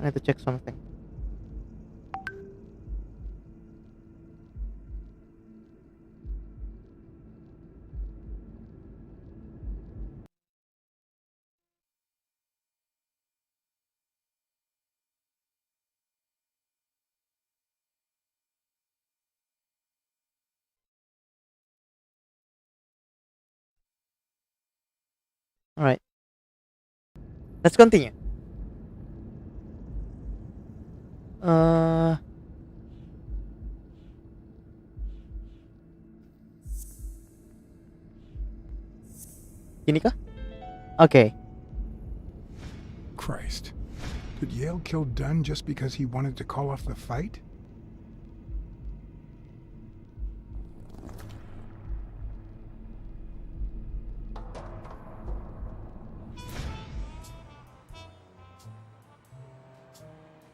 I need to check something. All right, let's continue. Uh, Ini kah? Okay. Christ. Did Yale kill Dunn just because he wanted to call off the fight?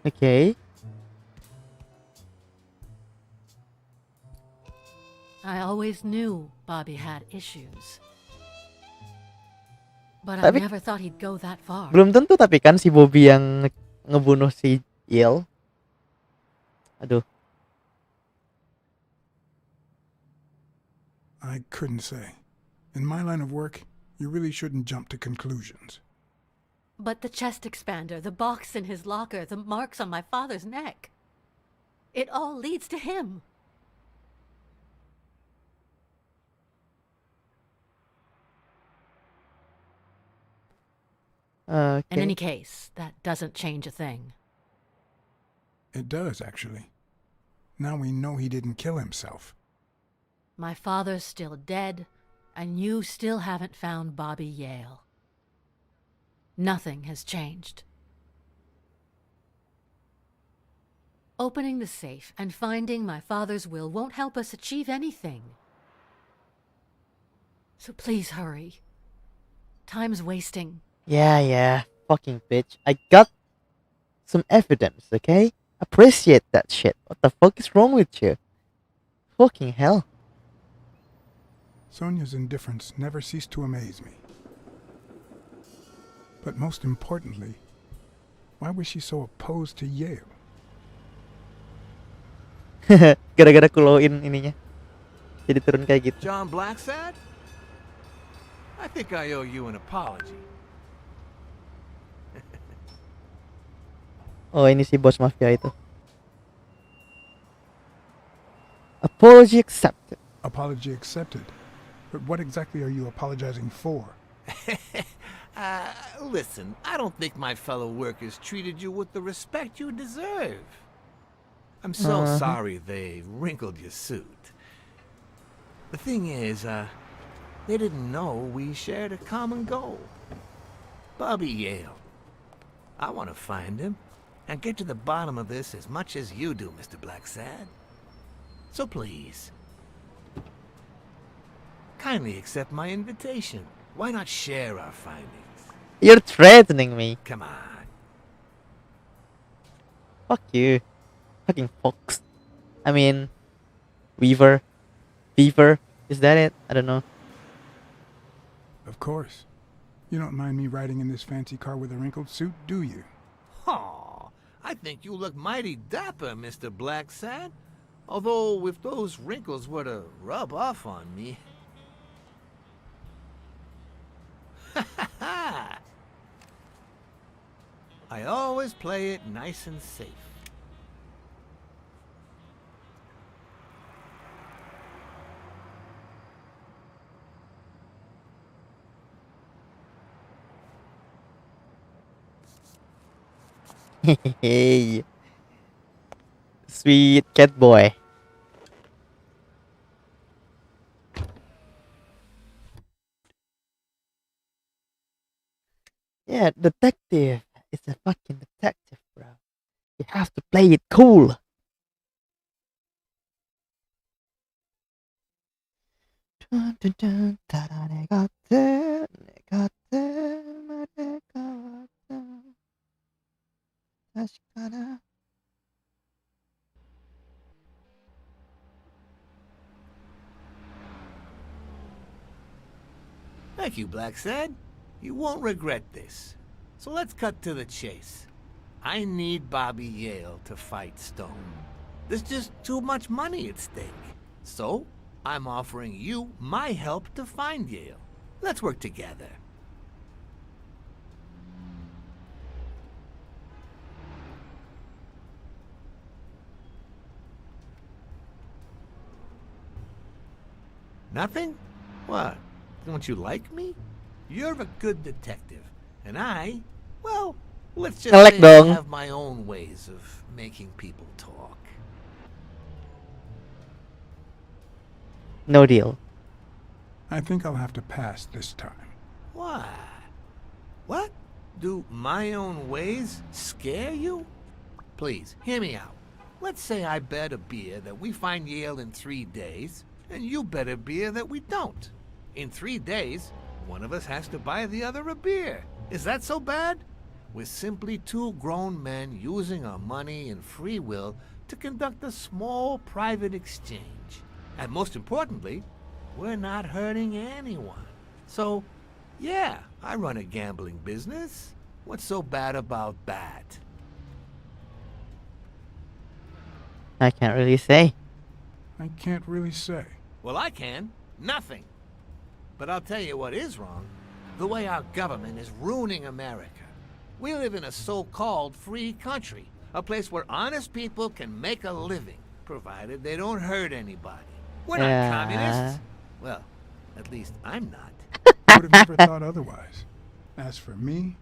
Okay. I always knew Bobby had issues. But I Tapi never thought he'd go that far. belum tentu tapi kan si Bobby yang ngebunuh si Yale. Aduh. I couldn't say. In my line of work, you really shouldn't jump to conclusions. But the chest expander, the box in his locker, the marks on my father's neck. It all leads to him. Okay. In any case, that doesn't change a thing. It does, actually. Now we know he didn't kill himself. My father's still dead, and you still haven't found Bobby Yale. Nothing has changed. Opening the safe and finding my father's will won't help us achieve anything. So please hurry. Time's wasting. Yeah, fucking bitch. I got some evidence, okay? Appreciate that shit. What the fuck is wrong with you? Fucking hell. Sonia's indifference never ceased to amaze me. But most importantly, why was she so opposed to Yale? Gara-gara kuloin ininya. Jadi turun kayak gitu. John BLACKSAD? I think I owe you an apology. Oh, ini si bos mafia itu. Apology accepted. Apology accepted. But what exactly are you apologizing for? Listen, I don't think my fellow workers treated you with the respect you deserve. I'm so sorry they wrinkled your suit. The thing is, they didn't know we shared a common goal. Bobby Yale. I want to find him and get to the bottom of this as much as you do, Mr. BLACKSAD. So please, kindly accept my invitation. Why not share our findings? You're threatening me. Come on. Fuck you. Fucking fox. I mean, Weaver. Beaver. Is that it? I don't know. Of course. You don't mind me riding in this fancy car with a wrinkled suit, do you? Aw, I think you look mighty dapper, Mr. BLACKSAD. Although, if those wrinkles were to rub off on me... I always play it nice and safe. Hey. Sweet cat boy. Yeah, detective. It's a fucking detective, bro. You have to play it cool. Dun, dun, dun, ta-da, 내 곁에, 내 곁에 말해가 왔다. 다시 가라. Thank you, BLACKSAD. You won't regret this. So let's cut to the chase. I need Bobby Yale to fight Stone. There's just too much money at stake. So, I'm offering you my help to find Yale. Let's work together. Nothing? What? Don't you like me? You're a good detective. And well, let's just Ngelek say I dong. have my own ways of making people talk. No deal. I think I'll have to pass this time. Why? What? Do my own ways scare you? Please, hear me out. Let's say I bet a beer that we find Yale in 3 days, and you bet a beer that we don't. In 3 days, one of us has to buy the other a beer. Is that so bad? We're simply two grown men using our money and free will to conduct a small private exchange. And most importantly, we're not hurting anyone. So, yeah, I run a gambling business. What's so bad about that? I can't really say. I can't really say. Well, I can. Nothing. But I'll tell you what is wrong. The way our government is ruining America. We live in a so-called free country. A place where honest people can make a living, provided they don't hurt anybody. We're not communists. Well, at least I'm not. I would have never thought otherwise. As for me,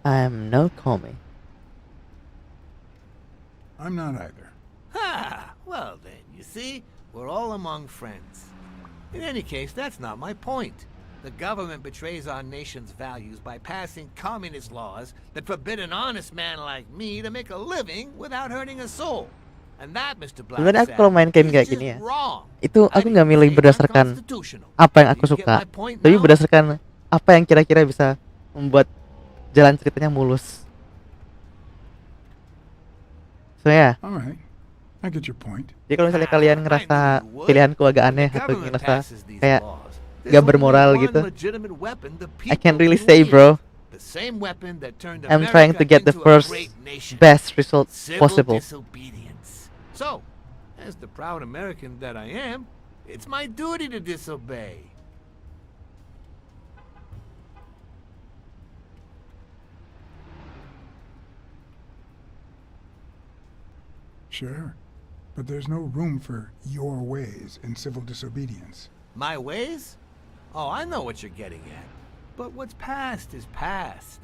I'm no commie. I'm not either. Ha! Well then, you see, we're all among friends. In any case, that's not my point. The government betrays our nation's values by passing communist laws that forbid an honest man like me to make a living without hurting a soul. And that, Mr. Sebenarnya aku BLACKSAD, kalau main game is kayak just gini ya, wrong. itu aku I'd nggak even milih say berdasarkan unconstitutional. apa yang aku Do you get suka, my point tapi now? berdasarkan apa yang kira-kira bisa membuat jalan ceritanya mulus. So ya, All right. I get your point. jadi kalau misalnya kalian ngerasa pilihanku agak When the aneh atau government ngerasa passes these kayak laws, gak there's bermoral only one gitu, legitimate weapon the I can't people really can say, wield. bro. The same weapon that turned I'm trying to America get the into a first great nation. best result Civil possible. disobedience. So, as the proud American that I am, it's my duty to disobey. Sure. But there's no room for your ways in civil disobedience. My ways? Oh, I know what you're getting at. But what's past is past.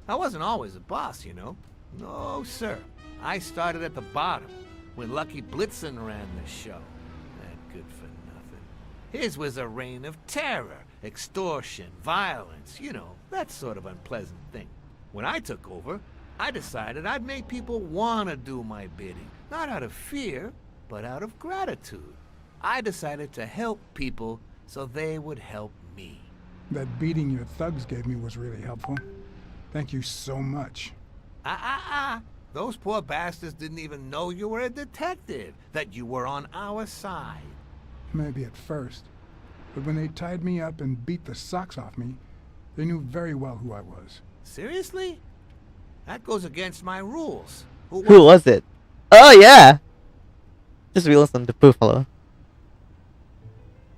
I wasn't always a boss, you know. No, sir. I started at the bottom, when Lucky Blitzen ran the show. That good for nothing. His was a reign of terror, extortion, violence, you know, that sort of unpleasant thing. When I took over, I decided I'd make people want to do my bidding. Not out of fear, but out of gratitude. I decided to help people so they would help me. That beating your thugs gave me was really helpful. Thank you so much. Those poor bastards didn't even know you were a detective, that you were on our side. Maybe at first. But when they tied me up and beat the socks off me, they knew very well who I was. Seriously? That goes against my rules. Who was it? Oh yeah, just Wilson the Buffalo.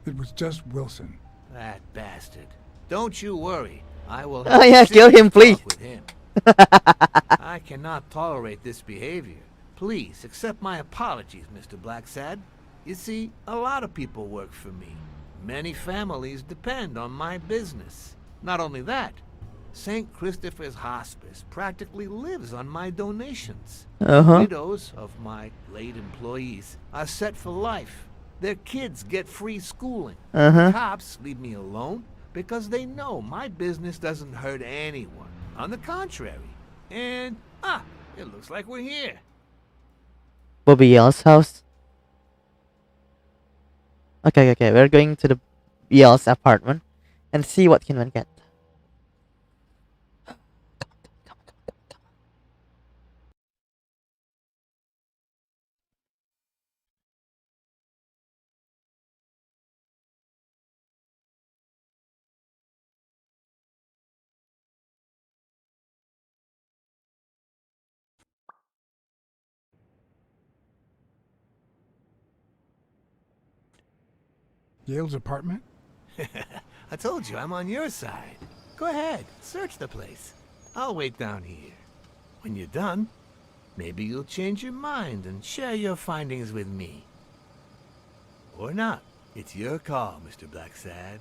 It was just Wilson. That bastard. Don't you worry. I will Oh have yeah, a kill him, serious please. talk with him. I cannot tolerate this behavior. Please accept my apologies, Mr. BLACKSAD. You see, a lot of people work for me. Many families depend on my business. Not only that, St. Christopher's Hospice practically lives on my donations. Widows of my late employees are set for life. Their kids get free schooling. Cops leave me alone because they know my business doesn't hurt anyone. On the contrary. And, it looks like we're here. Bobby Yale's house. Okay, we're going to the Yale's apartment and see what can one get. Yale's apartment? I told you I'm on your side. Go ahead, search the place. I'll wait down here. When you're done, maybe you'll change your mind and share your findings with me. Or not. It's your call, Mr. BLACKSAD.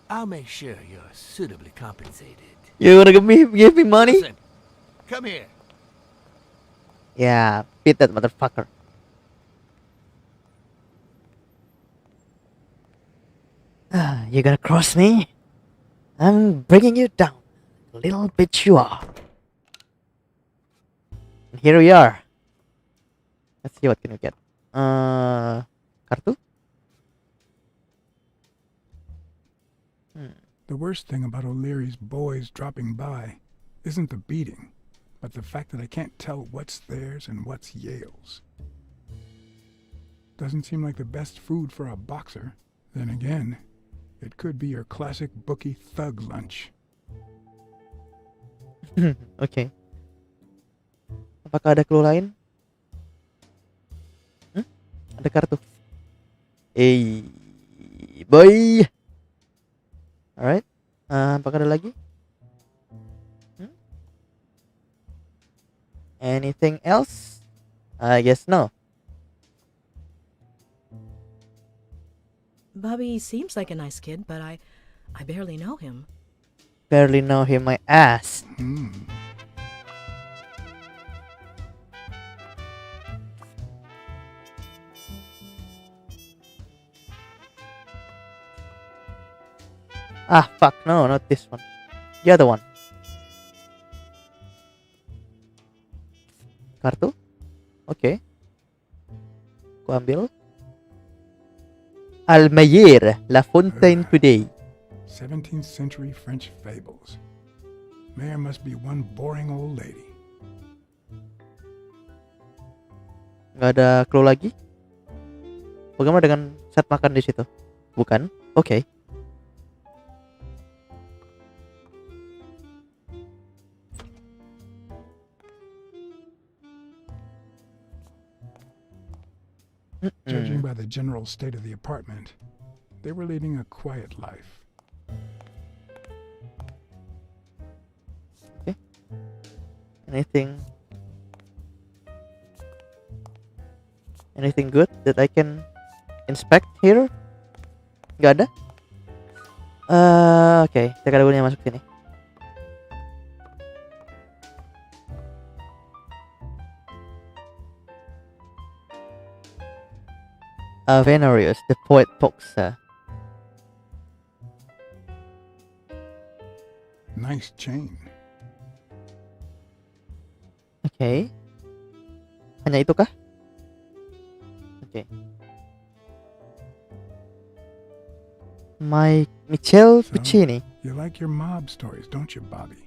I'll make sure you're suitably compensated. You wanna give me money? Listen, come here. Yeah, beat that motherfucker. You gonna cross me? I'm bringing you down, little bitch you are. And here we are. Let's see what can we get. Kartu? The worst thing about O'Leary's boys dropping by isn't the beating, but the fact that I can't tell what's theirs and what's Yale's. Doesn't seem like the best food for a boxer. Then again, it could be your classic bookie thug lunch. Okay. Apakah ada clue lain? Ada kartu. Hey, boy. Alright. Apakah ada lagi? Anything else? I guess no. Bobby seems like a nice kid, but I barely know him. Barely know him, my ass. Ah, fuck, no, not this one. The other one. Kartu? Oke. Ku ambil. Almayer, La Fontaine Today. 17th century French fables. Mayor must be one boring old lady. Gak ada clue lagi? Bagaimana dengan set makan di situ? Bukan? Oke. Judging by the general state of the apartment, they were leading a quiet life. Okay. Anything good that I can inspect here? Gak ada? Oke, kita dulu masuk sini. Venarius, the poet boxer. Nice chain. Okay. Hanya itu kah? Okay. Michel Puccini. You like your mob stories, don't you, Bobby?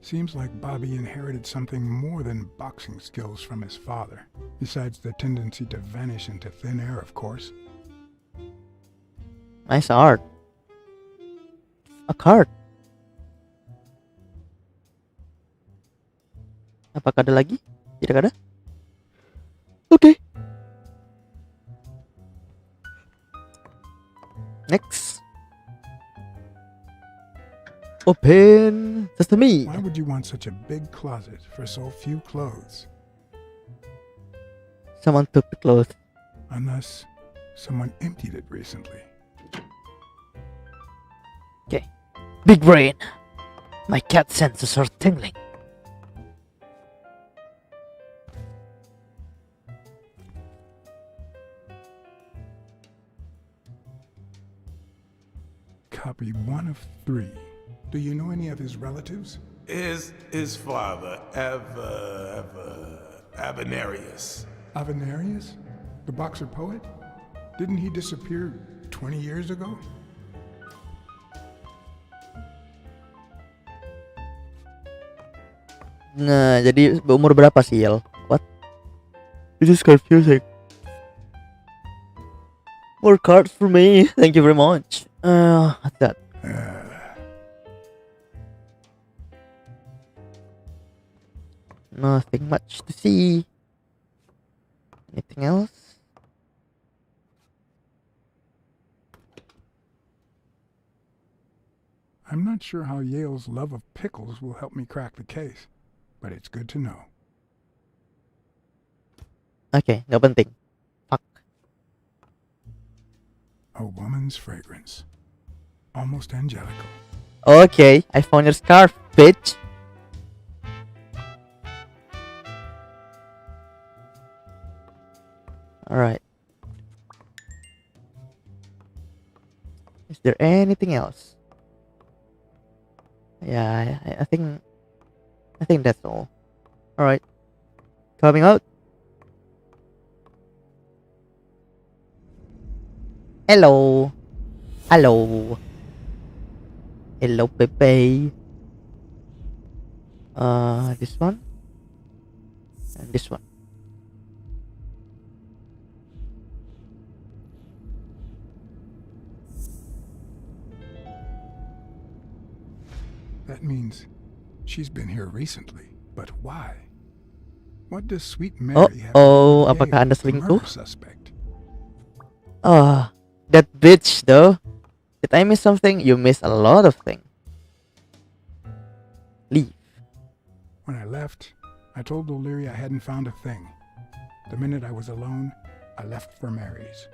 Seems like Bobby inherited something more than boxing skills from his father, besides the tendency to vanish into thin air, of course. Nice art. A card. Apakah ada lagi? Tidak ada? Oke. Next. Open sesame. Why would you want such a big closet for so few clothes? Someone took the clothes. Unless someone emptied it recently. Okay. Big brain. My cat senses are tingling. Copy 1 of 3. Do you know any of his relatives? Is his father Avenarius? Avenarius? The boxer poet? Didn't he disappear 20 years ago? Nah, jadi umur berapa sih, Yel? What? This is confusing. More cards for me. Thank you very much. What's that? Nothing much to see. Anything else? I'm not sure how Yale's love of pickles will help me crack the case, but it's good to know. Oke, nggak penting. Fuck. A woman's fragrance. Almost angelical. Okay, I found your scarf, bitch. Alright. Is there anything else? Yeah, I think that's all. Alright. Coming out. Hello. Hello. Hello, Pepe. This one. And this one. That means she's been here recently. But why? What does Sweet Mary have to do Oh, with apakah Yale, Anda the selingkuh? murder suspect? That bitch though. Did I miss something? You missed a lot of things. Leave. When I left, I told O'Leary I hadn't found a thing. The minute I was alone, I left for Mary's.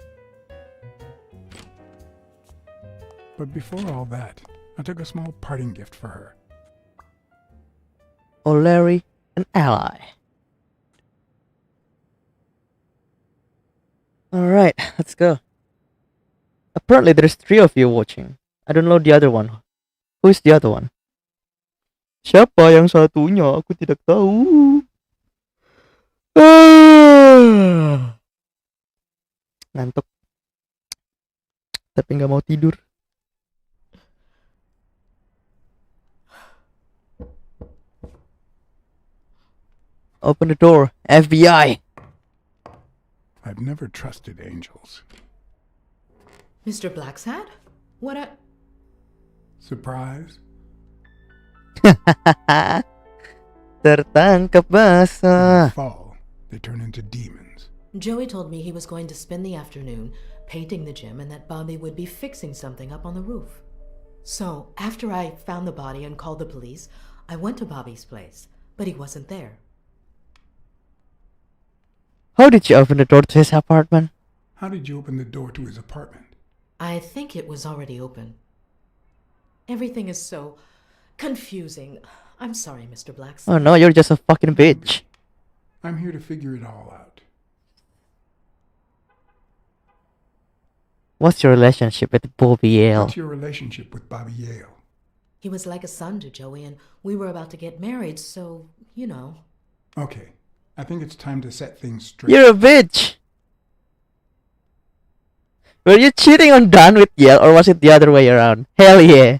But before all that, I took a small parting gift for her. O'Leary, an ally. Alright, let's go. Apparently there's 3 of you watching. I don't know the other one. Who is the other one? Siapa yang satunya? Aku tidak tahu. Ngantuk. Tapi nggak mau tidur. Open the door, FBI. I've never trusted angels. Mr. BLACKSAD? What a... Surprise? Tertangkap When basah. they fall, they turn into demons. Joey told me he was going to spend the afternoon painting the gym and that Bobby would be fixing something up on the roof. So, after I found the body and called the police, I went to Bobby's place, but he wasn't there. How did you open the door to his apartment? How did you open the door to his apartment? I think it was already open. Everything is so confusing. I'm sorry, Mr. BLACKSAD. Oh no, you're just a fucking bitch. I'm here to figure it all out. What's your relationship with Bobby Yale? What's your relationship with Bobby Yale? He was like a son to Joey, and we were about to get married, so, you know. Okay, I think it's time to set things straight. You're a bitch. Were you cheating on Don with Yale, or was it the other way around? Hell yeah.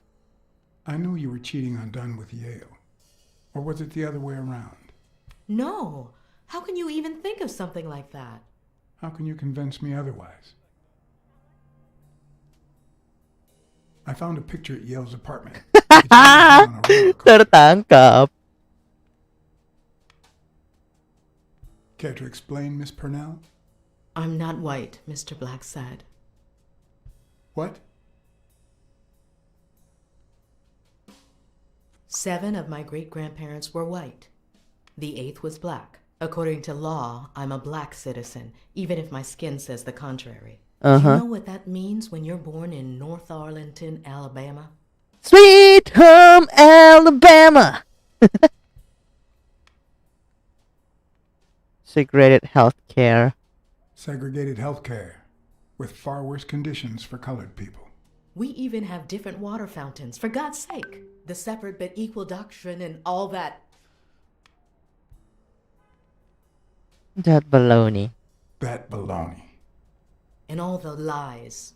I knew you were cheating on Dunn with Yale. Or was it the other way around? No. How can you even think of something like that? How can you convince me otherwise? I found a picture at Yale's apartment. It's on a roller coaster. Tertangkap. Care to explain, Miss Purnell? I'm not white, Mr. BLACKSAD. What? 7 of my great-grandparents were white. The 8th was black. According to law, I'm a black citizen, even if my skin says the contrary. Do you know what that means when you're born in North Arlington, Alabama? Sweet home Alabama. Segregated healthcare. Segregated healthcare, with far worse conditions for colored people. We even have different water fountains, for God's sake. The separate but equal doctrine and all that. That baloney. That baloney. And all the lies.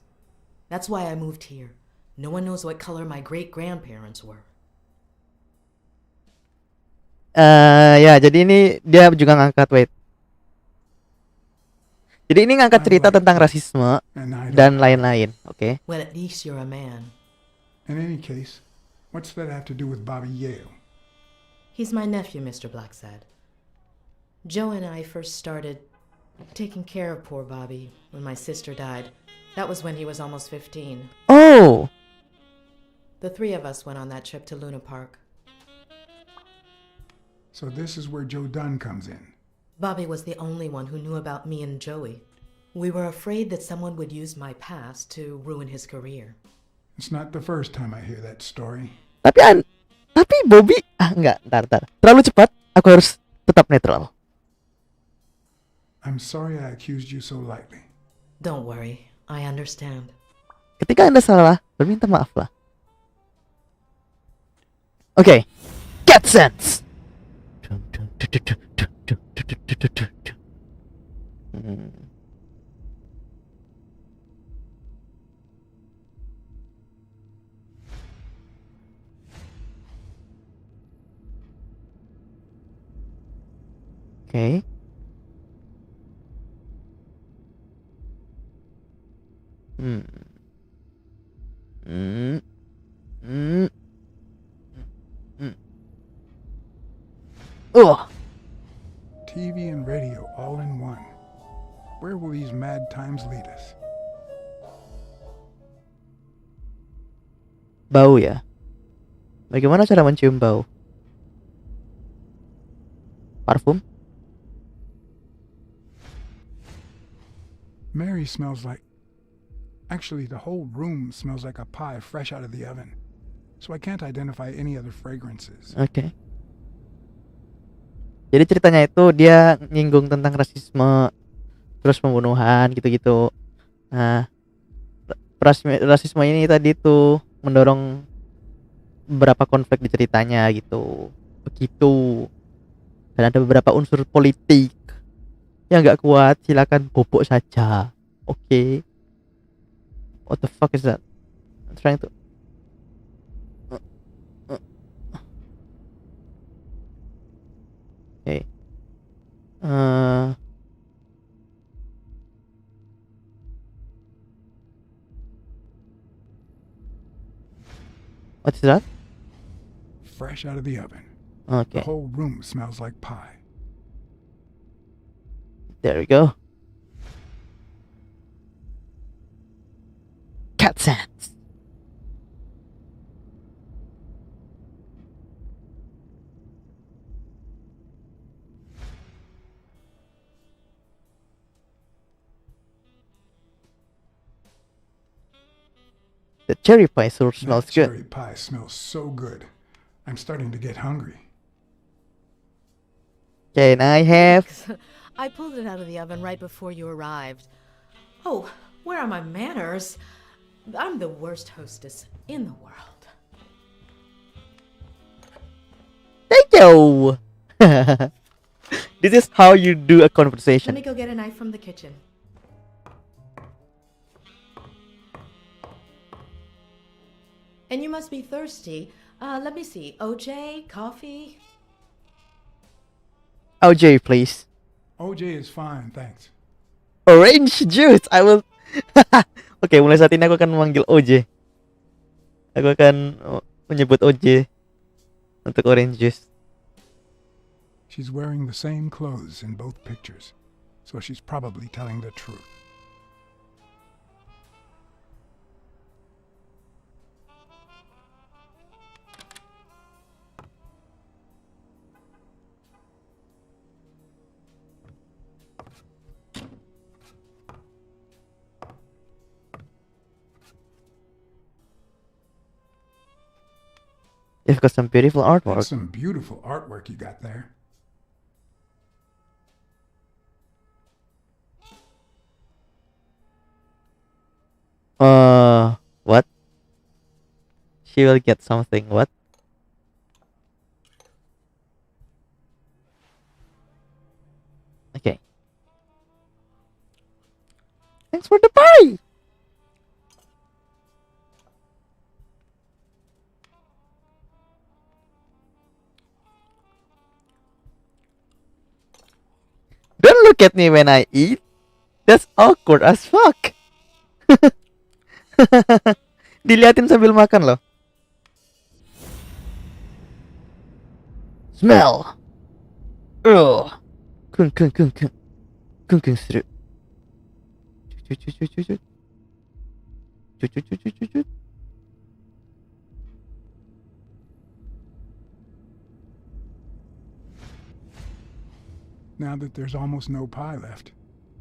That's why I moved here. No one knows what color my great-grandparents were. Ya, jadi ini dia juga ngangkat, wait. Jadi ini ngangkat cerita tentang rasisme dan lain-lain, oke? Well, at least you're a man. In any case, what's that have to do with Bobby Yale? He's my nephew, Mr. BLACKSAD. Joe and I first started taking care of poor Bobby when my sister died. That was when he was almost 15. Oh! The three of us went on that trip to Luna Park. So this is where Joe Dunn comes in. Bobby was the only one who knew about me and Joey. We were afraid that someone would use my past to ruin his career. It's not the first time I hear that story. Tapi Bobby, enggak, ntar. Terlalu cepat, aku harus tetap netral. I'm sorry I accused you so lightly. Don't worry, I understand. Ketika Anda salah, berminta maaflah. Oke, Cat Sense. Oke. TV and radio all in one. Where will these mad times lead us? Bau ya. Bagaimana cara mencium bau? Parfum? Mary smells like... Actually, the whole room smells like a pie fresh out of the oven. So I can't identify any other fragrances. Oke. Jadi ceritanya itu dia nyinggung tentang rasisme, terus pembunuhan gitu-gitu. Nah, rasisme ini tadi tuh mendorong beberapa konflik di ceritanya gitu. Begitu. Dan ada beberapa unsur politik yang nggak kuat, silakan bobok saja. Oke. What the fuck is that? I'm trying to... Okay. What is that? Fresh out of the oven. Okay. The whole room smells like pie. There we go. Cat Sense. The cherry pie sure smells That good. cherry pie smells so good. I'm starting to get hungry. Can I have... I pulled it out of the oven right before you arrived. Oh, where are my manners? I'm the worst hostess in the world. Thank you! This is how you do a Let conversation. me go get a knife from the kitchen. And you must be thirsty. Let me see. OJ, coffee? OJ, please. OJ is fine, thanks. Orange juice. I will... Oke, mulai saat ini aku akan memanggil OJ. Aku akan menyebut OJ untuk orange juice. She's wearing the same clothes in both pictures, so she's probably telling the truth. You've got some beautiful artwork. That's some beautiful artwork you got there. What? She will get something. What? Okay. Thanks for the pie! Don't look at me when I eat. That's awkward as fuck. Diliatin sambil makan loh. Smell. Ugh. Kung seru. Cut. Now that there's almost no pie left,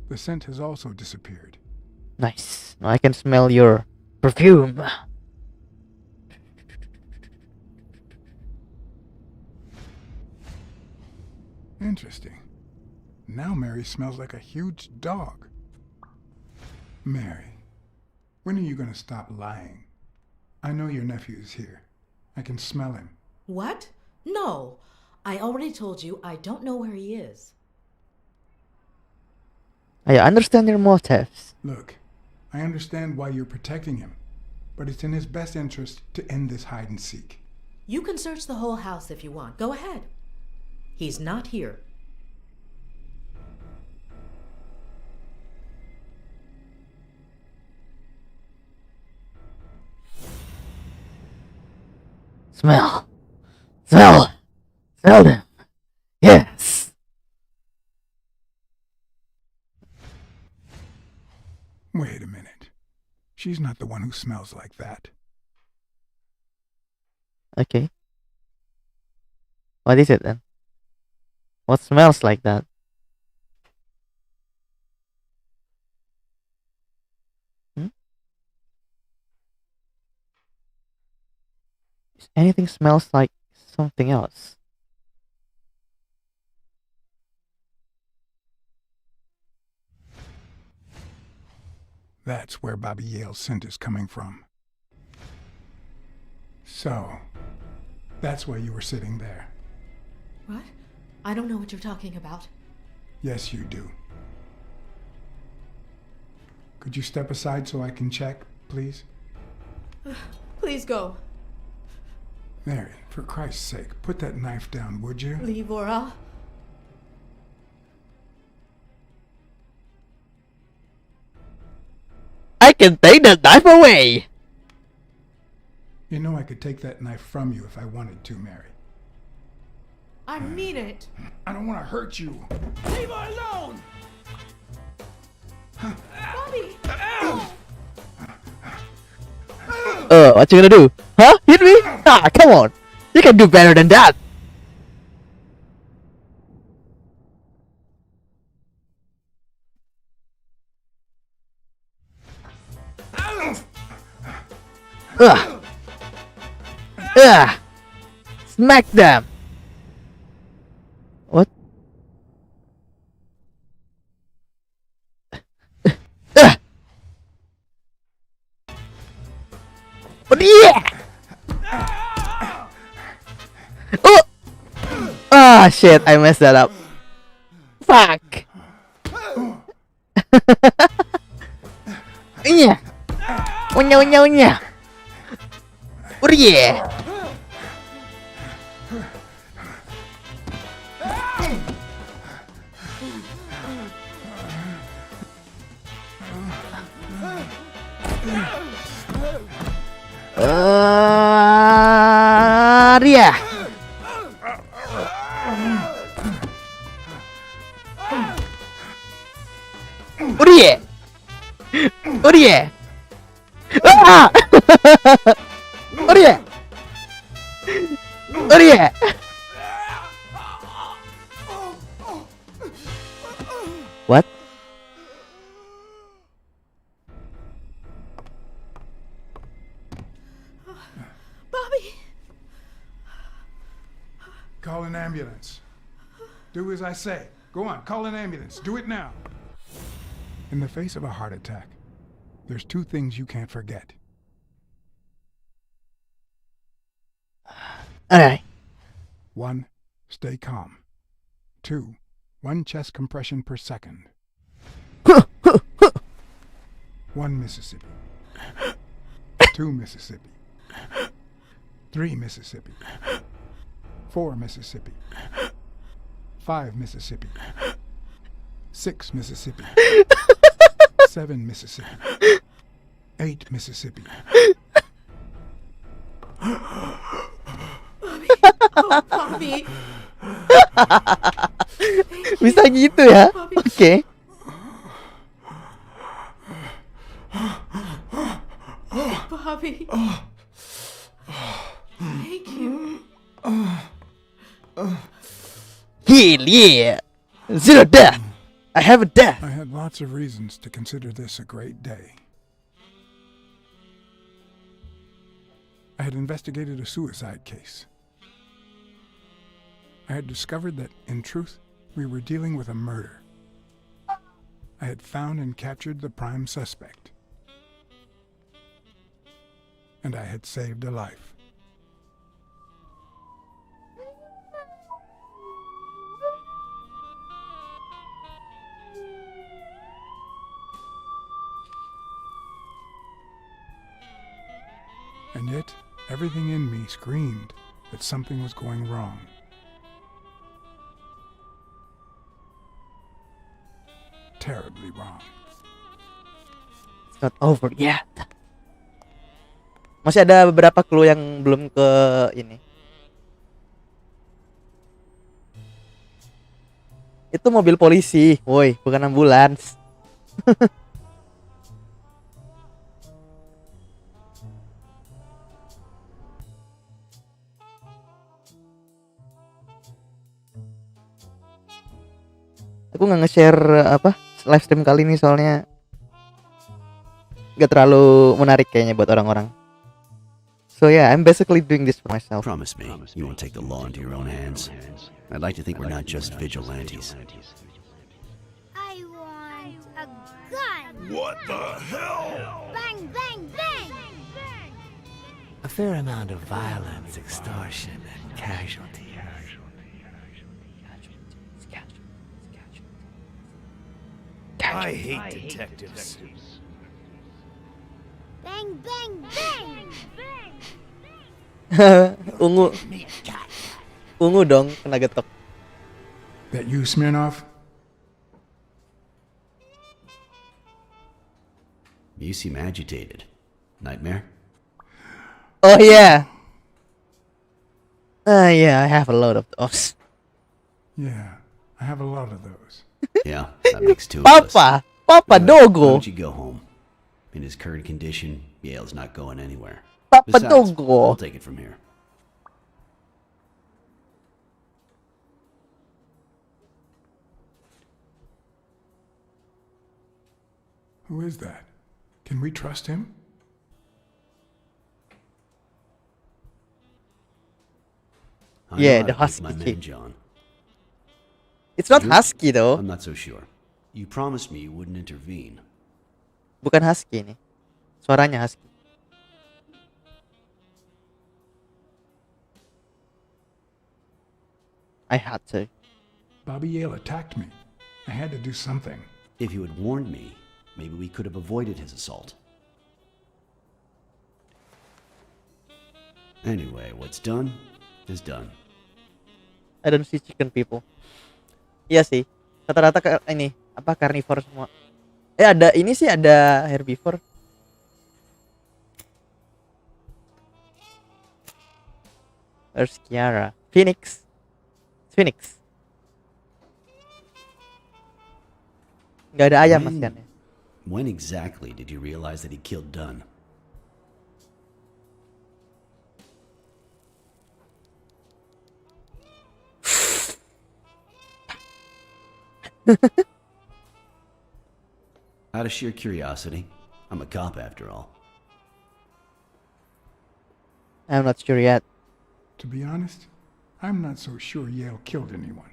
the scent has also disappeared. Nice. Now I can smell your perfume. Interesting. Now Mary smells like a huge dog. Mary, when are you going to stop lying? I know your nephew is here. I can smell him. What? No. I already told you I don't know where he is. I understand your motives. Look, I understand why you're protecting him, but it's in his best interest to end this hide and seek. You can search the whole house if you want. Go ahead. He's not here. Smell. Smell. Smell them. Yes. Wait a minute. She's not the one who smells like that. Okay. What is it then? What smells like that? If anything smells like something else. That's where Bobby Yale's scent is coming from. So, that's why you were sitting there. What? I don't know what you're talking about. Yes, you do. Could you step aside so I can check, please? Please go. Mary, for Christ's sake, put that knife down, would you? Leave or I'll... I can take the knife away. You know I could take that knife from you if I wanted to, Mary. I mean it. I don't want to hurt you. Leave her alone! Bobby! What you gonna do? Huh? Hit me? Ah, come on. You can do better than that. Ugh. Ugh. Smack them. What? Ugh. Oh, yeah. Oh. Ah, shit, I messed that up. Fuck. Yeah. Unya, unya, unya. Oh yeah. Ria. Oh yeah. Oh yeah. Ah! Oh yeah. Oh yeah. What? Bobby! Call an ambulance. Do as I say. Go on, call an ambulance. Do it now. In the face of a heart attack, there's two things you can't forget. Alright. 1, stay calm. 2, 1 chest compression per second. 1 Mississippi. 2 Mississippi. 3 Mississippi. 4 Mississippi. 5 Mississippi. 6 Mississippi. 7 Mississippi. 8 Mississippi. Oh, Bobby! Bisa gitu ya? Oke. Bobby! Thank you. Hell yeah. Zero death! I have a death! I had lots of reasons to consider this a great day. I had investigated a suicide case. I had discovered that, in truth, we were dealing with a murder. I had found and captured the prime suspect. And I had saved a life. And yet, everything in me screamed that something was going wrong. Terribly wrong. It's not over yet. Masih ada beberapa clue yang belum ke ini. Itu mobil polisi, woi, bukan ambulans. Aku nggak nge-share apa live stream kali ini soalnya gak terlalu menarik kayaknya buat orang-orang. So yeah, I'm basically doing this for myself. Promise me you won't take the law into your own hands. I'd like to think we're not just vigilantes. I want a gun. What the hell? Bang, bang, bang. A fair amount of violence, extortion, and casualty. I hate detectives. Bang, bang, bang. Ungu dong kena getok. That you, Smirnov? You seem agitated. Nightmare? Oh yeah. Yeah, I have a lot of those. Yeah, I have a lot of those. Yeah, that makes two of us. Papa Why Dogo. don't you go home? In his current condition, Yale's not going anywhere. Papa Besides, Dogo. we'll take it from here. Who is that? Can we trust him? I know Yeah, how the to keep my husky man, kid. John. It's not You? husky though. I'm not so sure. You promised me you wouldn't intervene. Bukan husky nih. Suaranya husky. I had to. Bobby Yale attacked me. I had to do something. If you had warned me, maybe we could have avoided his assault. Anyway, what's done is done. I don't see chicken people. Iya sih. Rata-rata ini apa carnivore semua. Ada ini sih ada herbivore. Where's Kiara? Phoenix. Phoenix. Nggak ada ayam mas kan ya? When exactly did you realize that he killed Dunn? Out of sheer curiosity. I'm a cop after all. I'm not sure yet. To be honest, I'm not so sure Yale killed anyone.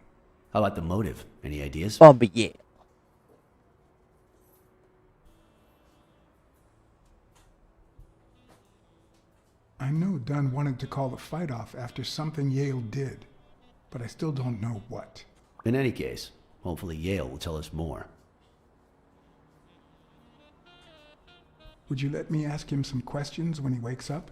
How about the motive? Any ideas? Bobby Yale. I know Dunn wanted to call the fight off after something Yale did, but I still don't know what. In any case, hopefully Yale will tell us more. Would you let me ask him some questions when he wakes up?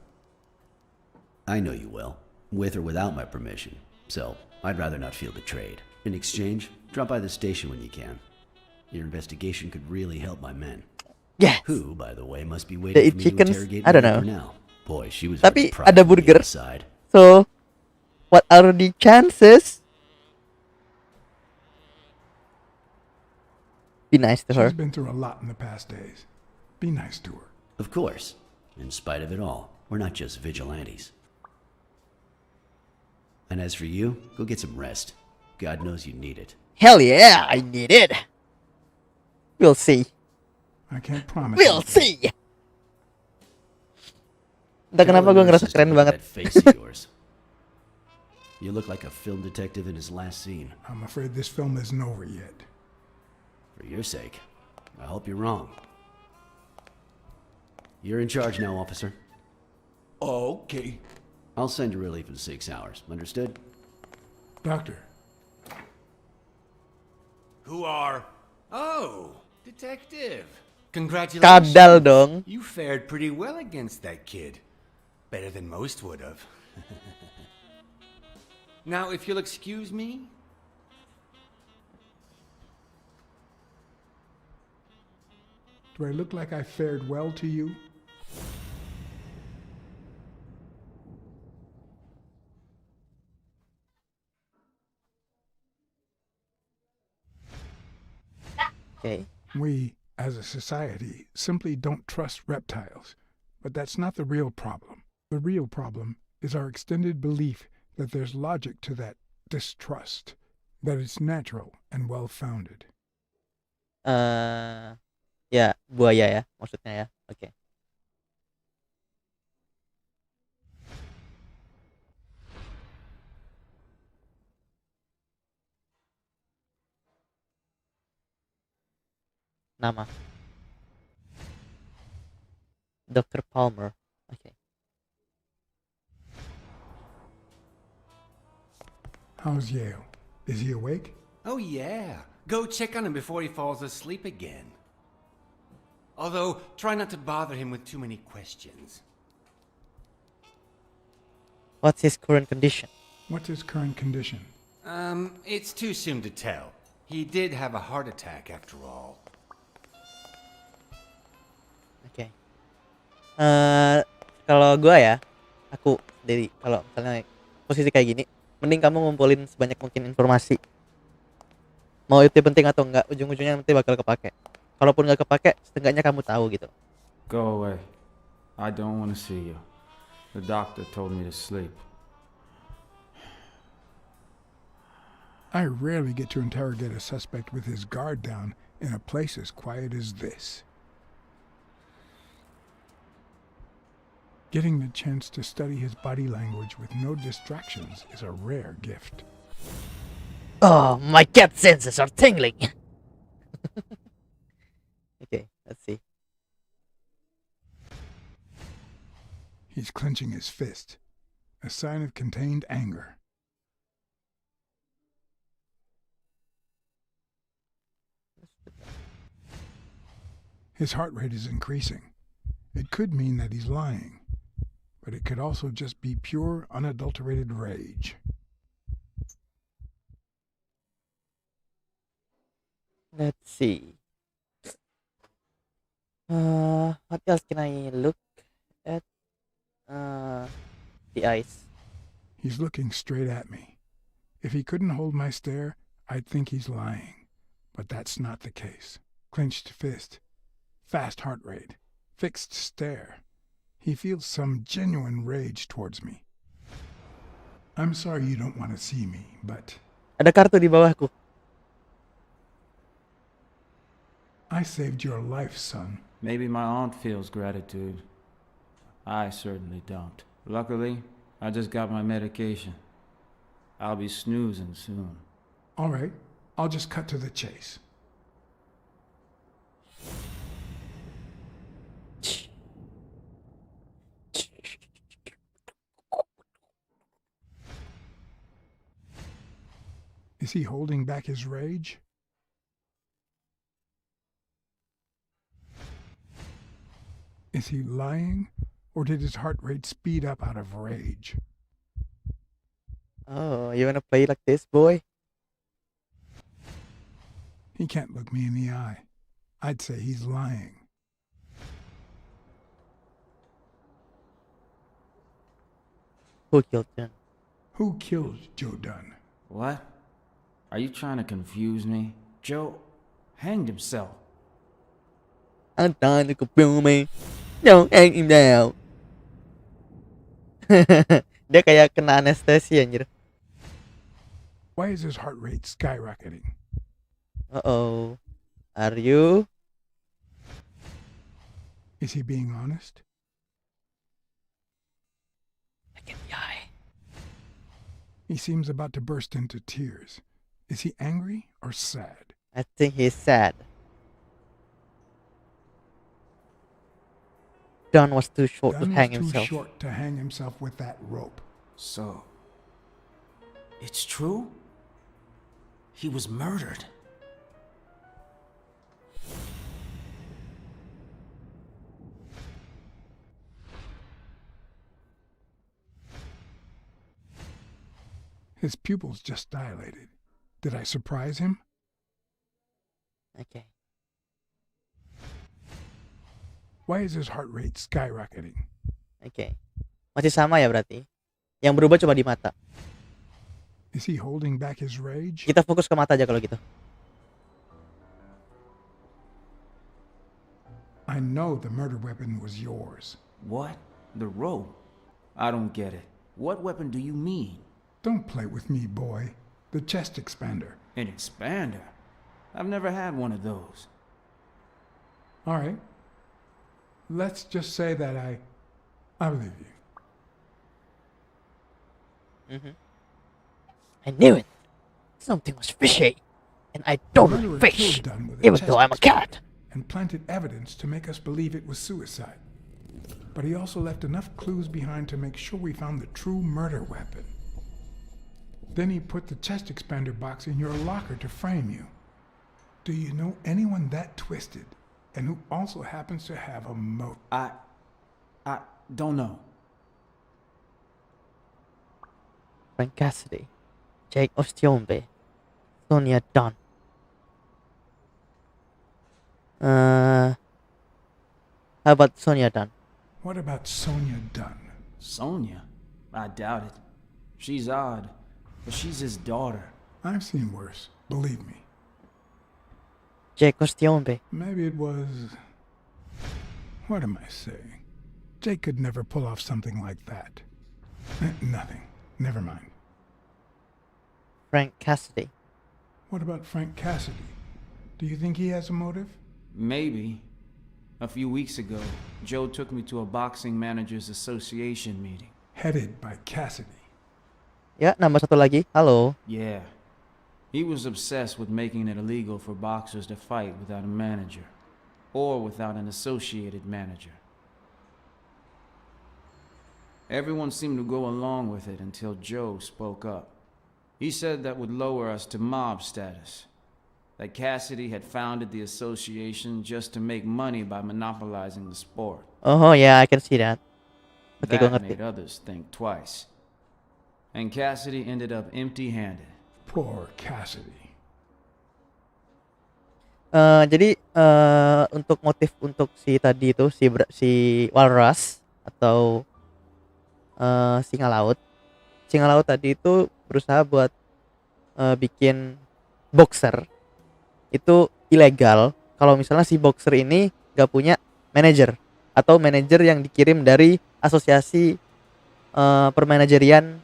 I know you will, with or without my permission, so I'd rather not feel betrayed. In exchange, drop by the station when you can. Your investigation could really help my men. Yes. Who, by the way, must be They waiting eat for me to chickens? interrogate I don't me know. for now. Boy, she was Tapi very proud ada of me burger. inside. So, what are the chances? Be nice to her. She's been through a lot in the past days. Be nice to her. Of course. In spite of it all, we're not just vigilantes. And as for you, go get some rest. God knows you need it. Hell yeah, I need it. We'll see. I can't promise. We'll see. Entah Tell kenapa the gue ngerasa nurses to keren look banget. at that face of yours. You look like a film detective in his last scene. I'm afraid this film isn't over yet. For your sake, I hope you're wrong. You're in charge now, officer. Okay. I'll send you relief in 6 hours. Understood? Doctor, Who are? Oh, detective. Congratulations. Kadal dong. You fared pretty well against that kid. Better than most would have. Now, if you'll excuse me. do I look like I fared well to you? Okay. We, as a society, simply don't trust reptiles. But that's not the real problem. The real problem is our extended belief that there's logic to that distrust, that it's natural and well-founded. Ya, buaya ya maksudnya ya. Oke. Nama. Dr. Palmer. Oke. How's Yale? Is he awake? Oh, yeah. Go check on him before he falls asleep again. Although, try not to bother him with too many questions. What's his current condition? What's his current condition? It's too soon to tell. He did have a heart attack after all. Oke. Kalau gua ya, aku dari kalau misalnya posisi kayak gini, mending kamu ngumpulin sebanyak mungkin informasi. Mau itu penting atau enggak, ujung-ujungnya nanti bakal kepake. Kalaupun nggak kepake, setengahnya kamu tahu gitu. Go away. I don't want to see you. The doctor told me to sleep. I rarely get to interrogate a suspect with his guard down in a place as quiet as this. Getting the chance to study his body language with no distractions is a rare gift. Oh, my cat senses are tingling. Okay, let's see. He's clenching his fist, a sign of contained anger. His heart rate is increasing. It could mean that he's lying, but it could also just be pure, unadulterated rage. Let's see. What else can I look at? The eyes. He's looking straight at me. If he couldn't hold my stare, I'd think he's lying. But that's not the case. Clenched fist, fast heart rate, fixed stare. He feels some genuine rage towards me. I'm sorry you don't want to see me, but Ada kartu di bawahku. I saved your life, son. Maybe my aunt feels gratitude. I certainly don't. Luckily, I just got my medication. I'll be snoozing soon. All right, I'll just cut to the chase. Is he holding back his rage? Is he lying, or did his heart rate speed up out of rage? Oh, you wanna play like this, boy? He can't look me in the eye. I'd say he's lying. Who killed John? Who killed Joe Dunn? What? Are you trying to confuse me? Joe hanged himself. I'm trying to confuse me. Don't hang him down. Dia kayak kena anestesi anjir. Why is his heart rate skyrocketing? Uh-oh. Are you? Is he being honest? Look in the eye. He seems about to burst into tears. Is he angry or sad? I think he's sad. Don was too short to Dunn was hang too himself. short to hang himself with that rope. So, it's true? He was murdered. His pupils just dilated. Did I surprise him? Okay. Why is his heart rate skyrocketing? Okay. Masih sama ya berarti. Yang berubah cuma di mata. Is he holding back his rage? Kita fokus ke mata aja kalau gitu. I know the murder weapon was yours. What? The rope? I don't get it. What weapon do you mean? Don't play with me, boy. The chest expander. An expander? I've never had one of those. All right. Let's just say that I believe you. I knew it. Something was fishy. And I don't The eat murderer fish. killed Dunn with a Even chest though I'm a cat. and planted evidence to make us believe it was suicide. But he also left enough clues behind to make sure we found the true murder weapon. Then he put the chest expander box in your locker to frame you. Do you know anyone that twisted and who also happens to have a motive? I don't know. Frank Cassidy. Jake Ostiombe. Sonia Dunn. How about Sonia Dunn? What about Sonia Dunn? Sonia? I doubt it. She's odd, but she's his daughter. I've seen worse, believe me. Jake Ostiombe. Maybe it was... What am I saying? Jake could never pull off something like that. Nothing. Never mind. Frank Cassidy. What about Frank Cassidy? Do you think he has a motive? Maybe. A few weeks ago, Joe took me to a boxing managers association meeting. Headed by Cassidy. Ya, nambah satu lagi. Halo. Yeah. He was obsessed with making it illegal for boxers to fight without a manager, or without an associated manager. Everyone seemed to go along with it until Joe spoke up. He said that would lower us to mob status. That Cassidy had founded the association just to make money by monopolizing the sport. Oh yeah, I can see that. Okay, gue That ngerti. made others think twice. And Cassidy ended up empty-handed. Poor Cassidy. Jadi untuk motif untuk si tadi itu si walrus atau singa laut. Singa laut tadi itu berusaha buat bikin boxer itu ilegal kalau misalnya si boxer ini gak punya manajer atau manajer yang dikirim dari asosiasi permanajerian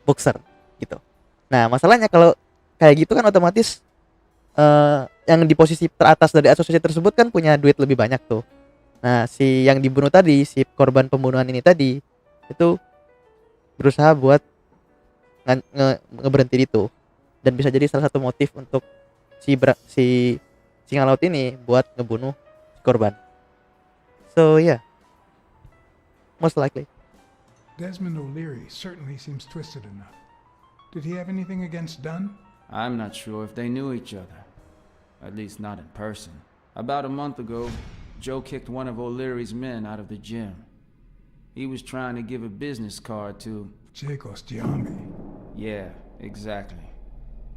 boxer gitu. Nah masalahnya kalau kayak gitu kan otomatis yang di posisi teratas dari asosiasi tersebut kan punya duit lebih banyak tuh. Nah si yang dibunuh tadi, si korban pembunuhan ini tadi itu berusaha buat ngeberhentiin itu, dan bisa jadi salah satu motif untuk si singa laut ini buat ngebunuh si korban. So yeah, most likely. Desmond O'Leary certainly seems twisted enough. Did he have anything against Dunn? I'm not sure if they knew each other. At least not in person. About a month ago, Joe kicked one of O'Leary's men out of the gym. He was trying to give a business card to... Jake Ostiombe. Yeah, exactly.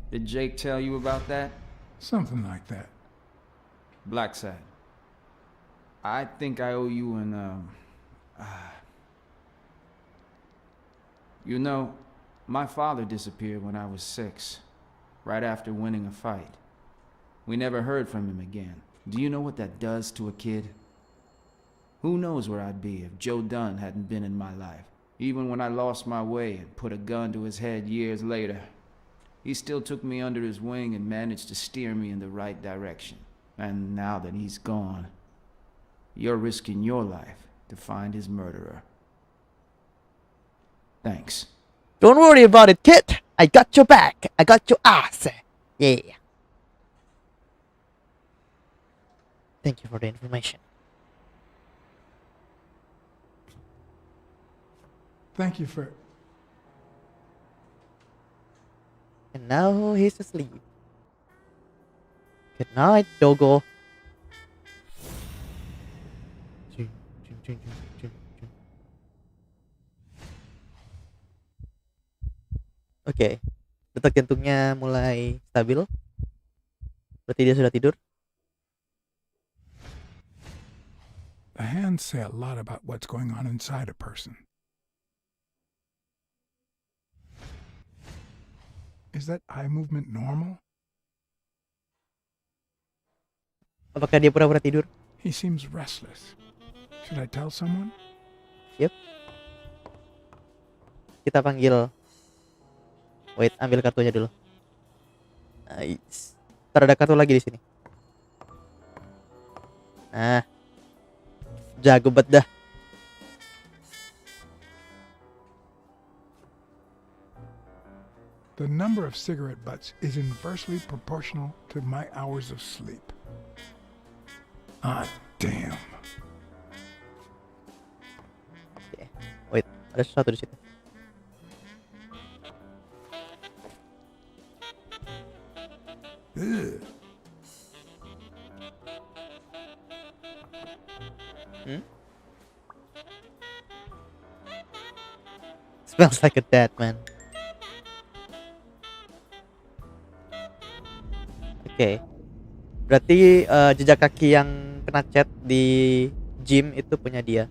Did Jake tell you about that? Something like that. BLACKSAD. I think I owe you an, You know, my father disappeared when I was 6, right after winning a fight. We never heard from him again. Do you know what that does to a kid? Who knows where I'd be if Joe Dunn hadn't been in my life, even when I lost my way and put a gun to his head years later. he still took me under his wing and managed to steer me in the right direction. And now that he's gone, you're risking your life to find his murderer. Thanks. Don't worry about it, kid. I got your back. I got your ass. Yeah. Thank you for the information. Thank you for... And now he's asleep. Good night, doggo. Oke, detak jantungnya mulai stabil. Berarti dia sudah tidur. The hands say a lot about what's going on inside a person. Is that eye movement normal? Apakah dia pura-pura tidur? He seems restless. Should I tell someone? Yep. Kita panggil. Wait, ambil kartunya dulu. Nice. Ntar ada kartu lagi di sini. Nah, jago banget dah. The number of cigarette butts is inversely proportional to my hours of sleep. Ah, damn. Oke. Wait, ada sesuatu di situ. Ugh. Smells like a dead man. Oke. Berarti jejak kaki yang kena cat di gym itu punya dia.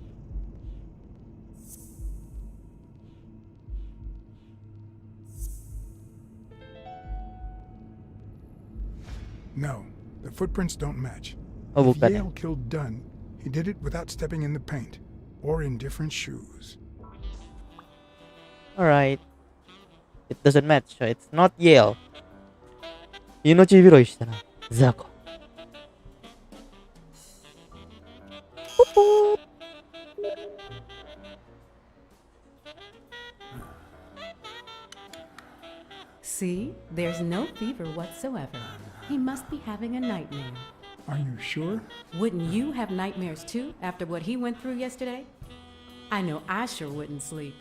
No, the footprints don't match. Oh, If bukan. Yale killed Dunn, he did it without stepping in the paint or in different shoes. Alright. It doesn't match. So it's not Yale. 命拾いしたな。ザコ。See, there's no fever whatsoever. He must be having a nightmare. Are you sure? Wouldn't you have nightmares too after what he went through yesterday? I know I sure wouldn't sleep.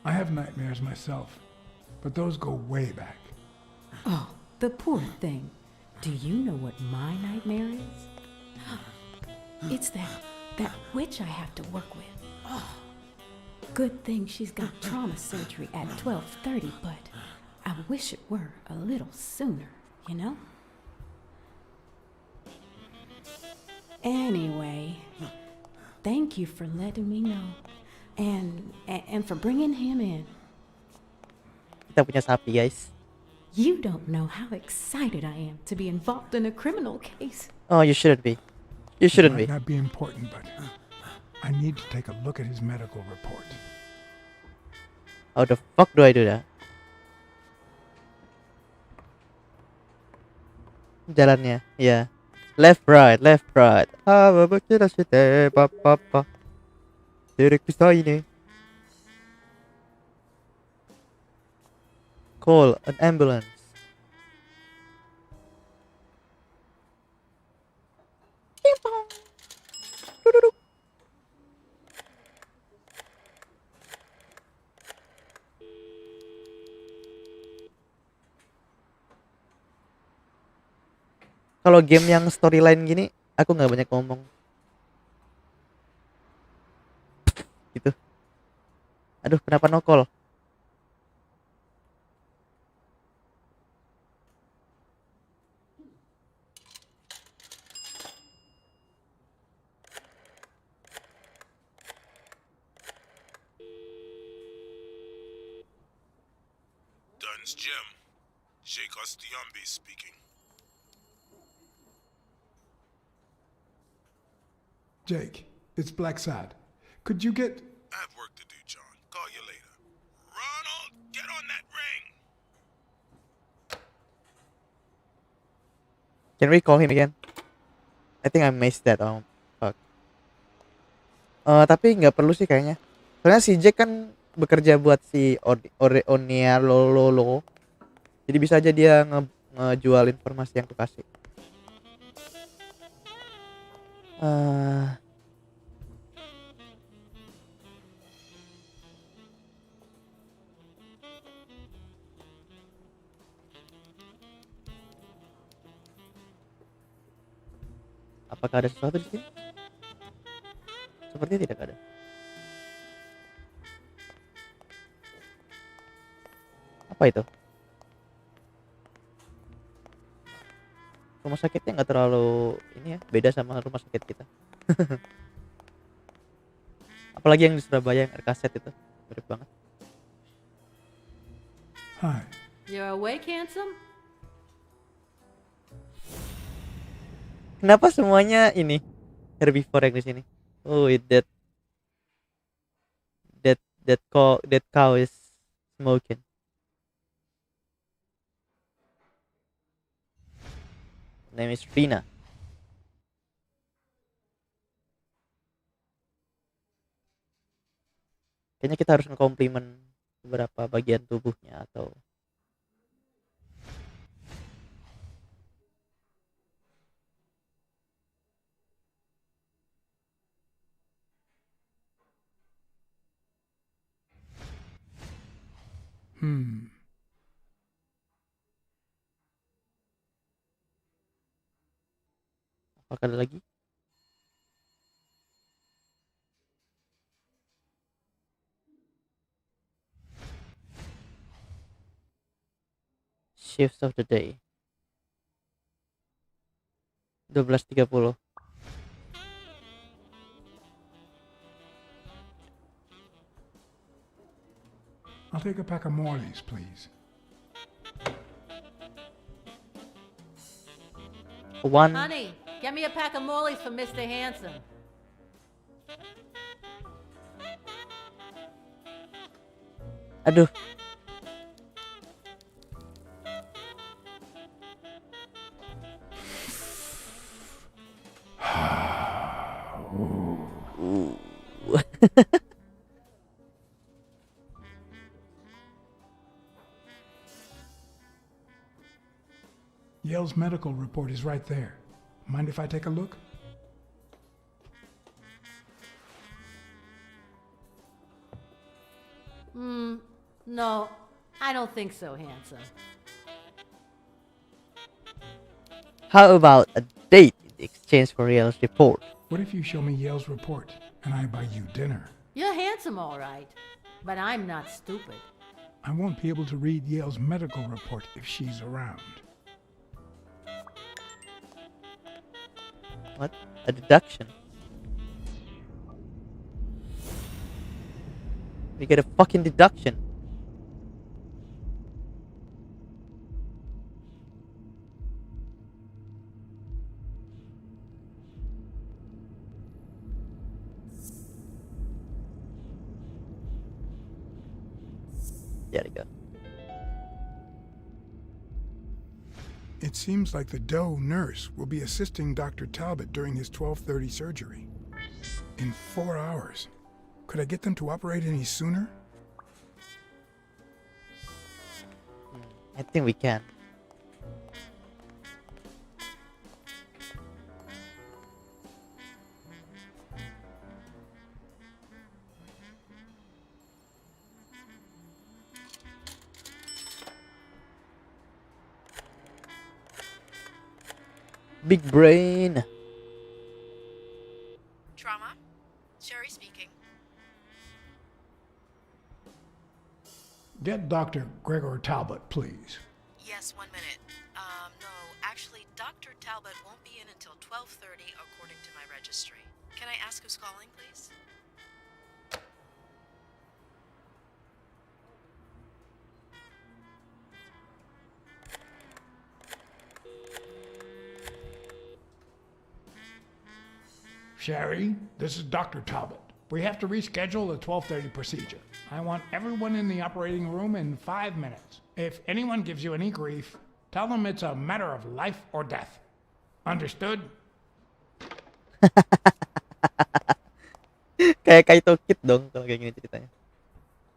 I have nightmares myself, but those go way back. Oh, the poor thing. Do you know what my nightmare is? It's that witch I have to work with. Oh, good thing she's got trauma surgery at 12:30, but I wish it were a little sooner, you know? Anyway, thank you for letting me know. And for bringing him in. Kita punya sapi, guys. You don't know how excited I am to be involved in a criminal case. Oh, you shouldn't be. You shouldn't It be. might not be important, but I need to take a look at his medical report. How the fuck do I do that? Jalannya, ya. Left, right, left, right. Call an ambulance. Kalau game yang storyline gini, aku nggak banyak ngomong. Gitu. Aduh, kenapa no call? Dunn's Gym. Jake Ostiambe speaking. Jake, it's BLACKSAD. Could you get... I have work to do, John. Call you later. Ronald! Get on that ring. Can we call him again? I think I missed that. Oh, fuck. Tapi nggak perlu sih kayaknya. Soalnya si Jack kan bekerja buat si Onia Lolo. Jadi bisa aja dia ngejual informasi yang kukasih. Apakah ada sesuatu di sini? Sepertinya tidak ada. Apa itu? Rumah sakitnya nggak terlalu ini ya, beda sama rumah sakit kita. Apalagi yang di Surabaya yang RKZ itu, mirip banget. Hi. You're awake, handsome? Kenapa semuanya ini herbivore yang di sini? Oh, that cow is smoking. Name is Rina. Kayaknya kita harus nge-compliment beberapa bagian tubuhnya atau apakah ada lagi? Shifts of the day 12.30. I'll take a pack of Morleys, please. One. Honey, get me a pack of Morleys for Mr. Handsome. Aduh. Yale's medical report is right there. Mind if I take a look? No, I don't think so, handsome. How about a date in exchange for Yale's report? What if you show me Yale's report and I buy you dinner? You're handsome, all right, but I'm not stupid. I won't be able to read Yale's medical report if she's around. What? A deduction? We get a fucking deduction. There we go. It seems like the Doe nurse will be assisting Dr. Talbot during his 12:30 surgery. In 4 hours. Could I get them to operate any sooner? I think we can. Big brain. Trauma? Sherry speaking. Get Dr. Gregor Talbot, please. Yes, 1 minute. No, actually, Dr. Talbot won't be in until 12:30 according to my registry. Can I ask who's calling, please? Sherry, this is Dr. Talbot. We have to reschedule the 12:30 procedure. I want everyone in the operating room in 5 minutes. If anyone gives you any grief, tell them it's a matter of life or death. Understood? Kayak Kaito Kid dong kalau kayak gini ceritanya.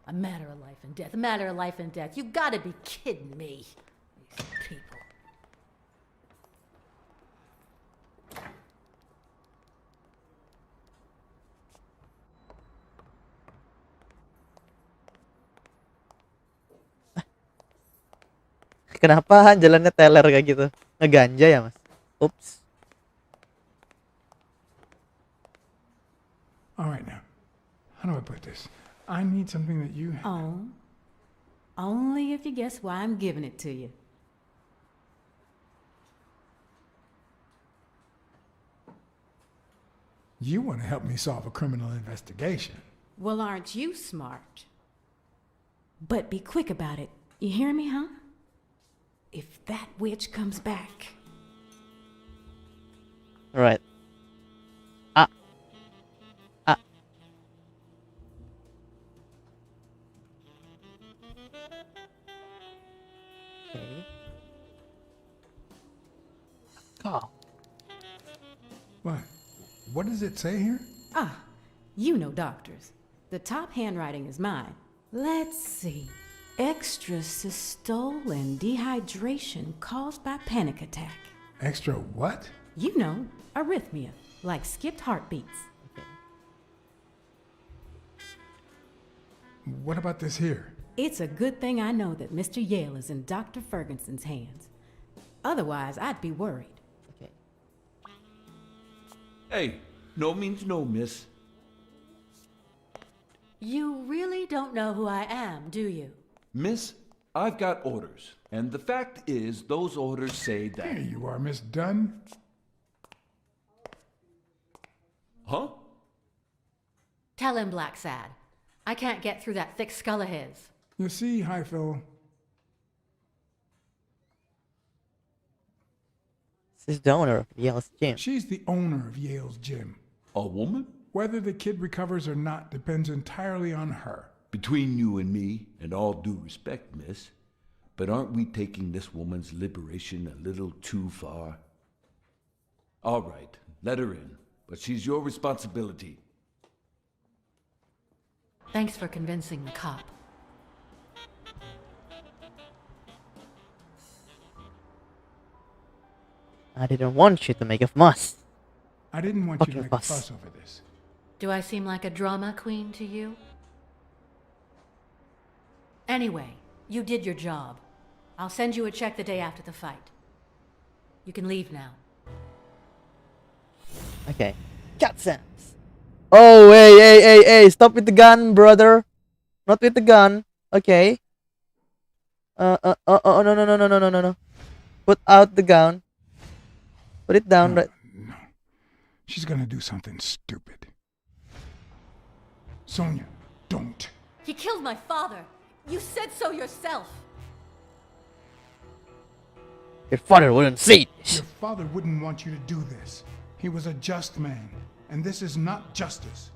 A matter of life and death. A matter of life and death. You gotta be kidding me. These people. Kenapa jalannya teler kayak gitu? Ngeganja ya, Mas? Ups. All right, now. How do I put this? I need something that you... Oh. Only if you guess why I'm giving it to you. You want to help me solve a criminal investigation. Well, aren't you smart? But be quick about it. You hear me, huh? If that witch comes back. All right. Okay. Oh. What? What does it say here? Ah, you know doctors. The top handwriting is mine. Let's see. Extrasystole and dehydration caused by panic attack. Extra what? You know, arrhythmia, like skipped heartbeats. What about this here? It's a good thing I know that Mr. Yale is in Dr. Ferguson's hands. Otherwise, I'd be worried. Okay. Hey, no means no, miss. You really don't know who I am, do you? Miss, I've got orders. And the fact is, those orders say that... Here you are, Miss Dunn. Huh? Tell him, BLACKSAD. I can't get through that thick skull of his. You see, Highfill, This is the owner of Yale's gym. she's the owner of Yale's gym. A woman? Whether the kid recovers or not depends entirely on her. Between you and me, and all due respect, miss, but aren't we taking this woman's liberation a little too far? All right, let her in, but she's your responsibility. Thanks for convincing the cop. I didn't want you to make a fuss. I didn't want you to Fucking make a fuss. fuss over this. Do I seem like a drama queen to you? Anyway, you did your job. I'll send you a check the day after the fight. You can leave now. Okay. Cutscenes. Oh, hey, stop with the gun, brother. Not with the gun. Okay. Oh, no. Put out the gun. Put it down. No, Right. no. She's gonna do something stupid. Sonia, don't. He killed my father. You said so yourself. Your father wouldn't see this. Your father wouldn't want you to do this. He was a just man, and this is not justice.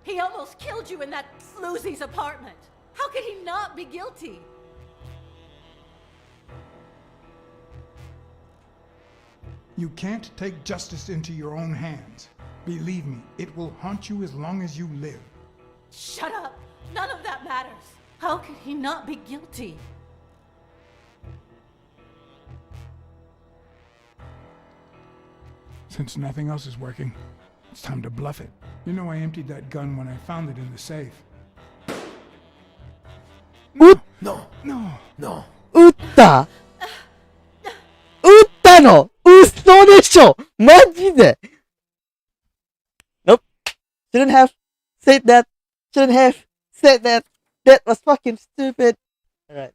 He almost killed you in that floozy's apartment. How could he not be guilty? You can't take justice into your own hands. Believe me, it will haunt you as long as you live. Shut up. None of that matters. How could he not be guilty? Since nothing else is working, it's time to bluff it. You know I emptied that gun when I found it in the safe. Ut No, No. no. Utta! Utta no! Uso desho! Majide! Nope. Shouldn't have said that. Shouldn't have said that. That was fucking stupid. Alright.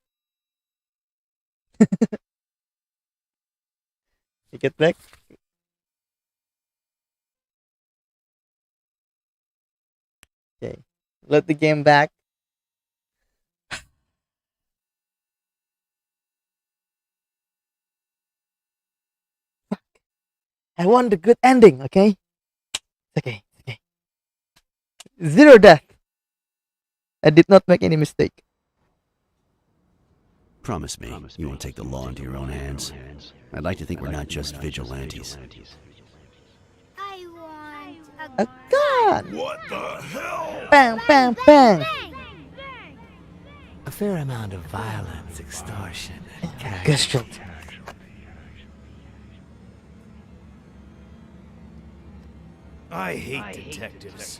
Take it back. Okay. Load the game back. Fuck. I want the good ending, okay? It's okay. It's okay. Zero death. I did not make any mistake. Promise me you won't take the law into your own hands. I'd like to think we're not just vigilantes. I want A gun! What the hell? Bang, bang, bang! A fair amount of violence, extortion, and Question. I hate detectives.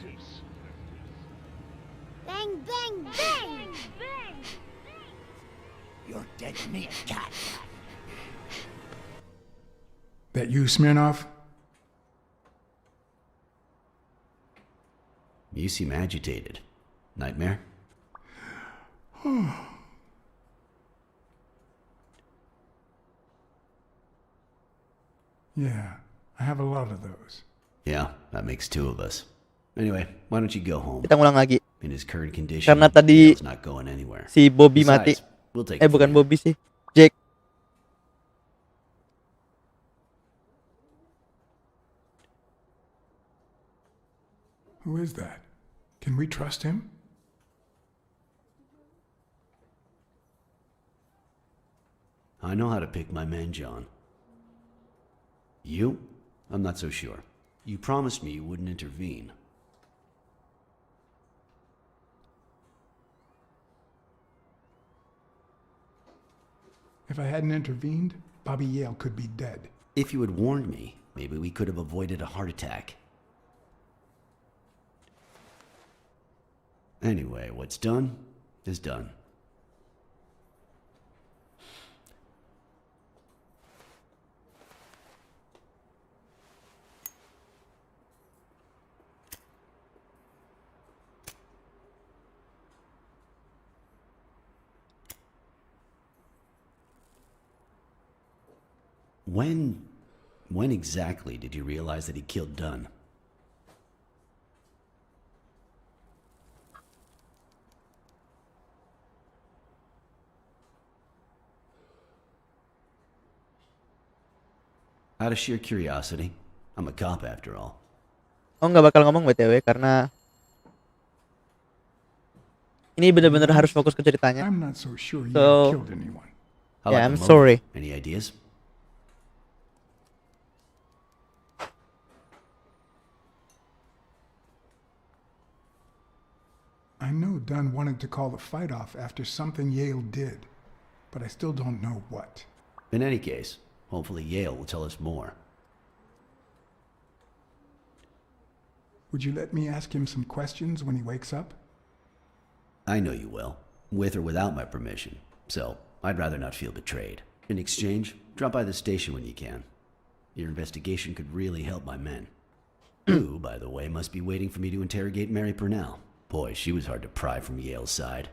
Bang, bang, bang! You're dead meat, cat. That you, Smirnoff? You seem agitated. Nightmare? Yeah, I have a lot of those. Yeah, that makes two of us. Anyway, why don't you go home? Kita ngulang lagi. In his current condition, Karena tadi Yale's not going anywhere. Si Bobby mati. Besides, we'll take it Bukan from here. Bobby sih. Jake. Who is that? Can we trust him? I know how to pick my men, John. You? I'm not so sure. You promised me you wouldn't intervene. If I hadn't intervened, Bobby Yale could be dead. If you had warned me, maybe we could have avoided a heart attack. Anyway, what's done is done. When exactly did you realize that he killed Dunn? Out of sheer curiosity. I'm a cop after all. Oh, nggak bakal ngomong BTW karena ini benar-benar harus fokus ke ceritanya. I'm not so sure you So- killed anyone. How Yeah, about I'm the motive? sorry. Any ideas? I know Dunn wanted to call the fight off after something Yale did, but I still don't know what. In any case, hopefully Yale will tell us more. Would you let me ask him some questions when he wakes up? I know you will, with or without my permission, so I'd rather not feel betrayed. In exchange, drop by the station when you can. Your investigation could really help my men. Who, by the way, must be waiting for me to interrogate Mary Purnell. Boy, she was hard to pry from Yale's side.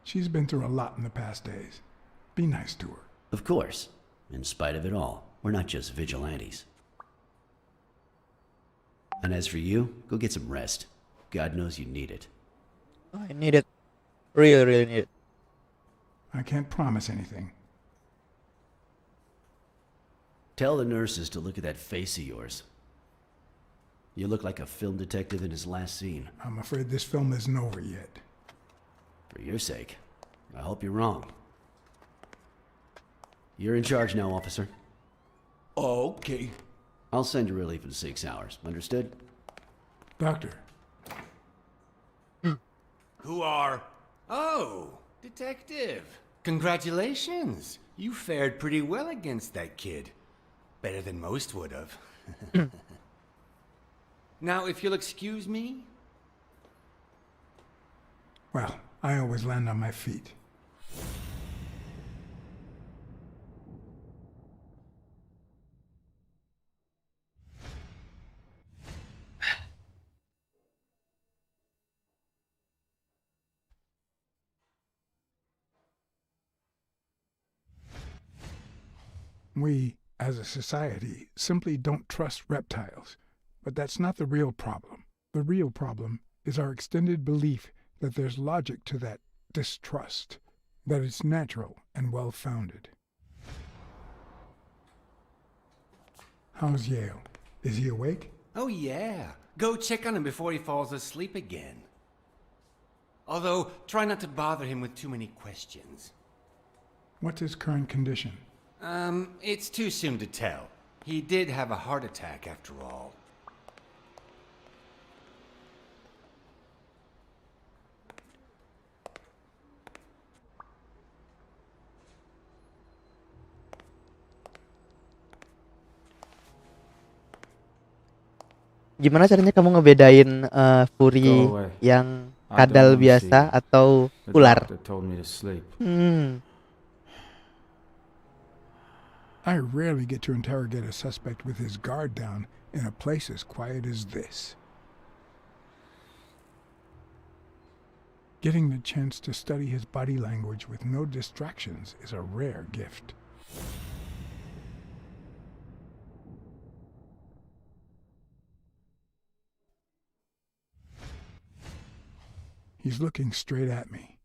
She's been through a lot in the past days. Be nice to her. Of course. In spite of it all, we're not just vigilantes. And as for you, go get some rest. God knows you need it. I need it. Really, really need it. I can't promise anything. Tell the nurses to look at that face of yours. You look like a film detective in his last scene. I'm afraid this film isn't over yet. For your sake, I hope you're wrong. You're in charge now, officer. Okay. I'll send you relief in 6 hours. Understood? Doctor, Who are? Oh, detective. Congratulations. You fared pretty well against that kid. Better than most would have. Now, if you'll excuse me. well, I always land on my feet. We, as a society, simply don't trust reptiles. But that's not the real problem. The real problem is our extended belief that there's logic to that distrust, that it's natural and well-founded. How's Yale? Is he awake? Oh, yeah. Go check on him before he falls asleep again. Although, try not to bother him with too many questions. What's his current condition? It's too soon to tell. He did have a heart attack after all. Gimana caranya kamu ngebedain furry Go away. yang I don't kadal wanna biasa see you. atau The ular? doctor told me to sleep. I rarely get to interrogate a suspect with his guard down in a place as quiet as this. Getting the chance to study his body language with no distractions is a rare gift. He's looking straight at me.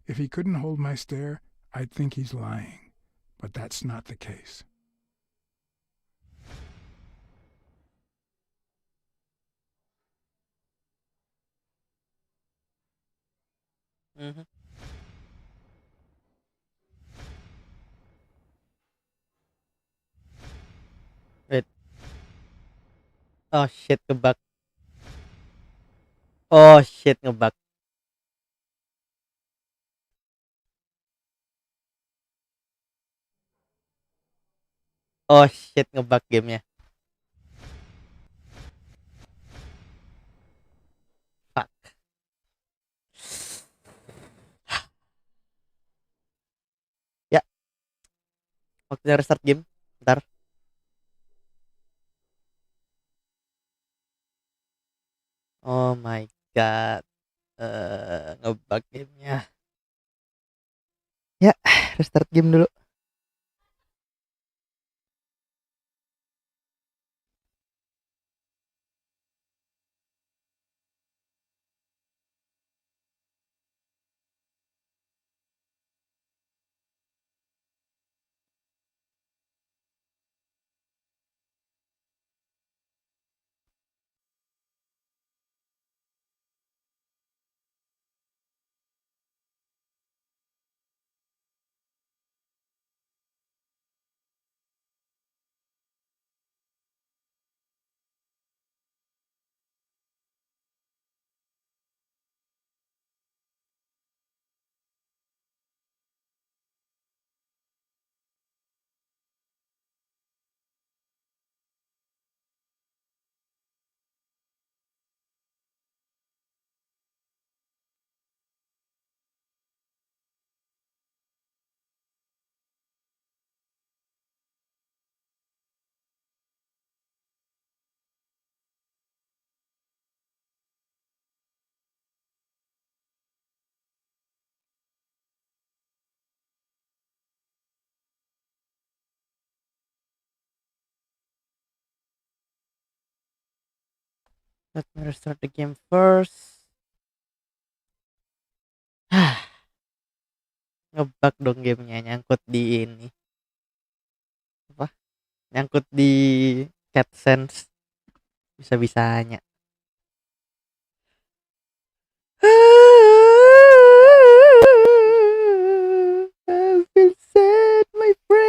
If he couldn't hold my stare, I'd think he's lying. But that's not the case. Wait. Oh shit, ngebug. Oh shit, ngebug. Oh shit, ngebug gamenya. Fuck. Ya. Waktunya restart game. Bentar. Oh my god. Ngebug gamenya. Ya, restart game dulu. Let me restart the game first. Ngebug dong gamenya, nyangkut di ini. Apa? Nyangkut di AdSense. Bisa-bisanya. I feel sad, my friend.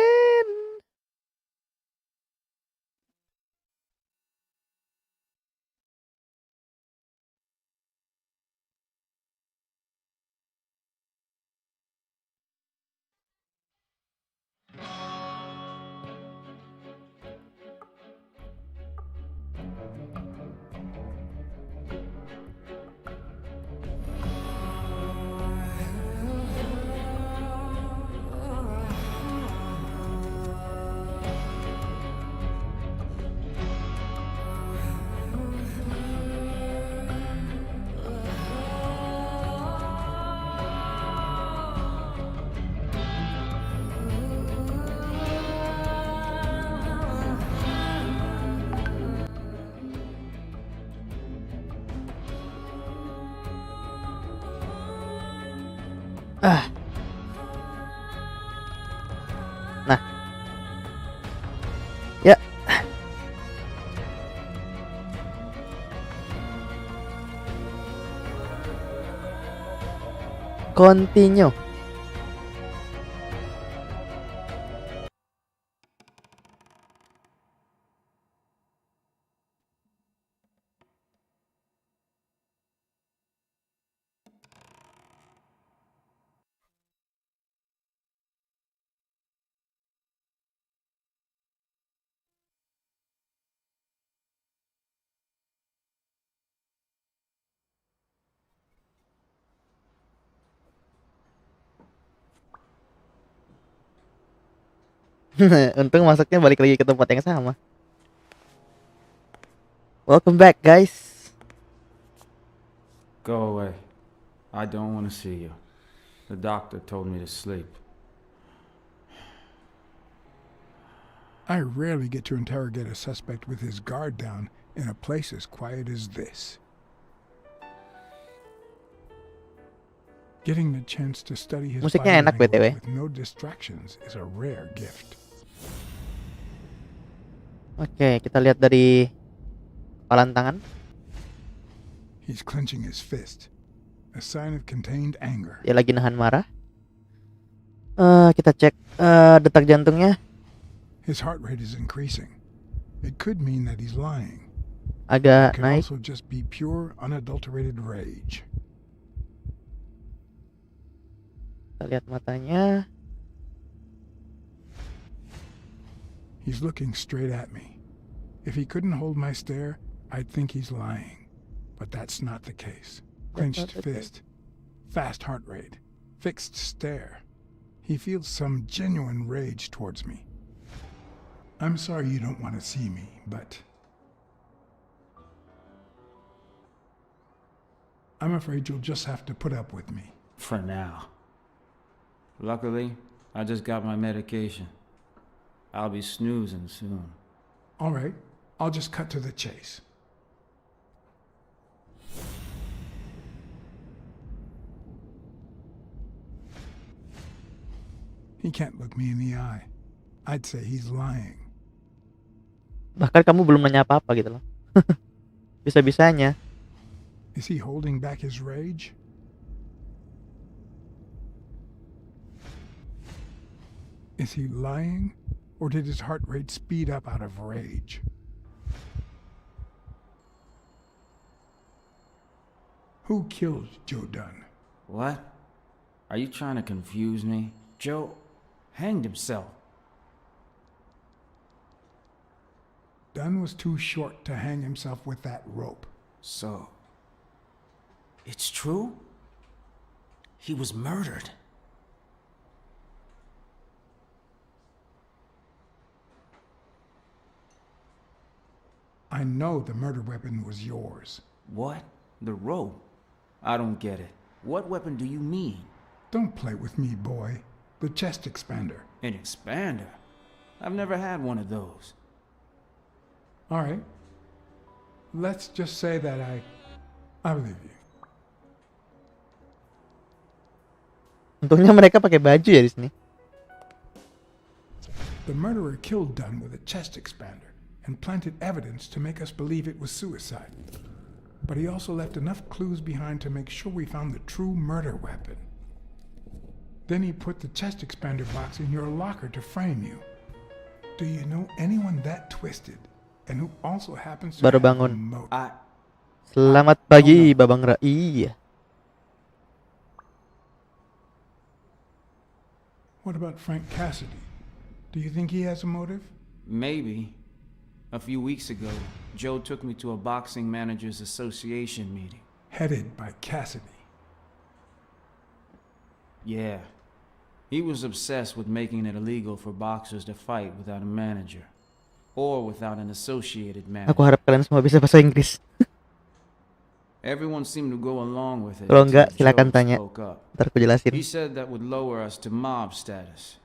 Nah. Ya. Continue. Untung masuknya balik lagi ke tempat yang sama. Welcome back, guys. Go away. I don't want to see you. The doctor told me to sleep. I rarely get to interrogate a suspect with his guard down in a place as quiet as this. Getting the chance to study his Musiknya body enak, BTW. language with no distractions is a rare gift. Oke, kita lihat dari kepalan tangan. He's clenching his fist, a sign of contained anger. Dia lagi nahan marah. Kita cek detak jantungnya. His heart rate is increasing. It could mean that he's lying. Agak It could naik. also just be pure, unadulterated rage. Kita lihat matanya. He's looking straight at me. If he couldn't hold my stare, I'd think he's lying. But that's not the case. Clenched fist, fast heart rate, fixed stare. He feels some genuine rage towards me. I'm sorry you don't want to see me, but I'm afraid you'll just have to put up with me. For now. Luckily, I just got my medication. I'll be snoozing soon. All right, I'll just cut to the chase. He can't look me in the eye. I'd say he's lying. Bahkan kamu belum nanya apa-apa gitu loh. Bisa-bisanya. Is he holding back his rage? Is he lying? Or did his heart rate speed up out of rage? Who killed Joe Dunn? What? Are you trying to confuse me? Joe hanged himself. Dunn was too short to hang himself with that rope. So, it's true? He was murdered. I know the murder weapon was yours. What? The rope? I don't get it. What weapon do you mean? Don't play with me, boy. The chest expander. An expander? I've never had one of those. All right. Let's just say that I believe you. Untungnya mereka pakai baju ya di sini. The murderer killed Dunn with a chest expander and planted evidence to make us believe it was suicide. But he also left enough clues behind to make sure we found the true murder weapon. Then he put the chest expander box in your locker to frame you. Do you know anyone that twisted and who also happens to Baru have bangun. a motive? Selamat pagi, Babang Rai. What about Frank Cassidy? Do you think he has a motive? Maybe. A few weeks ago, Joe took me to a boxing managers association meeting. Headed by Cassidy. Yeah. He was obsessed with making it illegal for boxers to fight without a manager. Or without an associated manager. Aku harap kalian semua bisa bahasa Inggris. Everyone seemed to go along with it. Kalau enggak, until silakan Joe tanya. spoke up. Ntar aku jelasin. He said that would lower us to mob status.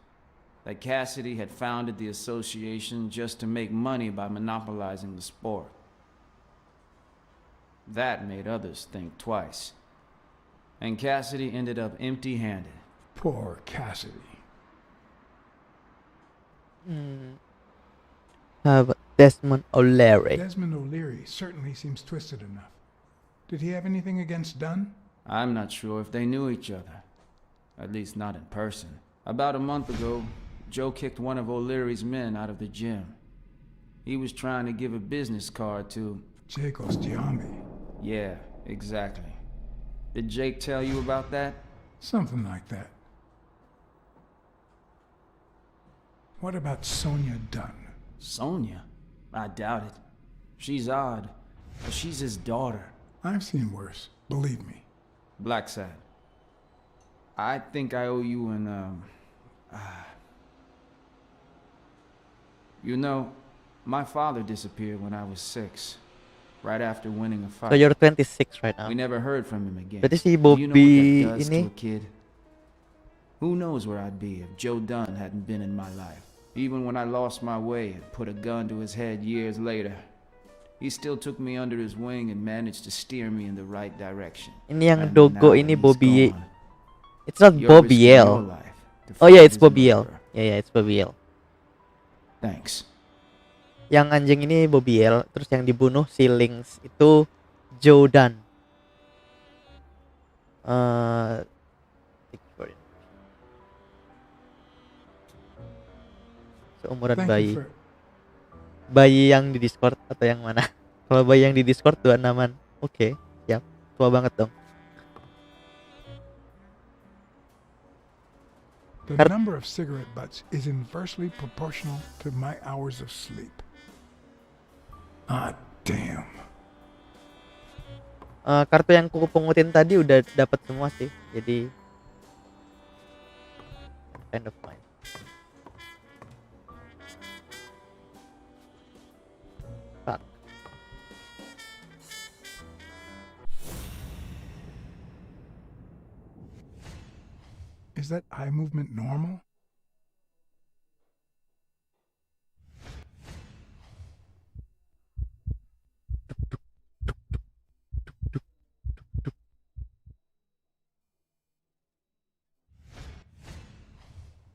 That Cassidy had founded the association just to make money by monopolizing the sport. That made others think twice. And Cassidy ended up empty-handed. Poor Cassidy. How about Desmond O'Leary? Desmond O'Leary certainly seems twisted enough. Did he have anything against Dunn? I'm not sure if they knew each other. At least not in person. About a month ago, Joe kicked one of O'Leary's men out of the gym. He was trying to give a business card to... Jake Ostiambi. Yeah, exactly. Did Jake tell you about that? Something like that. What about Sonia Dunn? Sonia? I doubt it. She's odd, but she's his daughter. I've seen worse, believe me. BLACKSAD. I think I owe you an, You know, my father disappeared when I was 6, right after winning a fight. So you're 26 right now. We never heard from him again. Berarti si Do you know Bobby what that does ini to a kid? Who knows where I'd be if Joe Dunn hadn't been in my life. Even when I lost my way and put a gun to his head years later, he still took me under his wing and managed to steer me in the right direction. Ini yang And Dogo now ini he's Bobby. gone. It's not You're Bobby risking L. your life to Oh yeah, find it's his Bobby L. murderer. Yeah, it's Bobby L. Thanks. Yang anjing ini Bobby L, terus yang dibunuh si Lynx itu Joe Dunn. Seumuran Thank bayi. you for... Bayi yang di Discord atau yang mana? Kalau bayi yang di Discord 26-an. Oke, siap. Tua banget dong. The number of cigarette butts is inversely proportional to my hours of sleep. Ah, damn. Kartu yang kuku pungutin tadi udah dapat semua sih. Jadi kind of fine. Fuck. Is that eye movement normal?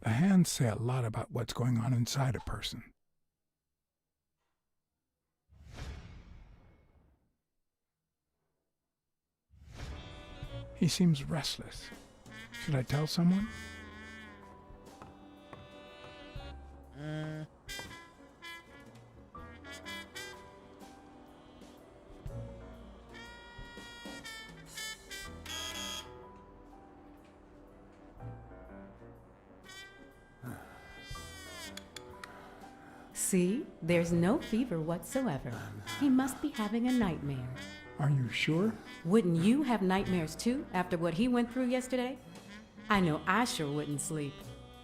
The hands say a lot about what's going on inside a person. He seems restless. Should I tell someone? See, there's no fever whatsoever. He must be having a nightmare. Are you sure? Wouldn't you have nightmares too after what he went through yesterday? I know I sure wouldn't sleep.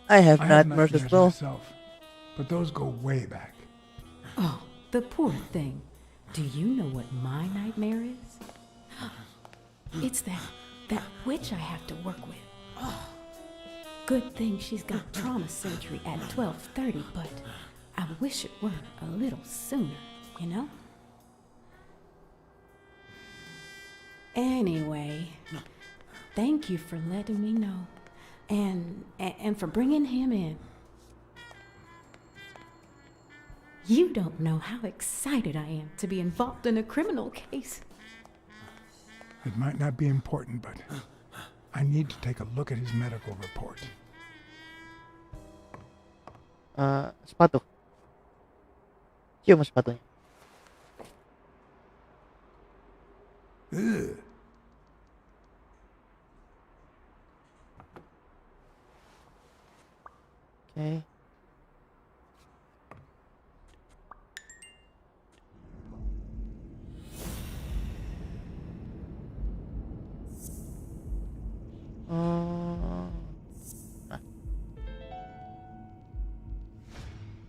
I have I nightmares as well. myself, but those go way back. Oh, the poor thing. Do you know what my nightmare is? It's that witch I have to work with. Oh, good thing she's got trauma surgery at 12:30, but I wish it were a little sooner, you know? Anyway, thank you for letting me know, and for bringing him in. You don't know how excited I am to be involved in a criminal case. It might not be important, but I need to take a look at his medical report. Sepatu. Cium sepatunya. Ugh. Okay.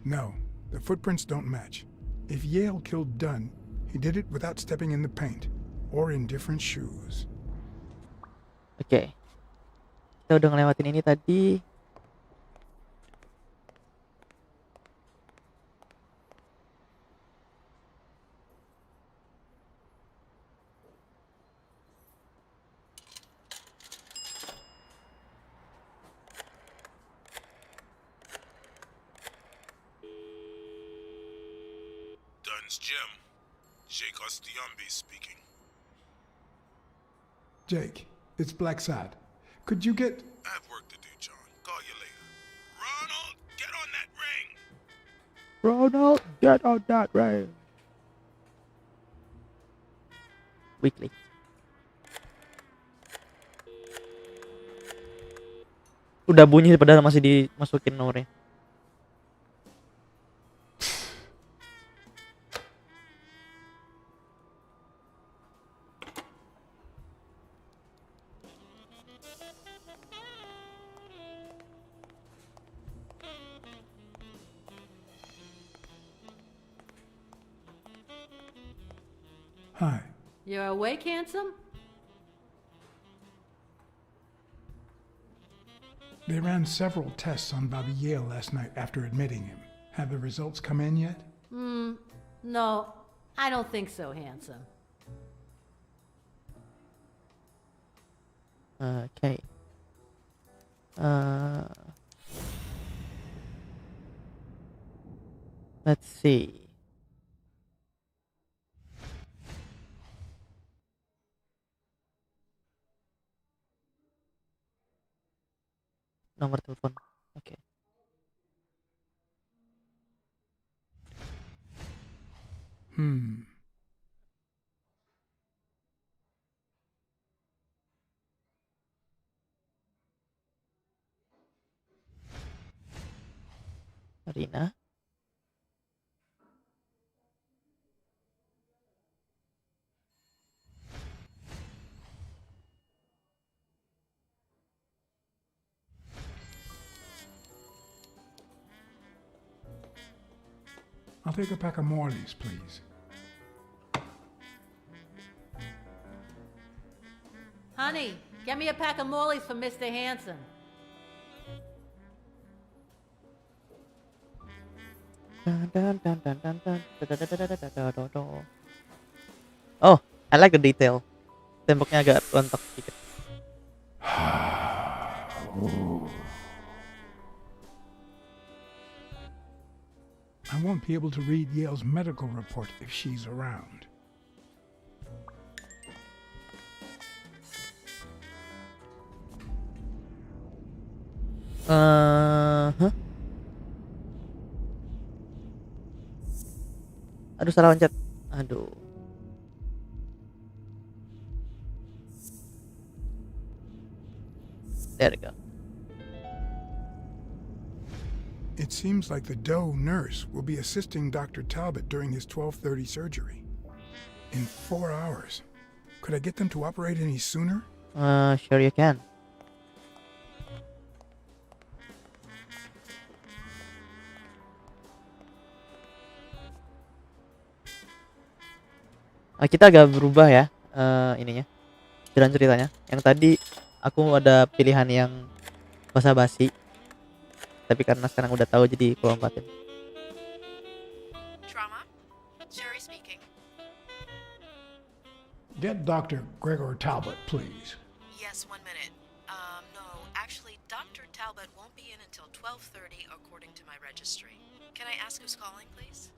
No, the footprints don't match. If Yale killed Dunn, he did it without stepping in the paint, or in different shoes. Oke. Kita udah ngelewatin ini tadi. Dunn's Gym. Jake Ostiambi speaking. Jake, it's BLACKSAD. Could you get... I've worked Ronald, get on that rail. Weekly. Udah bunyi padahal masih dimasukin nomornya. Hi. You're awake, handsome? They ran several tests on Bobby Yale last night after admitting him. Have the results come in yet? No, I don't think so, handsome. Okay. Let's see. Nomor telepon. Oke. Rina. I'll take a pack of Morley's, please. Honey, get me a pack of Morleys for Mr. Hanson. Oh, I like the detail. Temboknya agak rontok sedikit. I won't be able to read Yale's medical report if she's around. Aduh, salah pencet. Aduh. There we go. It seems like the Doe nurse will be assisting Dr. Talbot during his 12:30 surgery. In 4 hours. Could I get them to operate any sooner? Sure you can. Kita agak berubah ya ininya, jalan ceritanya. Yang tadi aku ada pilihan yang basa-basi, tapi karena sekarang udah tahu jadi aku lompatin. Trauma? Sherry speaking. Get Dr. Gregor Talbot, please. Yes, 1 minute. No, actually, Dr. Talbot won't be in until 12:30 according to my registry. Can I ask who's calling, please?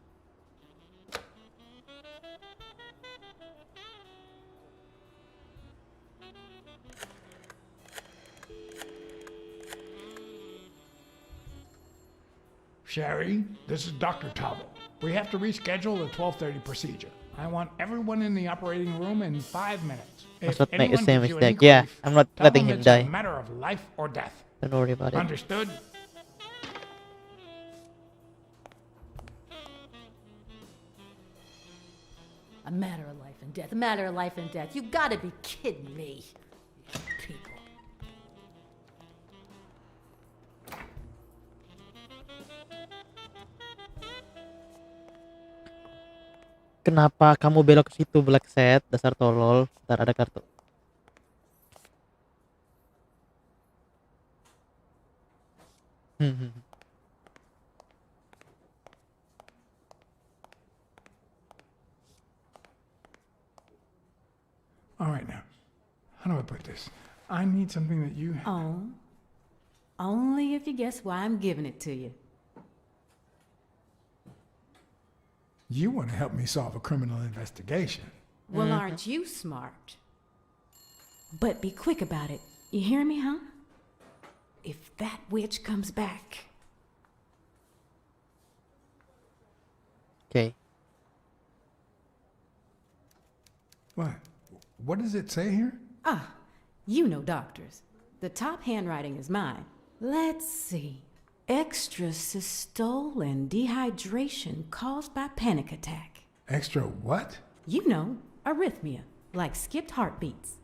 Sherry, this is Dr. Talbot. We have to reschedule the 12:30 procedure. I want everyone in the operating room in 5 minutes. Must If not make the anyone same gives you any mistake. Yeah, grief, I'm not tell letting them him it's die. a matter of life or death. Don't worry about it. Understood? A matter of life and death. A matter of life and death. You gotta be kidding me. People. Kenapa kamu belok ke situ, BLACKSAD? Dasar tolol. Ntar ada kartu. All right, now. How do I put this? I need something that you have. Oh, only if you guess why I'm giving it to you. You want to help me solve a criminal investigation. Well, aren't you smart? But be quick about it. You hear me, huh? If that witch comes back. Okay. What does it say here? Ah, you know doctors. The top handwriting is mine. Let's see. Extrasystole and dehydration caused by panic attack. Extra what? You know, arrhythmia, like skipped heartbeats.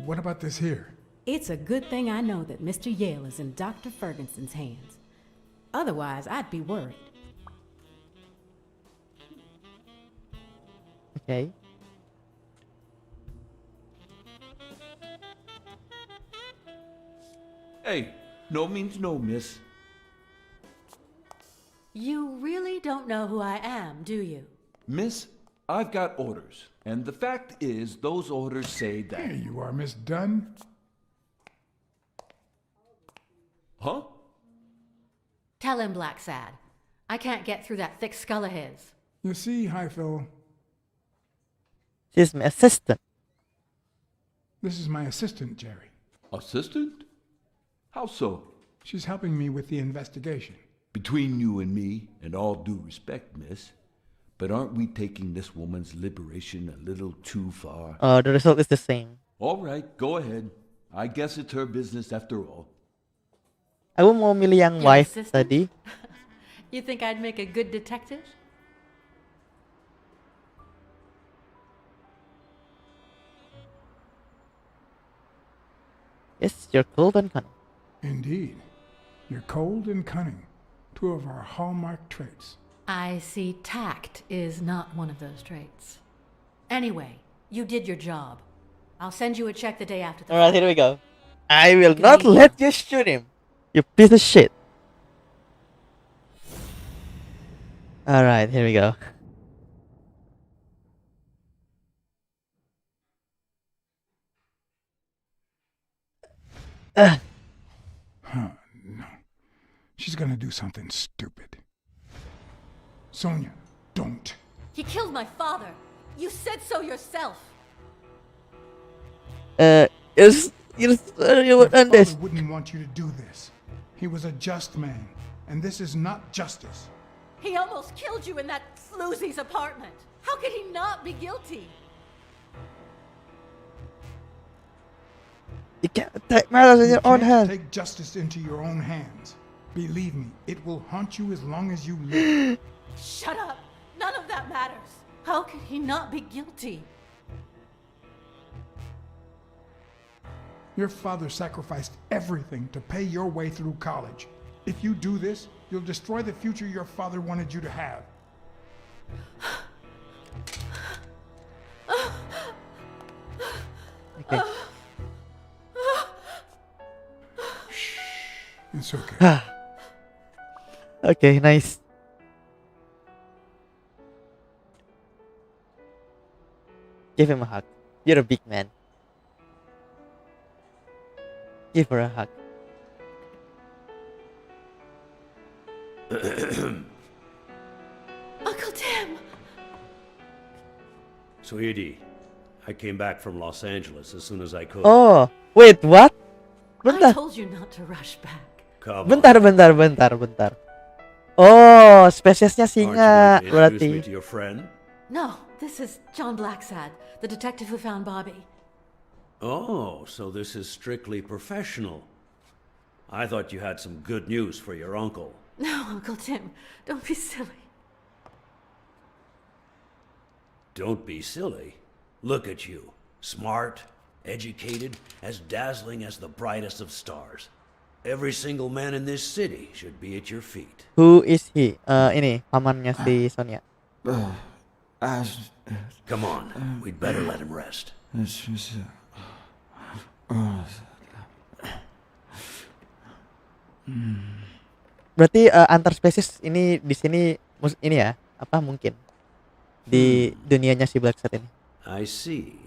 What about this here? It's a good thing I know that Mr. Yale is in Dr. Ferguson's hands. Otherwise, I'd be worried. Okay. Hey, no means no, miss. You really don't know who I am, do you? Miss, I've got orders. And the fact is, those orders say that... Here you are, Miss Dunn. Huh? Tell him, BLACKSAD. I can't get through that thick skull of his. You see, Highfill, She's my assistant. this is my assistant, Jerry. Assistant? How so? She's helping me with the investigation. Between you and me, and all due respect, miss, but aren't we taking this woman's liberation a little too far? The result is the same. All right, go ahead. I guess it's her business after all. Aku mau milih yang Your wife assistant? tadi. You think I'd make a good detective? Yes, you're cold and cunning. Indeed. You're cold and cunning. Two of our hallmark traits. I see tact is not one of those traits. Anyway, you did your job. I'll send you a check the day after the Alright, fight. here we go. I will not Good let you shoot him. You piece of shit. Alright, here we go. Huh, no. She's gonna do something stupid. Sonia, don't. He killed my father. You said so yourself. You would Your this. father wouldn't want you to do this. He was a just man, and this is not justice. He almost killed you in that floozy's apartment. How could he not be guilty? You can't take matters in You your own can't hands. take justice into your own hands. Believe me, it will haunt you as long as you live. Shut up. None of that matters. How could he not be guilty? Your father sacrificed everything to pay your way through college. If you do this, you'll destroy the future your father wanted you to have. Okay. It's okay. Okay, nice. Give him a hug. You're a big man. Give her a hug. Uncle Tim! Sweetie, I came back from Los Angeles as soon as I could. Oh, wait, what? I Bentar. told you not to rush back. Come Bentar. Oh, spesiesnya singa Aren't you going to introduce me berarti. to your friend? No, this is John BLACKSAD, the detective who found Bobby. Oh, so this is strictly professional. I thought you had some good news for your uncle. No, Uncle Tim, don't be silly. Don't be silly. Look at you. Smart, educated, as dazzling as the brightest of stars. Every single man in this city should be at your feet. Who is he? Ini pamannya si Sonia. Come on, we'd better let him rest. Berarti antar spesies ini di sini ini ya, apa mungkin di dunianya si BLACKSAD ini. I see.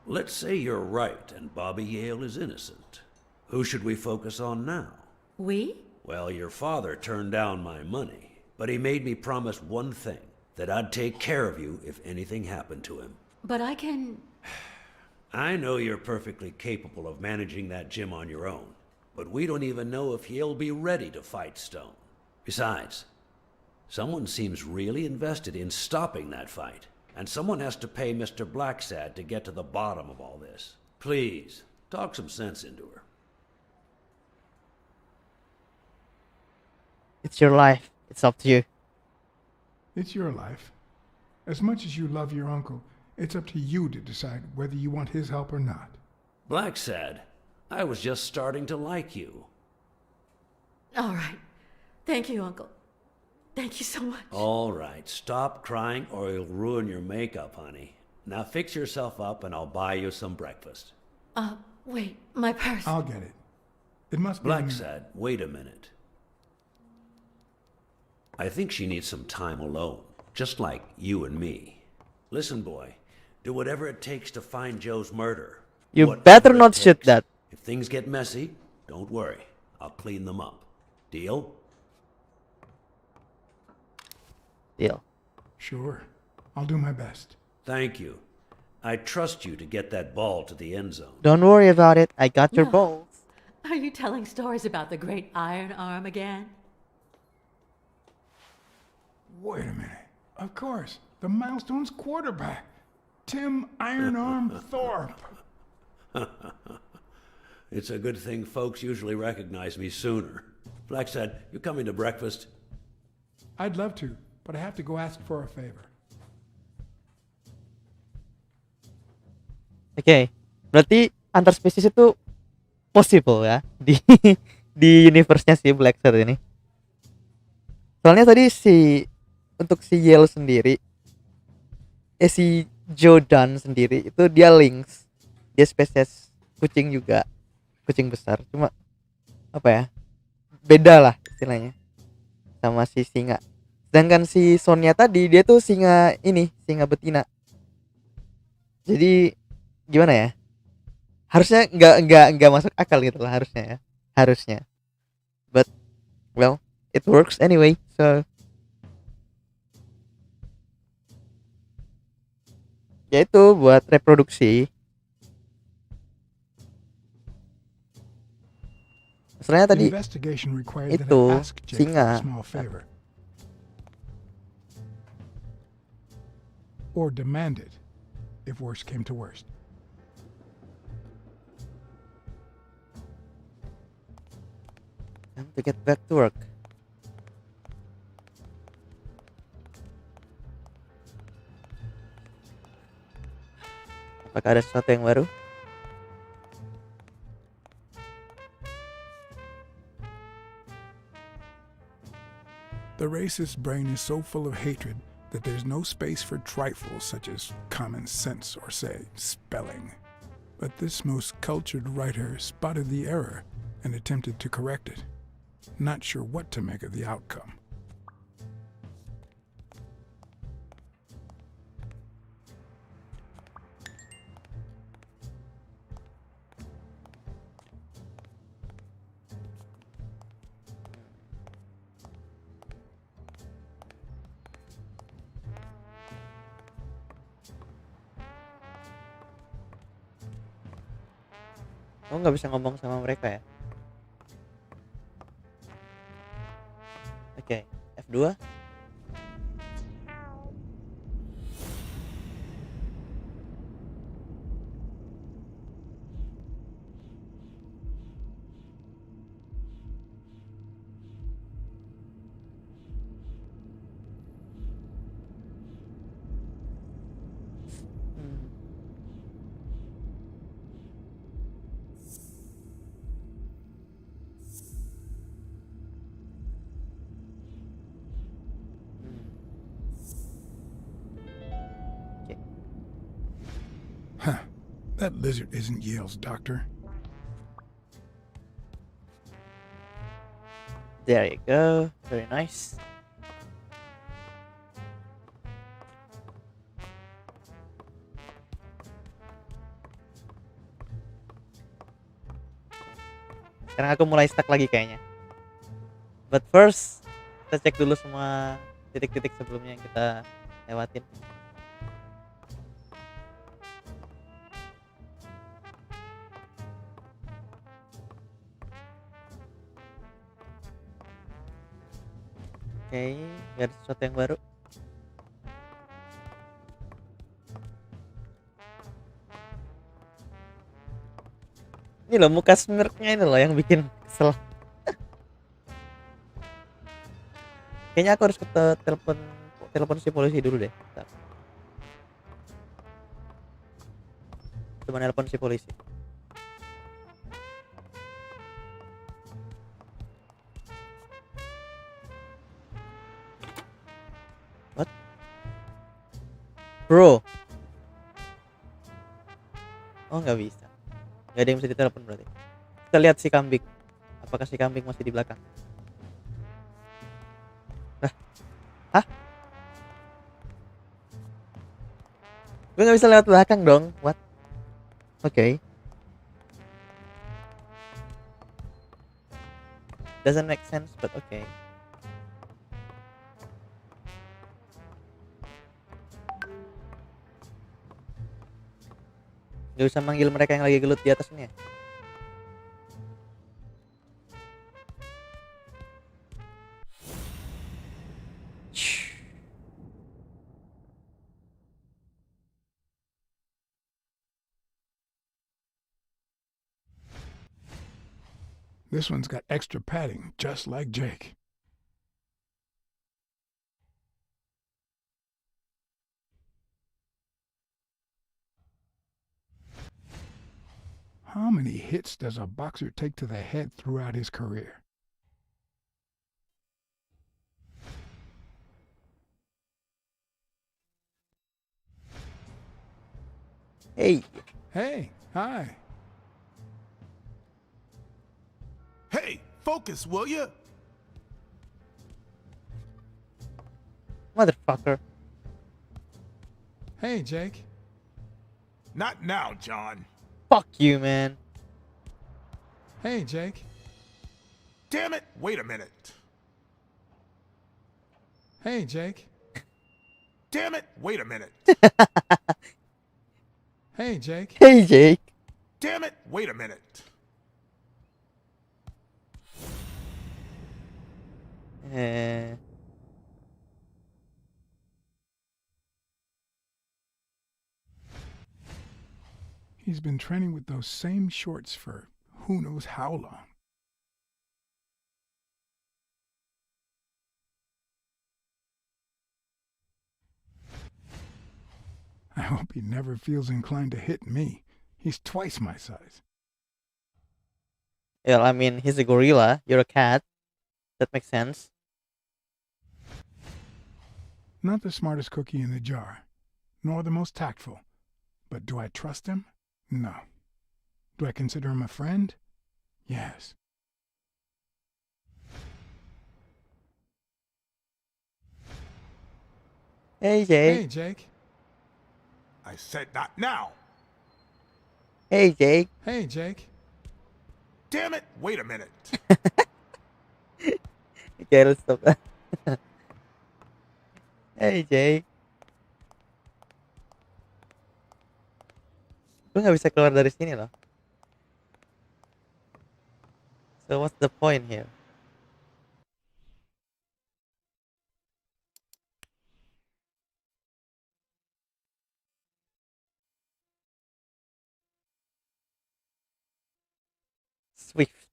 Let's say you're right and Bobby Yale is innocent. Who should we focus on now? We? Well, your father turned down my money, but he made me promise one thing, that I'd take care of you if anything happened to him. But I can... I know you're perfectly capable of managing that gym on your own, but we don't even know if he'll be ready to fight Stone. Besides, someone seems really invested in stopping that fight, and someone has to pay Mr. BLACKSAD to get to the bottom of all this. Please, talk some sense into her. It's your life. It's up to you. It's your life. As much as you love your uncle, it's up to you to decide whether you want his help or not. BLACKSAD, I was just starting to like you. All right. Thank you, Uncle. Thank you so much. All right, stop crying or you'll ruin your makeup, honey. Now fix yourself up and I'll buy you some breakfast. Wait, my purse. I'll get it. It must be... BLACKSAD, wait a minute. I think she needs some time alone, just like you and me. Listen, boy, do whatever it takes to find Joe's murder. You Whatever better it not shoot takes. that. If things get messy, don't worry. I'll clean them up. Deal? Deal. Sure. I'll do my best. Thank you. I trust you to get that ball to the end zone. Don't worry about it. I got your No. balls. Are you telling stories about the great Iron Arm again? Wait a minute. Of course. The Milestones quarterback. Tim Iron Arm Thorpe. It's a good thing folks usually recognize me sooner. BLACKSAD, you coming to breakfast? I'd love to, but I have to go ask for a favor. Oke, berarti antar spesies itu possible ya di di universe-nya si BLACKSAD ini. Soalnya tadi untuk si Yale sendiri, si Jordan sendiri itu dia lynx, dia spesies kucing juga, kucing besar. Cuma apa ya? Beda lah istilahnya sama si singa. Sedangkan si Sonya tadi dia tuh singa betina. Jadi gimana ya? Harusnya nggak masuk akal gitu lah harusnya ya. Harusnya. But well, it works anyway. So ya itu buat reproduksi. Masalahnya tadi Investigation required that itu I ask Jake for a singa. small favor. Or demand it, if worse came to worst. Time to get back to work. Apakah ada sesuatu yang baru? The racist brain is so full of hatred that there's no space for trifles such as common sense or, say, spelling. But this most cultured writer spotted the error and attempted to correct it. Not sure what to make of the outcome. Kamu nggak bisa ngomong sama mereka ya? Oke, F2. Huh. That lizard isn't Yale's doctor. There you go. Very nice. Sekarang aku mulai stuck lagi kayaknya. But first, kita cek dulu semua titik-titik sebelumnya yang kita lewatin. Oke, nggak ada sesuatu yang baru. Ini loh muka smirknya ini loh yang bikin kesel. Kayaknya aku harus ke telepon si polisi dulu deh. Bentar. Coba nelpon si polisi. What? Bro. Oh nggak bisa. Nggak ada yang bisa ditelepon berarti. Kita lihat si kambing. Apakah si kambing masih di belakang? Hah? Gue nggak bisa lewat belakang dong. What? Oke. Doesn't make sense, but okay. Gak usah manggil mereka yang lagi gelut di atas ini ya. This one's got extra padding, just like Jake. How many hits does a boxer take to the head throughout his career? Hey. Hey, hi. Hey, focus, will you? Motherfucker. Hey, Jake. Not now, John. Fuck you, man. Hey, Jake. Damn it, wait a minute. Hey, Jake. Damn it, wait a minute. Hey, Jake. Hey, Jake. Damn it, wait a minute. He's been training with those same shorts for who knows how long. I hope he never feels inclined to hit me. He's twice my size. Well, I mean, he's a gorilla. You're a cat. That makes sense. Not the smartest cookie in the jar, nor the most tactful. But do I trust him? No. Do I consider him a friend? Yes. Hey, Jake. Hey, Jake. I said not now. Hey, Jake. Hey, Jake. Damn it, wait a minute. Okay, let's stop that. Hey, Jake. Gue nggak bisa keluar dari sini loh. So what's the point here? Swift.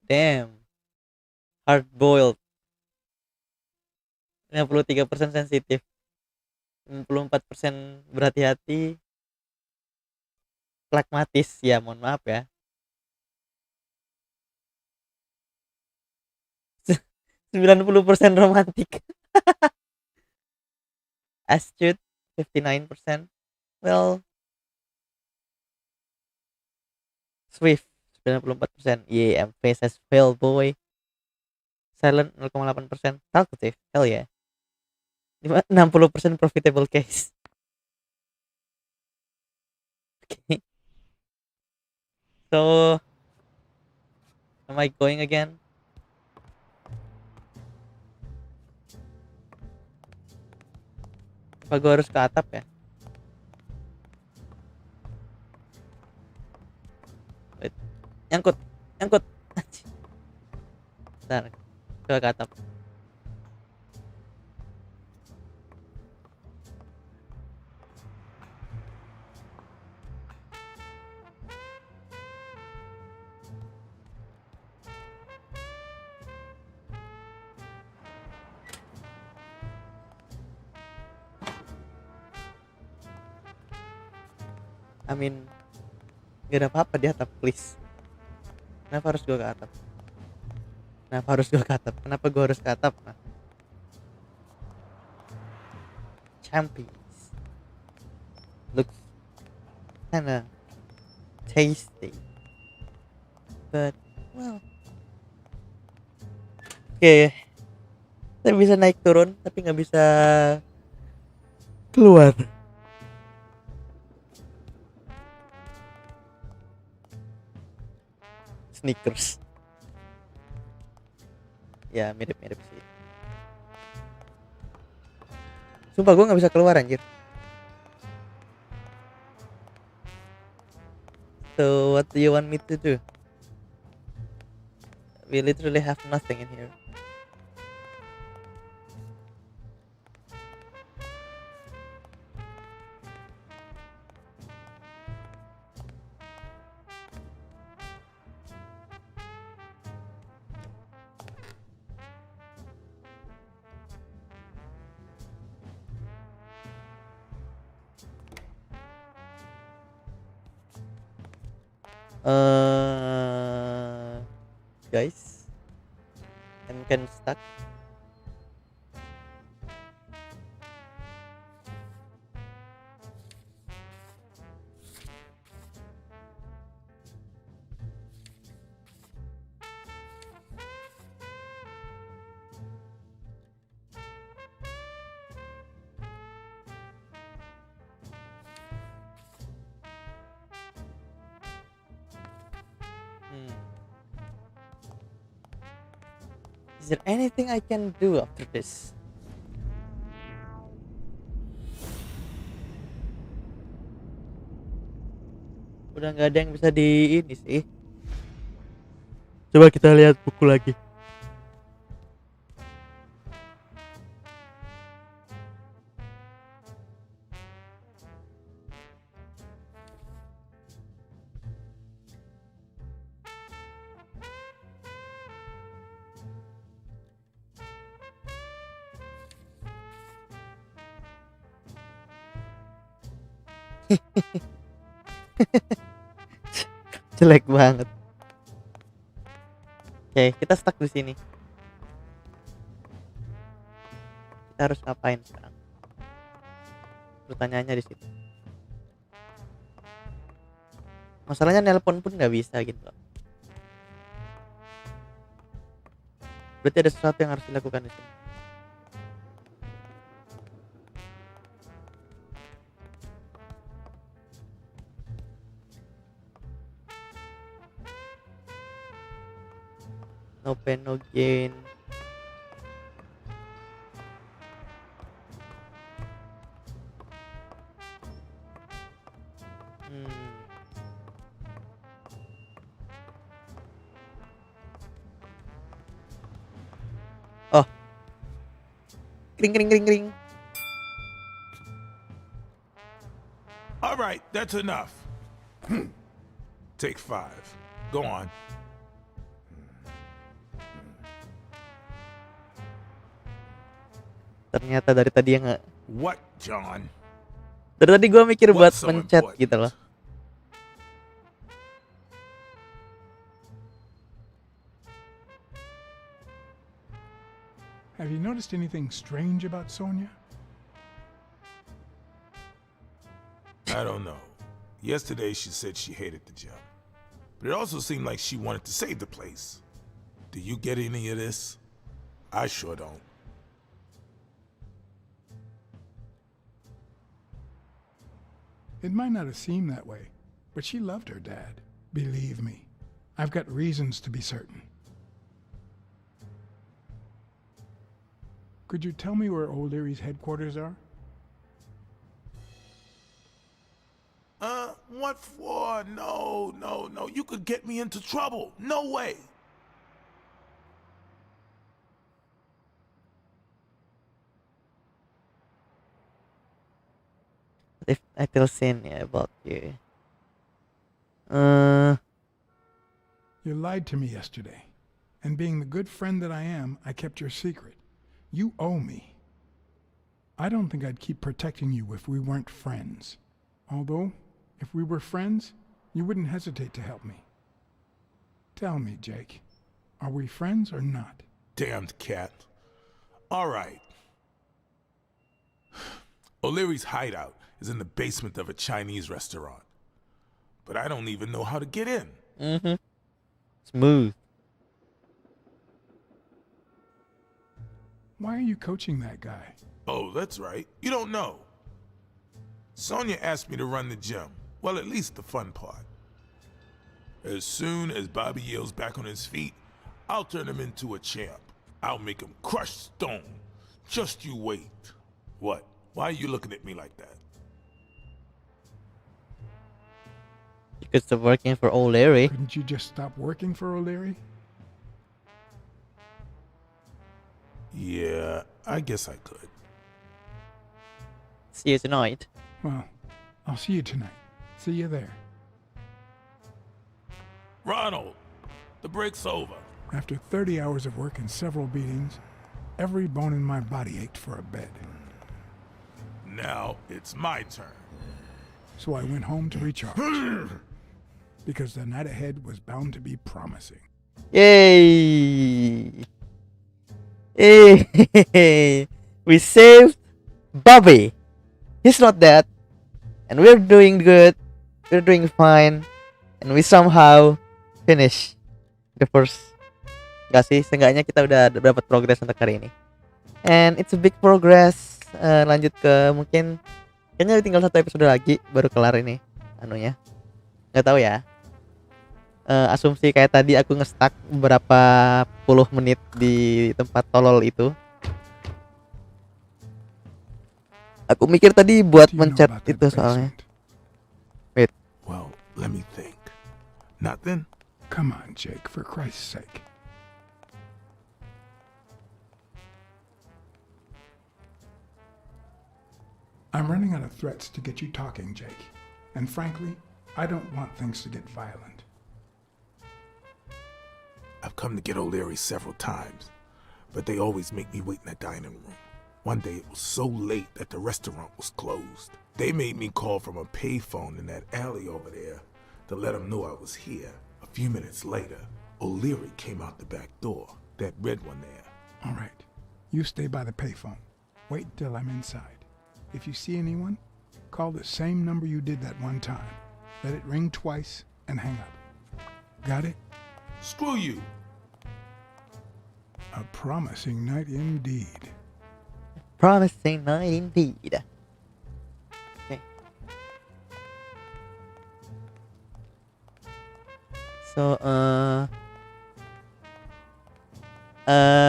Damn. Hard boiled. 53% sensitif. 64% berhati-hati. Pragmatis. Ya, mohon maaf ya. 90% romantik. Astute 59%. Well, Swift 94%. Yeah, face as fail boy. Silent 0,8%. Talkative. Hell yeah. 60% profitable case. Okay. So, am I going again? Apa gue harus ke atap ya? Wait. Nyangkut. Nyangkut. Sana. Coba ke atap. Amin. Gak ada apa-apa di atap, please. Kenapa harus gua ke atap? Kenapa gua harus ke atap? Nah. Champions. Looks kinda tasty. But, well. Oke. Kita bisa naik turun, tapi nggak bisa keluar. Sneakers. Ya mirip-mirip sih. Sumpah gue nggak bisa keluar anjir. So what do you want me to do? We literally have nothing in here. Guys, I'm kind of stuck. Is there anything I can do after this? Udah nggak ada yang bisa di ini sih. Coba kita lihat buku lagi. Jelek banget. Oke, kita stuck di sini. Kita harus ngapain sekarang? Pertanyaannya di situ. Masalahnya nelpon pun nggak bisa gitu. Berarti ada sesuatu yang harus dilakukan di sini. No pain, no gain. Oh. Kring kring kring kring. All right, that's enough. Take 5. Go on. Ternyata dari tadi yang nggak. What, John? Dari tadi gue mikir buat What's so mencet important? gitu loh. Have you noticed anything strange about Sonia? I don't know. Yesterday she said she hated the job. But it also seemed like she wanted to save the place. Do you get any of this? I sure don't. It might not have seemed that way, but she loved her dad. Believe me, I've got reasons to be certain. Could you tell me where Old Erie's headquarters are? What for? No. You could get me into trouble. No way. If I tell Senya about you. Uh, You lied to me yesterday. And being the good friend that I am, I kept your secret. You owe me. I don't think I'd keep protecting you if we weren't friends. Although, if we were friends, you wouldn't hesitate to help me. Tell me, Jake, are we friends or not? Damned cat. All right. O'Leary's hideout is in the basement of a Chinese restaurant. But I don't even know how to get in. mm-hmm. Smooth. Why are you coaching that guy? Oh, that's right. You don't know. Sonia asked me to run the gym. Well, at least the fun part. As soon as Bobby Yale's back on his feet, I'll turn him into a champ. I'll make him crush stone. Just you wait. What? Why are you looking at me like that? You could stop working for O'Leary. Couldn't you just stop working for O'Leary? Yeah, I guess I could. See you tonight. Well, I'll see you tonight. See you there. Ronald, the break's over. After 30 hours of work and several beatings, every bone in my body ached for a bed. Now it's my turn. So I went home to recharge. Because the night ahead was bound to be promising. Yay! Hey, we saved Bobby. He's not dead, and we're doing good. We're doing fine, and we somehow finish the first. Gak sih, seenggaknya kita udah dapat progress untuk hari ini. And it's a big progress. Lanjut ke mungkin kayaknya tinggal 1 episode lagi baru kelar ini anunya. Nggak tahu ya. Asumsi kayak tadi aku nge-stuck beberapa puluh menit di tempat tolol itu. Aku mikir tadi buat mencet itu soalnya. Wait. Well, let me think. Nothing? Come on, Jake, for Christ's sake. I'm running out of threats to get you talking, Jake. And frankly, I don't want things to get violent. I've come to get O'Leary several times, but they always make me wait in the dining room. One day it was so late that the restaurant was closed. They made me call from a payphone in that alley over there to let them know I was here. A few minutes later, O'Leary came out the back door, that red one there. All right, you stay by the payphone. Wait till I'm inside. If you see anyone, call the same number you did that one time. Let it ring twice and hang up. Got it? Screw you. A promising night indeed. Promising night indeed. Okay. So,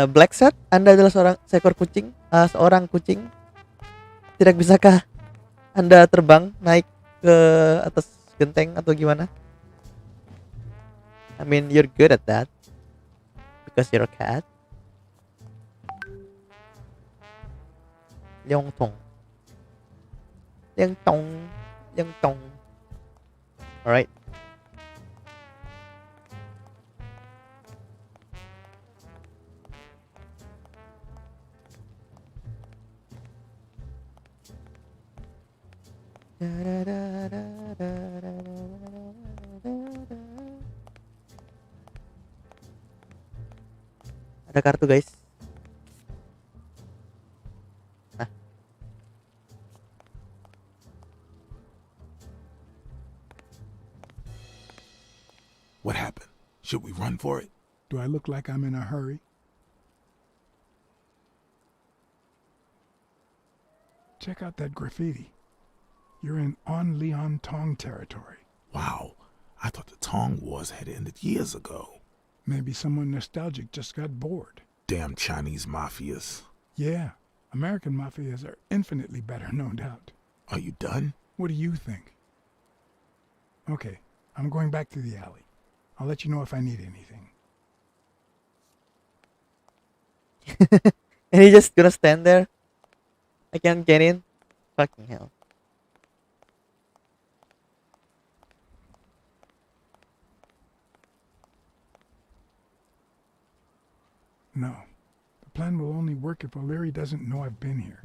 BLACKSAD, Anda adalah seekor kucing, seorang kucing. Tidak bisakah Anda terbang naik ke atas genteng atau gimana? I mean, you're good at that because you're a cat. Leong tong. Leong tong. Leong tong. Alright. Ada kartu, guys. Nah. What happened? Should we run for it? Do I look like I'm in a hurry? Check out that graffiti. You're in On Leon Tong territory. Wow, I thought the Tong Wars had ended years ago. Maybe someone nostalgic just got bored. Damn Chinese mafias. Yeah, American mafias are infinitely better, no doubt. Are you done? What do you think? Okay, I'm going back to the alley. I'll let you know if I need anything. And he just gonna stand there? I can't get in? Fucking hell. No. The plan will only work if O'Leary doesn't know I've been here.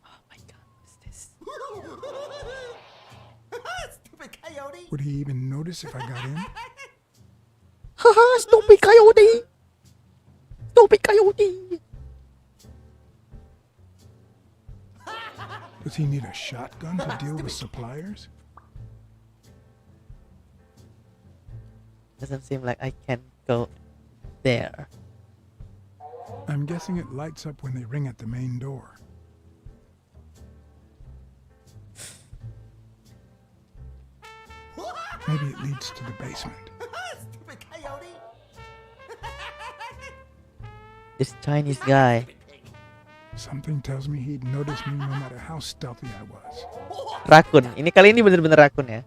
Oh my god, what's this? Stupid coyote! Would he even notice if I got in? Haha, stupid coyote! Stupid coyote! Does he need a shotgun to deal with suppliers? Doesn't seem like I can go there. I'm guessing it lights up when they ring at the main door. Maybe it leads to the basement. Stupid coyote! This Chinese guy. Something tells me he'd notice me no matter how stealthy I was. Rakun. Ini kali ini bener-bener rakun ya.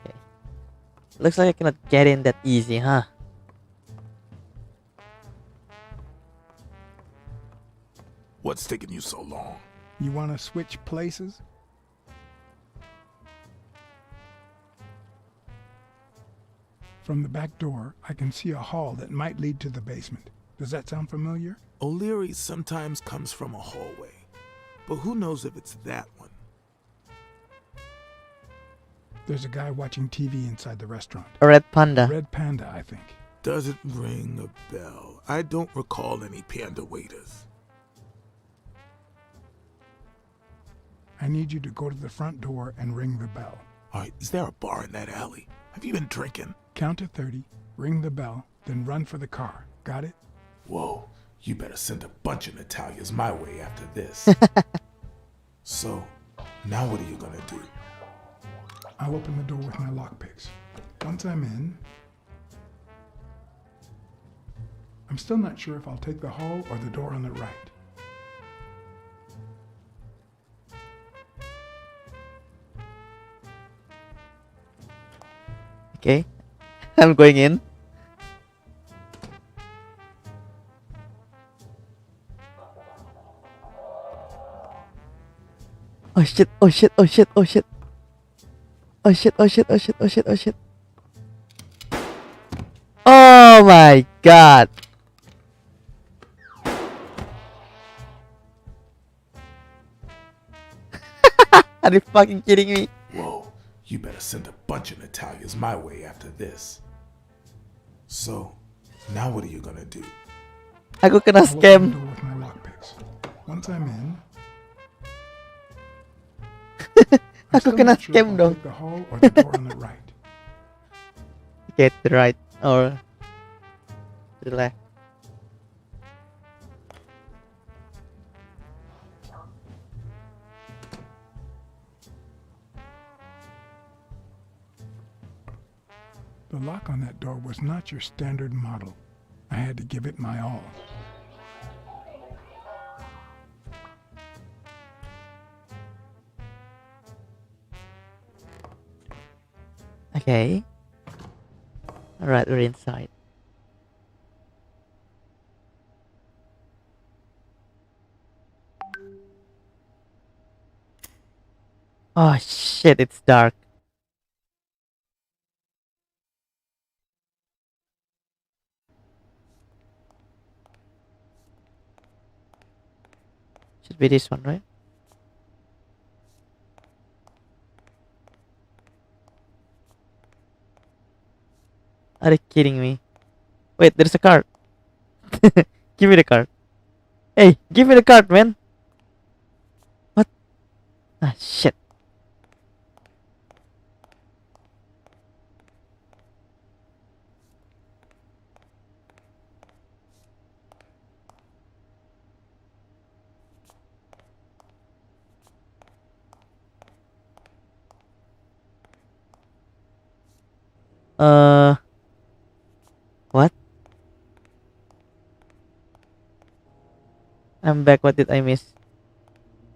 Okay. Looks like I cannot get in that easy, huh? What's taking you so long? You want to switch places? From the back door, I can see a hall that might lead to the basement. Does that sound familiar? O'Leary sometimes comes from a hallway, but who knows if it's that one? There's a guy watching TV inside the restaurant. A red panda. Red panda, I think. Doesn't ring a bell. I don't recall any panda waiters. I need you to go to the front door and ring the bell. Alright, is there a bar in that alley? Have you been drinking? Count to 30, ring the bell, then run for the car. Got it? Whoa, you better send a bunch of Natalias my way after this. So, now what are you gonna do? I'll open the door with my lockpicks. Once I'm in, I'm still not sure if I'll take the hall or the door on the right. Okay. I'm going in. Oh shit, oh shit, oh shit, oh shit. Oh shit, oh shit, oh shit, oh shit, oh shit. Oh my god. Are you fucking kidding me? Whoa, you better send a bunch of Natalias my way after this. So, now what are you gonna do? Aku kena I'll scam. open the door with my lockpicks. Once I'm in, I'm Aku still kena not sure if scam I'll dong. take the hall or the door on the right. Get the right or to the left. The lock on that door was not your standard model. I had to give it my all. Okay. Alright, we're inside. Oh shit, it's dark. Should be this one, right? Are you kidding me? Wait, there's a card. Give me the card. Hey, give me the card, man. What? Ah, shit. What? I'm back. What did I miss?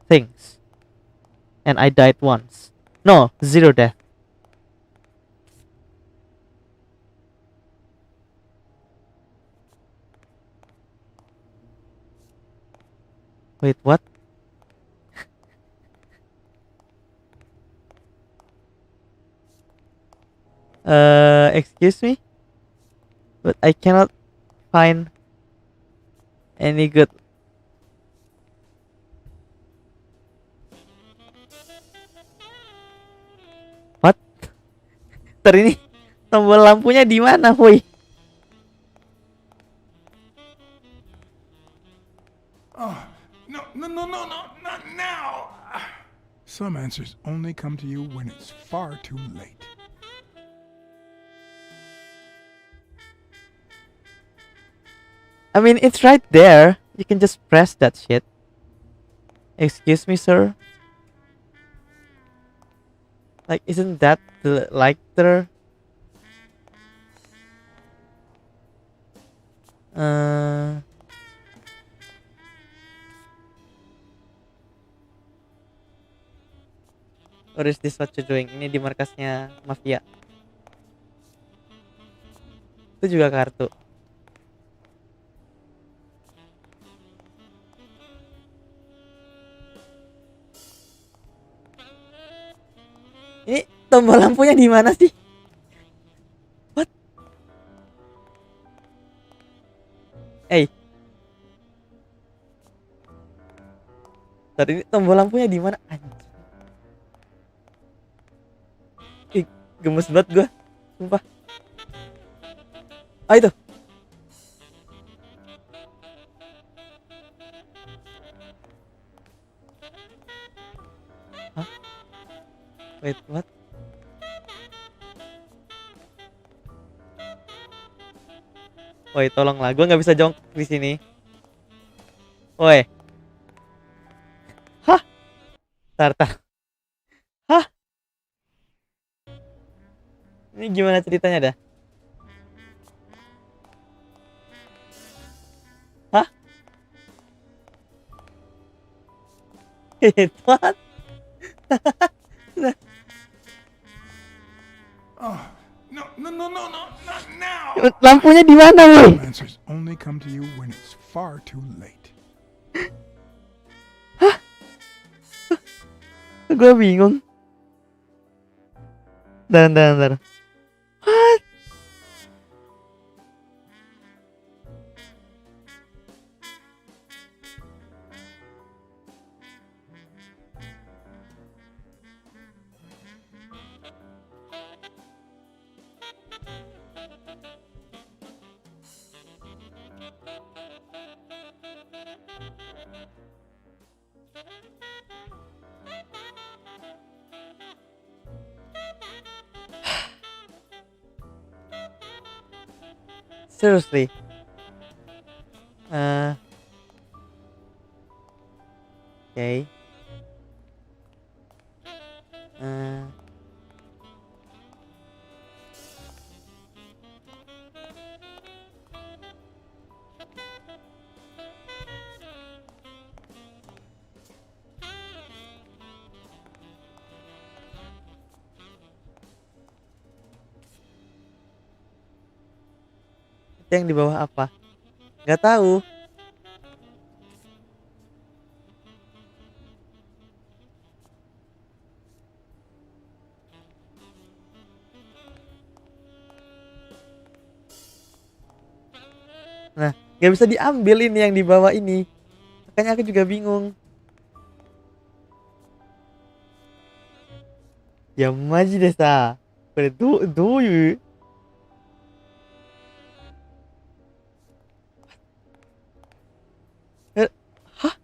Things. And I died once. No, 0 death. Wait, what? Excuse me, but I cannot find any good. What? Ntar ini tombol lampunya di mana, woi? Oh, no, not now. Some answers only come to you when it's far too late. I mean, it's right there. You can just press that shit. Excuse me, sir. Like, isn't that the lighter? Or is this what you're doing? Ini di markasnya mafia. Itu juga kartu. Ini tombol lampunya di mana sih? What? Hey. Tadi ini tombol lampunya di mana? Anjing. Ih, gemes banget gua. Sumpah. Ah, itu. Hah? Wait, what? Woi, tolonglah, gue nggak bisa jongkok di sini. Woi. Hah? Tar. Hah? Ini gimana ceritanya dah? Hah? Wait, what? Oh, no, not now. Lampunya di mana, woi? Some answers only come to you when it's far too late. Hah? Gue bingung. Bentar. What? Seriously. Okay. Yang di bawah apa? Nggak tahu. Nah, nggak bisa diambil ini yang di bawah ini. Makanya aku juga bingung. Ya, maji deh sa. Do you? Hah?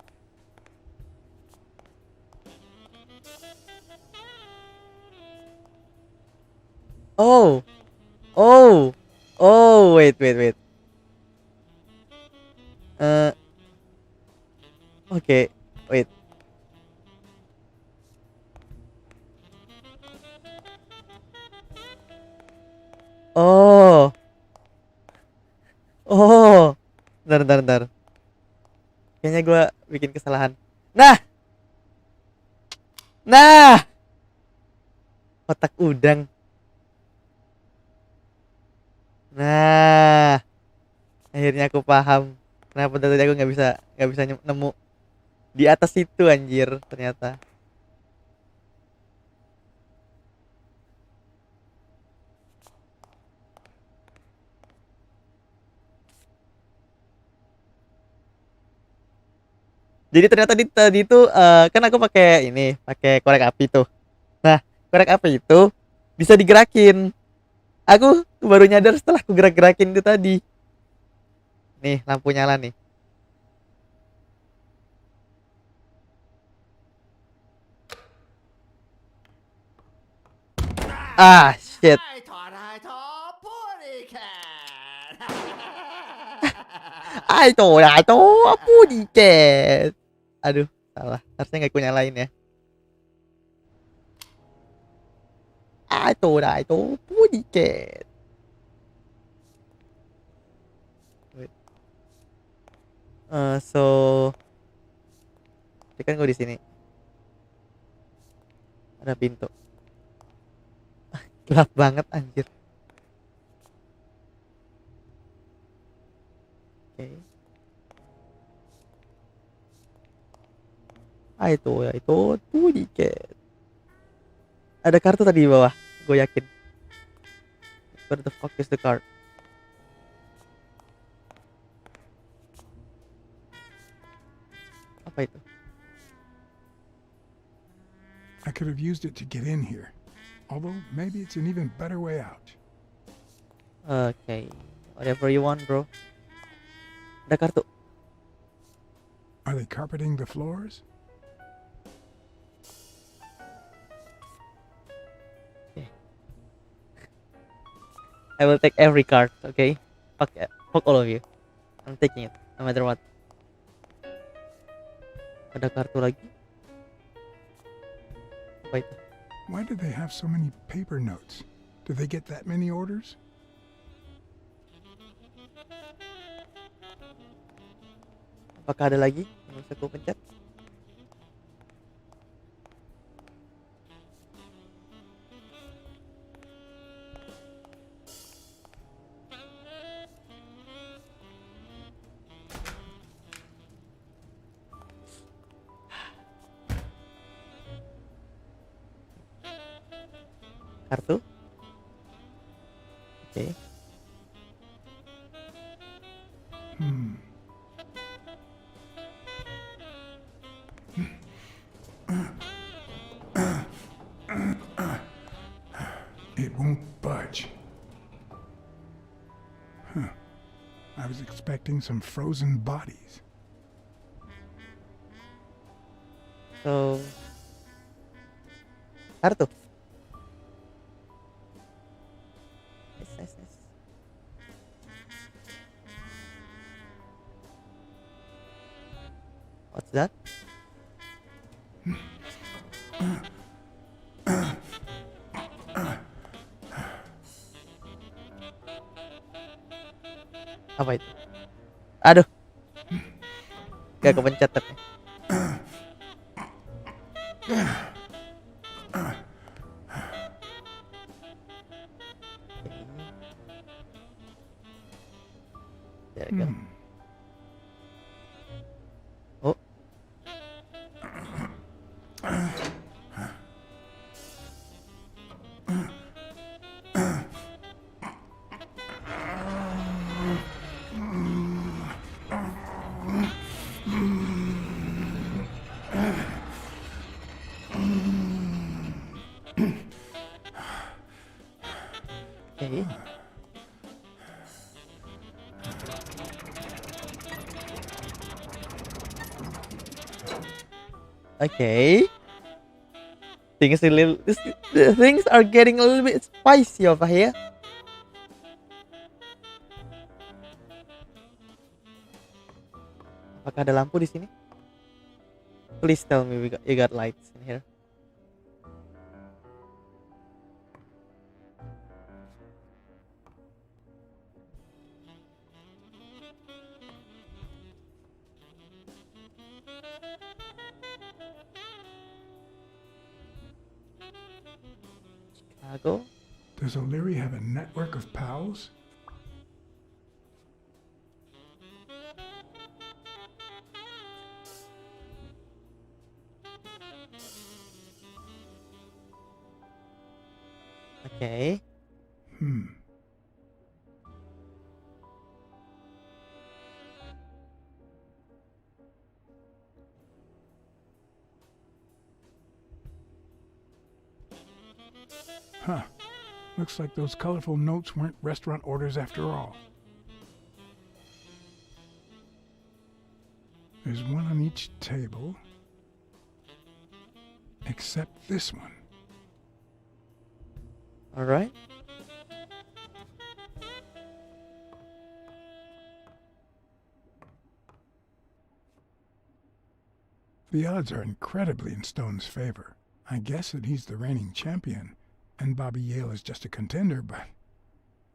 Oh, wait. Okay, wait. Oh. Bentar. Kayaknya gue bikin kesalahan. Nah. Otak udang. Nah. Akhirnya aku paham. Kenapa tadi aku nggak bisa nemu. Di atas itu anjir ternyata. Jadi ternyata tadi itu kan aku pakai ini, pakai korek api tuh. Nah, korek api itu bisa digerakin. Aku baru nyadar setelah aku gerak-gerakin itu tadi. Nih, lampu nyala nih. Ah, shit. I thought I saw a putty cat. Itu apa diket? Aduh, salah. Harusnya nggak aku nyalain ya. Itu apa diket? So, ini kan gue di sini. Ada pintu. Gelap banget anjir. Oke. Itu tuh diket. Ada kartu tadi di bawah, gue yakin. Where the fuck is the card? Apa itu? I could have used it to get in here. Although, maybe it's an even better way out. Okay. Whatever you want, bro. Ada kartu. Are they carpeting the floors? Okay. I will take every card, okay? Fuck all of you. I'm taking it, no matter what. Ada kartu lagi. Apa itu? Why do they have so many paper notes? Do they get that many orders? Apakah ada lagi yang bisa aku pencet? Kartu. Oke. It won't budge. Huh. I was expecting some frozen bodies. So, kartu. Nice. What's that? Apa itu? Aduh. Gak kepencet tapi. There we go. Oh. Okay. Okay. Things are getting a little bit spicy over here. Apakah ada lampu di sini? Please tell me you got lights in here. Chicago. Does O'Leary have a network of pals? Okay. Huh. Looks like those colorful notes weren't restaurant orders after all. There's one on each table, except this one. All right. The odds are incredibly in Stone's favor. I guess that he's the reigning champion, and Bobby Yale is just a contender, but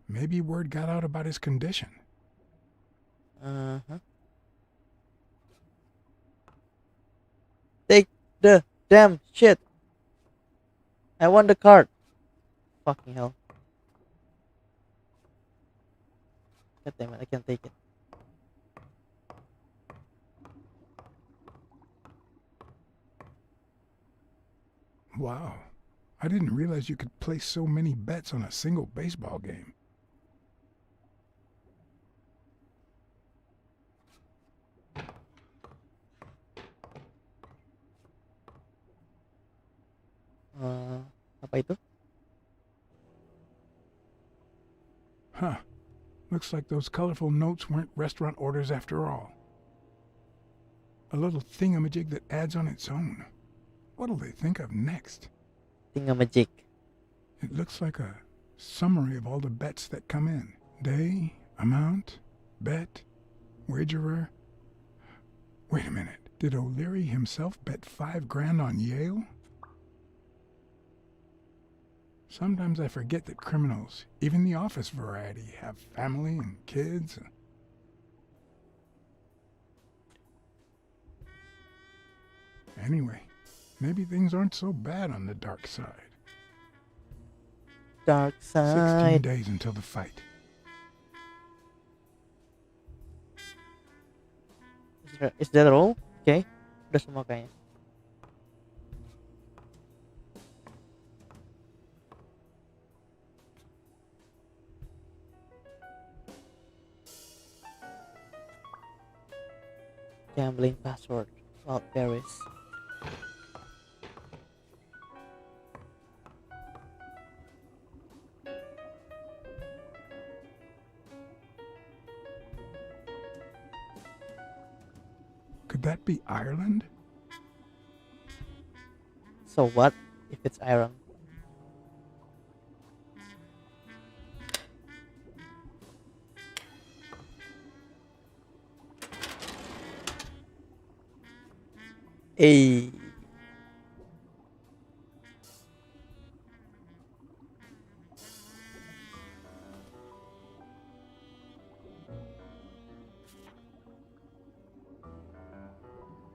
maybe word got out about his condition. Take the damn shit. I want the card. Fucking hell. God damn it, I can't take it. Wow. I didn't realize you could place so many bets on a single baseball game. Apa itu? Huh. Looks like those colorful notes weren't restaurant orders after all. A little thingamajig that adds on its own. What'll they think of next? Thingamajig. It looks like a summary of all the bets that come in. Day, amount, bet, wagerer. Wait a minute. Did O'Leary himself bet $5,000 on Yale? Sometimes I forget that criminals, even the office variety, have family and kids. Anyway, maybe things aren't so bad on the dark side. Dark 16 side. days until the fight. Is that all? Okay. Udah semua kayaknya. Gambling password. Wild berries. Could that be Ireland? So what if it's iron? Hey.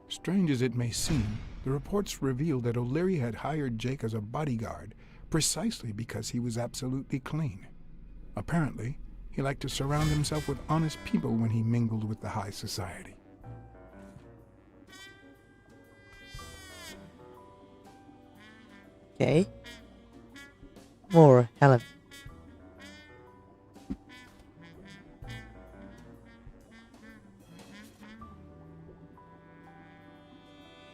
Strange as it may seem, the reports reveal that O'Leary had hired Jake as a bodyguard precisely because he was absolutely clean. Apparently, he liked to surround himself with honest people when he mingled with the high society. Okay. More Helen.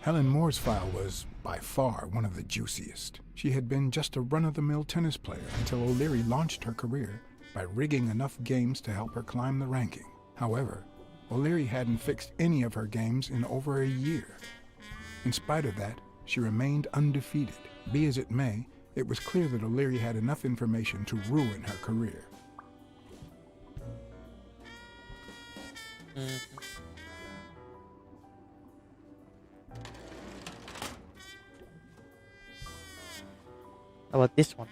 Helen Moore's file was, by far, one of the juiciest. She had been just a run-of-the-mill tennis player until O'Leary launched her career by rigging enough games to help her climb the ranking. However, O'Leary hadn't fixed any of her games in over a year. In spite of that, she remained undefeated. Be as it may, it was clear that O'Leary had enough information to ruin her career. How about this one?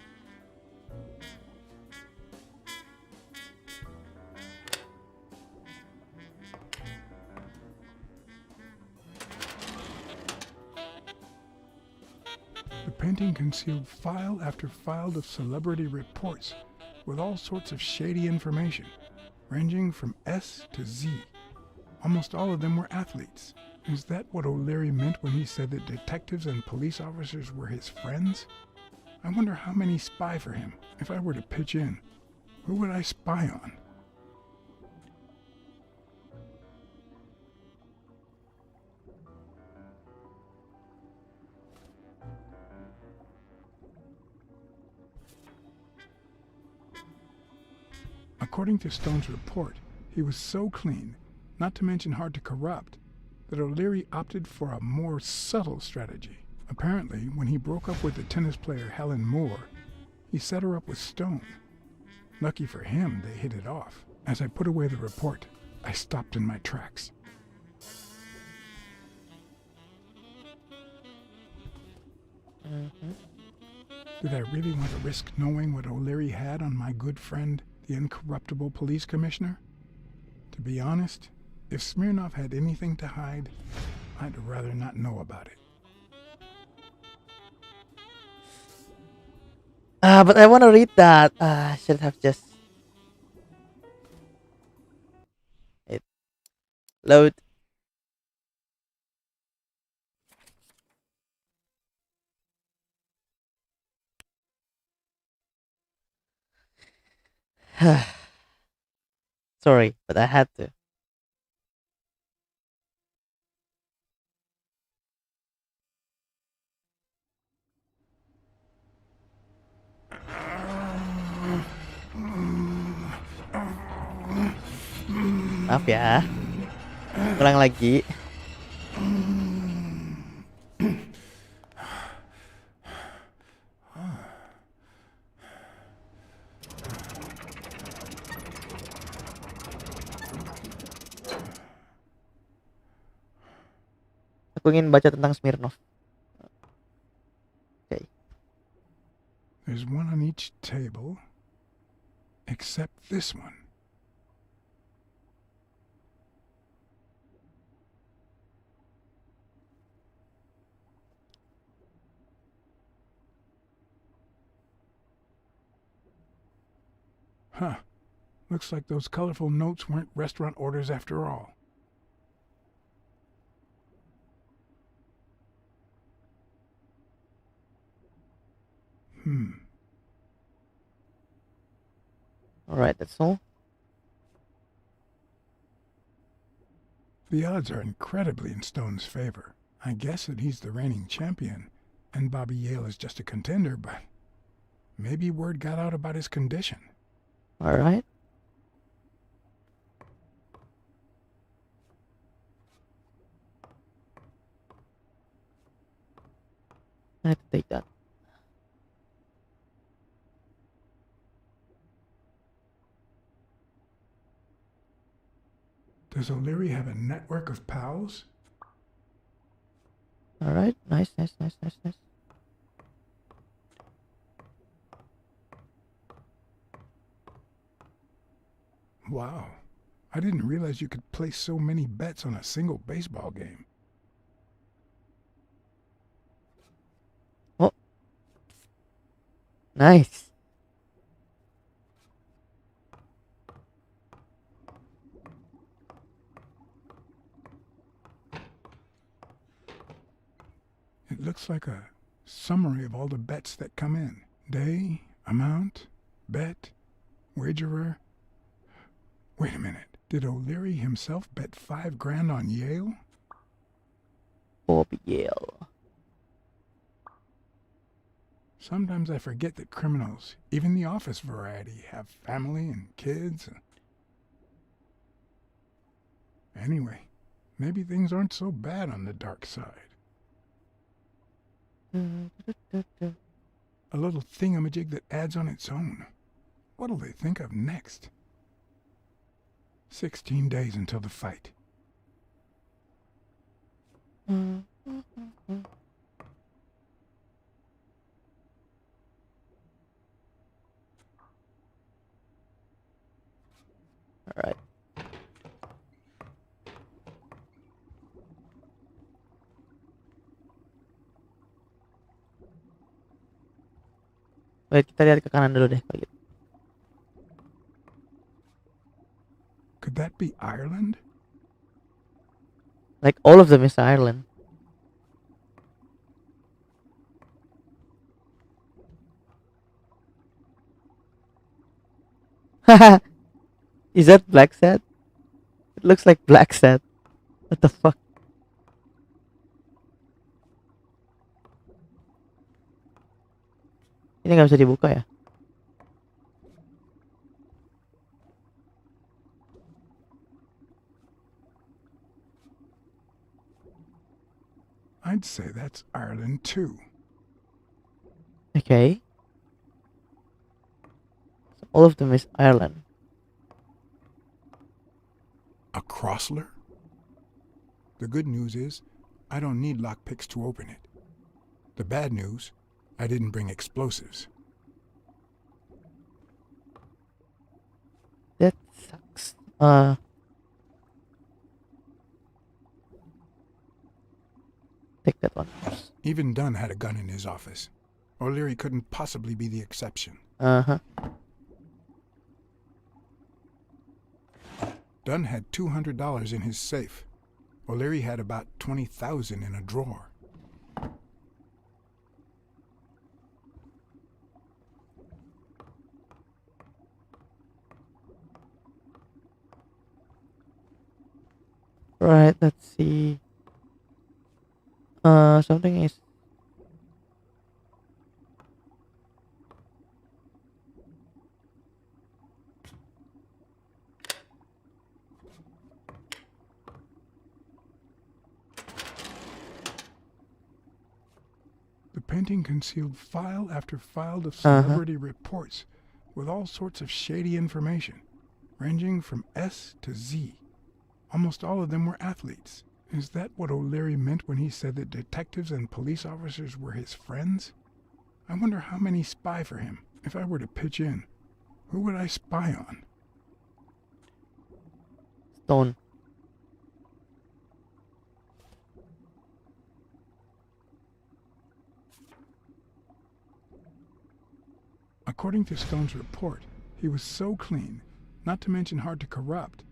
The painting concealed file after file of celebrity reports with all sorts of shady information, ranging from S to Z. Almost all of them were athletes. Is that what O'Leary meant when he said that detectives and police officers were his friends? I wonder how many spy for him. If I were to pitch in, who would I spy on? According to Stone's report, he was so clean, not to mention hard to corrupt, that O'Leary opted for a more subtle strategy. Apparently, when he broke up with the tennis player Helen Moore, he set her up with Stone. Lucky for him, they hit it off. As I put away the report, I stopped in my tracks. Did I really want to risk knowing what O'Leary had on my good friend, the incorruptible police commissioner? To be honest, if Smirnov had anything to hide, I'd rather not know about it. But I want to read that. I should have just it load. Sorry, but I had to. Maaf ya. Ulang lagi. Aku ingin baca tentang Smirnov. Okay. There's one on each table, except this one. Huh. Looks like those colorful notes weren't restaurant orders after all. Alright, that's all. The odds are incredibly in Stone's favor. I guess that he's the reigning champion, and Bobby Yale is just a contender, but maybe word got out about his condition. Alright. I have to take that. Does O'Leary have a network of pals? Alright, nice. Wow. I didn't realize you could place so many bets on a single baseball game. Oh. Nice. It looks like a summary of all the bets that come in. Day, amount, bet, wagerer. Wait a minute. Did O'Leary himself bet $5,000 on Yale? Bobby Yale. Sometimes I forget that criminals, even the office variety, have family and kids. Anyway, maybe things aren't so bad on the dark side. A little thingamajig that adds on its own. What'll they think of next? 16 days until the fight. Alright. Wait, kita lihat ke kanan dulu deh kalau gitu. Could that be Ireland? Like all of them is Ireland. Is that BLACKSAD? It looks like BLACKSAD. What the fuck? Ini nggak bisa dibuka ya? I'd say that's Ireland too. Okay. So all of them is Ireland. A Crossler? The good news is, I don't need lockpicks to open it. The bad news, I didn't bring explosives. That sucks. Take that one first. Even Dunn had a gun in his office. O'Leary couldn't possibly be the exception. Uh-huh. Dunn had $200 in his safe. O'Leary had about $20,000 in a drawer. Right, let's see. Something is The painting concealed file after file of celebrity reports with all sorts of shady information, ranging from S to Z. Almost all of them were athletes. Is that what O'Leary meant when he said that detectives and police officers were his friends? I wonder how many spy for him. If I were to pitch in, who would I spy on? stone. According to Stone's report, he was so clean, not to mention hard to corrupt,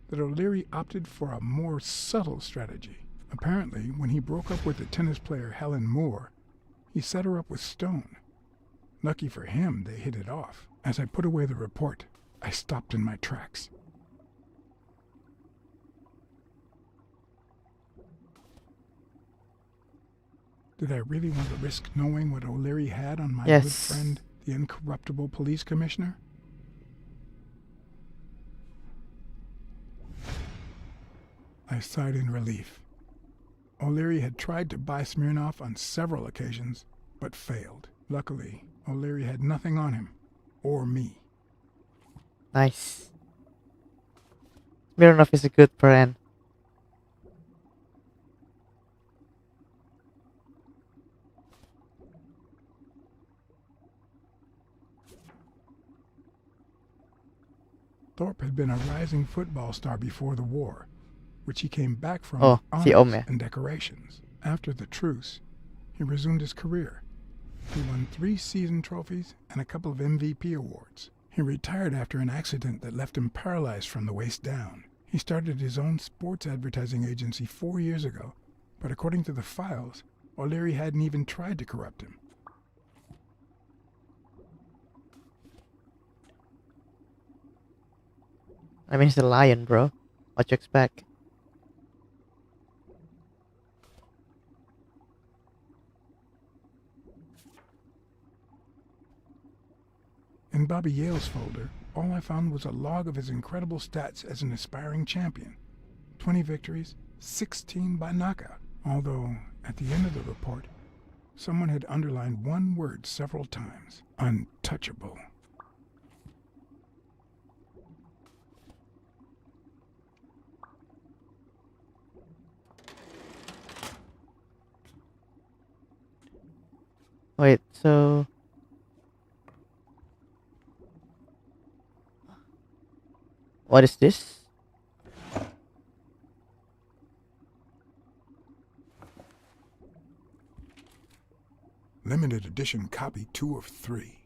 that O'Leary opted for a more subtle strategy. Apparently, when he broke up with the tennis player Helen Moore, he set her up with Stone. Lucky for him, they hit it off. As I put away the report, I stopped in my tracks. Did I really want to risk knowing what O'Leary had on my good friend, the incorruptible police commissioner? I sighed in relief. O'Leary had tried to buy Smirnoff on several occasions, but failed. Luckily, O'Leary had nothing on him, or me. Nice. Smirnoff is a good brand. Thorpe had been a rising football star before the war, which he came back from with honors and decorations. After the truce, he resumed his career. He won 3 season trophies and a couple of MVP awards. He retired after an accident that left him paralyzed from the waist down. He started his own sports advertising agency 4 years ago, but according to the files, O'Leary hadn't even tried to corrupt him. I mean, he's a lion, bro. What you expect? In Bobby Yale's folder, all I found was a log of his incredible stats as an aspiring champion. 20 victories, 16 by knockout. Although, at the end of the report, someone had underlined one word several times. Untouchable. Wait, so... What is this? Limited edition copy 2 of 3.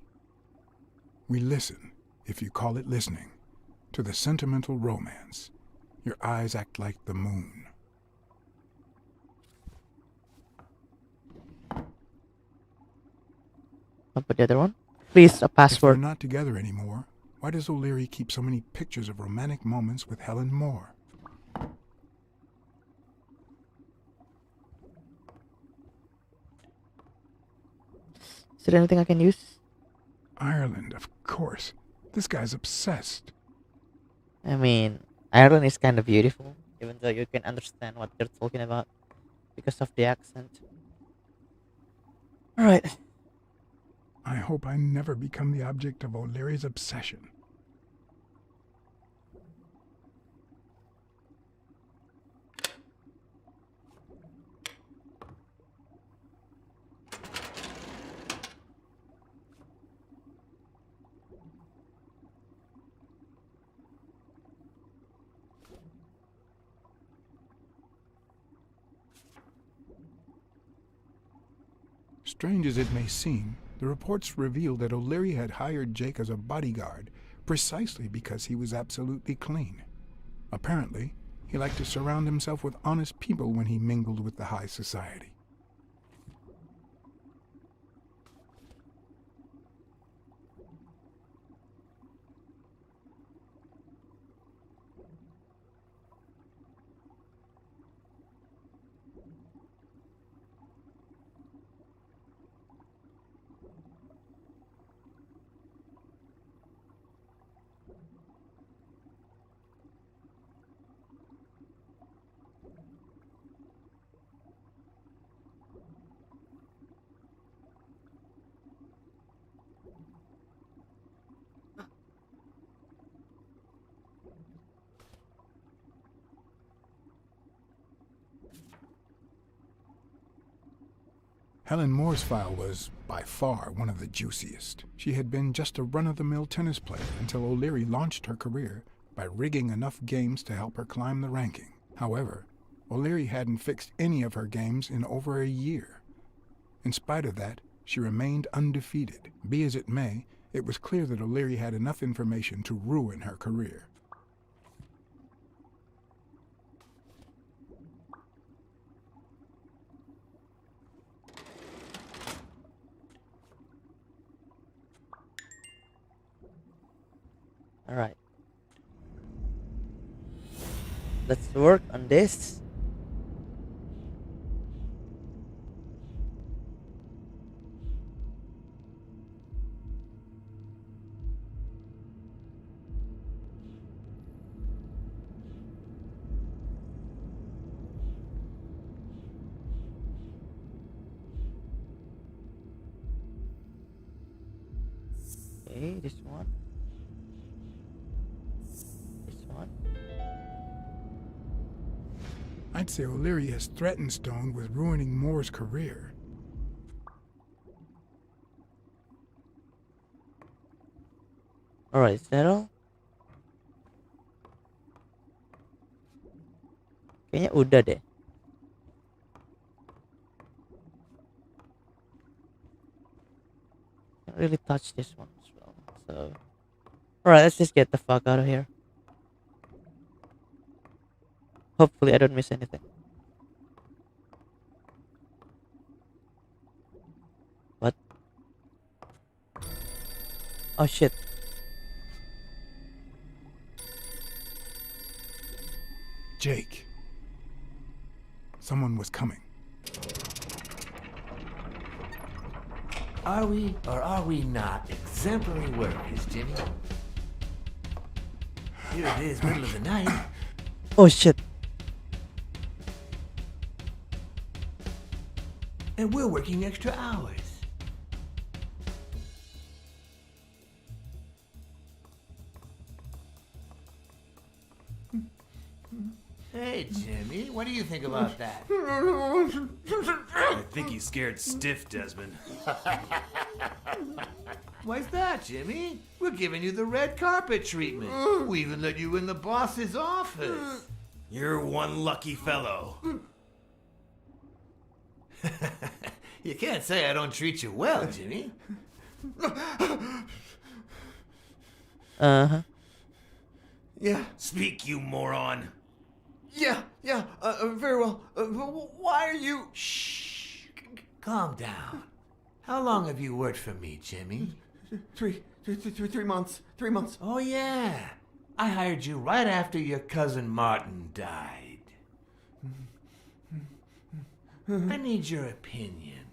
We listen, if you call it listening, to the sentimental romance. Your eyes act like the moon. I'll put the other one. Please, a If they're password. not together anymore, Why does O'Leary keep so many pictures of romantic moments with Helen Moore? Is there anything I can use? Ireland, of course. This guy's obsessed. I mean, Ireland is kind of beautiful, even though you can understand what they're talking about because of the accent. Alright. I hope I never become the object of O'Leary's obsession. Strange as it may seem, the reports reveal that O'Leary had hired Jake as a bodyguard precisely because he was absolutely clean. Apparently, he liked to surround himself with honest people when he mingled with the high society. Helen Moore's file was, by far, one of the juiciest. She had been just a run-of-the-mill tennis player until O'Leary launched her career by rigging enough games to help her climb the ranking. However, O'Leary hadn't fixed any of her games in over a year. In spite of that, she remained undefeated. Be as it may, it was clear that O'Leary had enough information to ruin her career. Alright. Let's work on this. Okay, this one. I'd say O'Leary has threatened Stone with ruining Moore's career. Alright, is that all? Kayaknya udah deh. Can't really touch this one as well. So, alright, let's just get the fuck out of here. Hopefully I don't miss anything. What? Oh shit. Jake. Someone was coming. Are we or are we not exemplary workers, Jimmy? Here it is, middle of the night. Oh shit. And we're working extra hours. Hey, Jimmy, what do you think about that? I think he's scared stiff, Desmond. Why's that, Jimmy? We're giving you the red carpet treatment. We even let you in the boss's office. You're one lucky fellow. You can't say I don't treat you well, Jimmy. Uh-huh. Yeah. Speak, you moron. Yeah, very well. Why are you... Shh. Calm down. How long have you worked for me, Jimmy? 3 3 months. 3 months. Oh, yeah. I hired you right after your cousin Martin died. I need your opinion.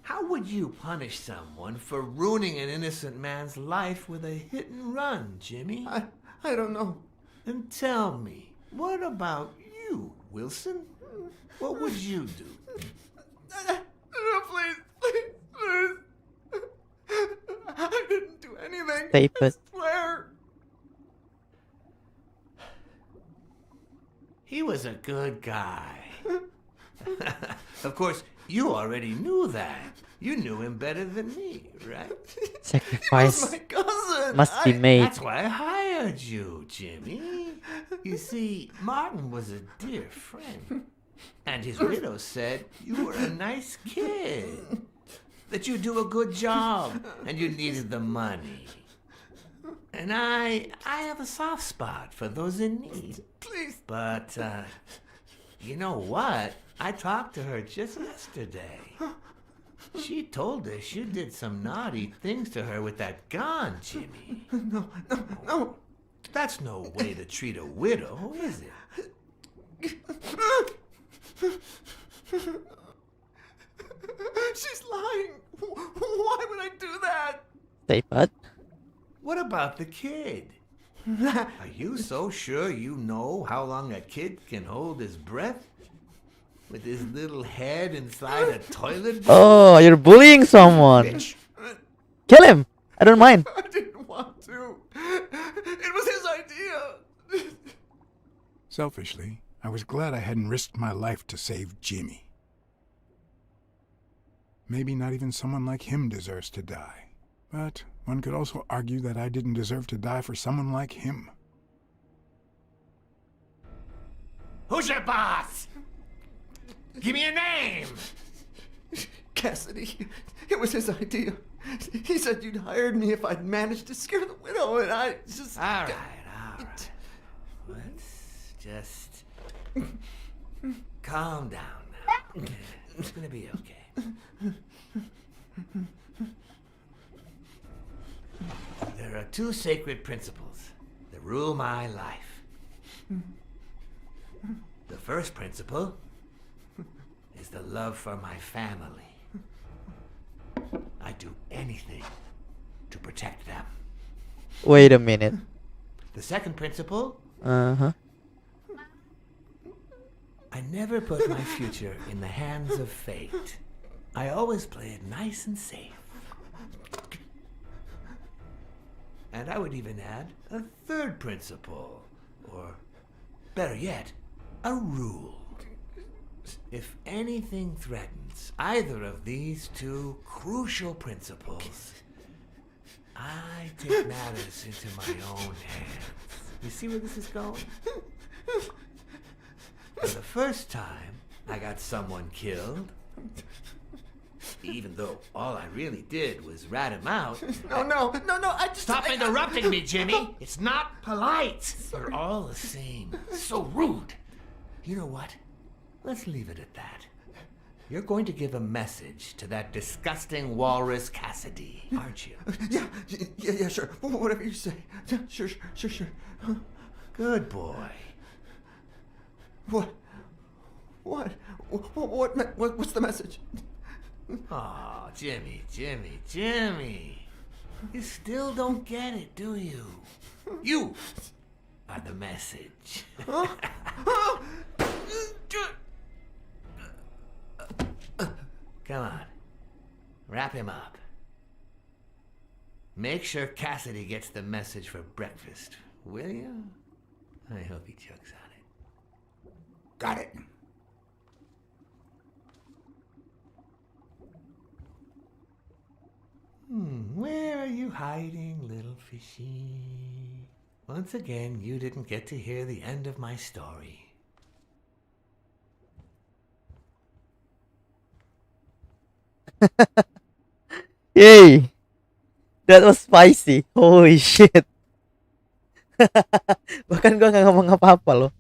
How would you punish someone for ruining an innocent man's life with a hit and run, Jimmy? I don't know. And tell me, what about you, Wilson? What would you do? No, please. I didn't do anything. Stay put. I swear. He was a good guy. Of course, you already knew that. You knew him better than me, right? Sacrifice My cousin. must be made. That's why I hired you, Jimmy. You see, Martin was a dear friend. And his widow said you were a nice kid. That you do a good job and you needed the money. And I have a soft spot for those in need. Please. But, you know what? I talked to her just yesterday. She told us you did some naughty things to her with that gun, Jimmy. No. That's no way to treat a widow, is it? She's lying. Why would I do that? Stay put. What about the kid? Are you so sure you know how long a kid can hold his breath? With his little head inside a toilet bowl? Oh, you're bullying someone. Bitch. Kill him. I don't mind. I didn't want to. It was his idea. Selfishly, I was glad I hadn't risked my life to save Jimmy. Maybe not even someone like him deserves to die. But one could also argue that I didn't deserve to die for someone like him. Who's your boss? Give me a name. Cassidy. It was his idea. He said you'd hired me if I'd managed to scare the widow, and I just... All right. Let's just calm down now. It's gonna be okay. There are two sacred principles that rule my life. The first principle is the love for my family. I do anything to protect them. Wait a minute. The second principle, Uh-huh. I never put my future in the hands of fate. I always play it nice and safe. And I would even add a third principle, or better yet, a rule. If anything threatens either of these two crucial principles, I take matters into my own hands. You see where this is going? For the first time, I got someone killed. Even though all I really did was rat him out. No, I just... Stop interrupting me, Jimmy! It's not polite! You're all the same. So rude. You know what? Let's leave it at that. You're going to give a message to that disgusting walrus Cassidy, aren't you? Yeah, sure. Whatever you say. Yeah, sure. Good boy. What's the message? Oh, Jimmy. You still don't get it, do you? You are the message. Come on. Wrap him up. Make sure Cassidy gets the message for breakfast, will you? I hope he chokes on it. Got it. Where are you hiding, little fishy? Once again, you didn't get to hear the end of my story. Yay! That was spicy. Holy shit. Bahkan gua nggak ngomong apa-apa loh.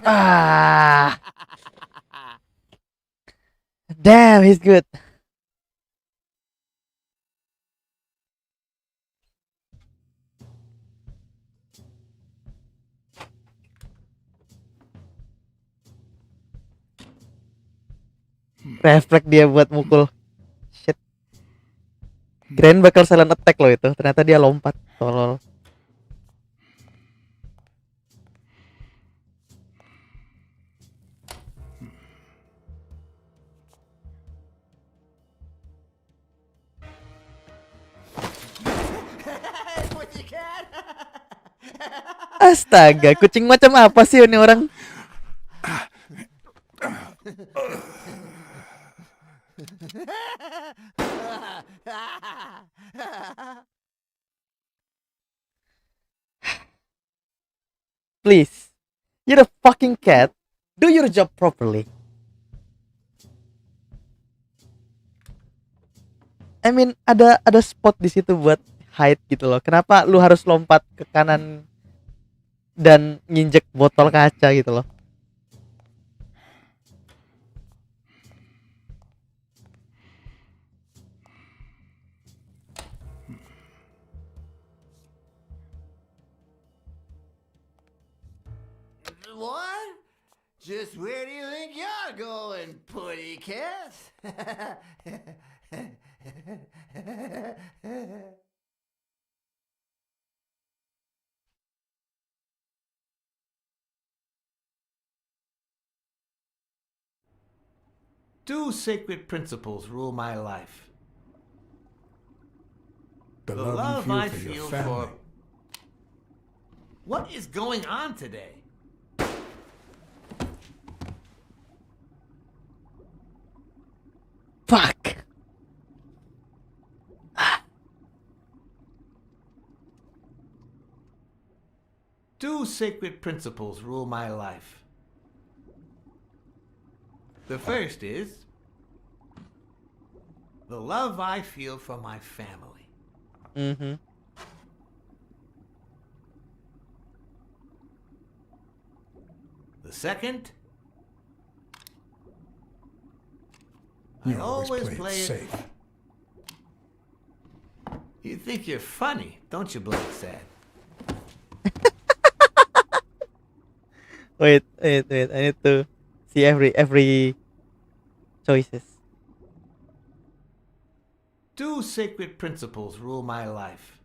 Ah. Damn, he's good. Refleks dia buat mukul. Shit. Kirain bakal silent attack loh itu. Ternyata dia lompat. Tolol. Astaga, kucing macam apa sih ini orang? Please, you're a fucking cat. Do your job properly. I mean, ada spot di situ buat hide gitu loh. Kenapa lu harus lompat ke kanan dan nginjek botol kaca gitu loh? What? Just where do you think you're going, putty cat? Two sacred principles rule my life. The love I you feel for your feel family. for... What is going on today? Fuck. Two sacred principles rule my life. The first is the love I feel for my family. Mm-hmm. The second, You I always play play it safe. You think you're funny, don't you, BLACKSAD? Wait. I need to see every choices. Two sacred principles rule my life.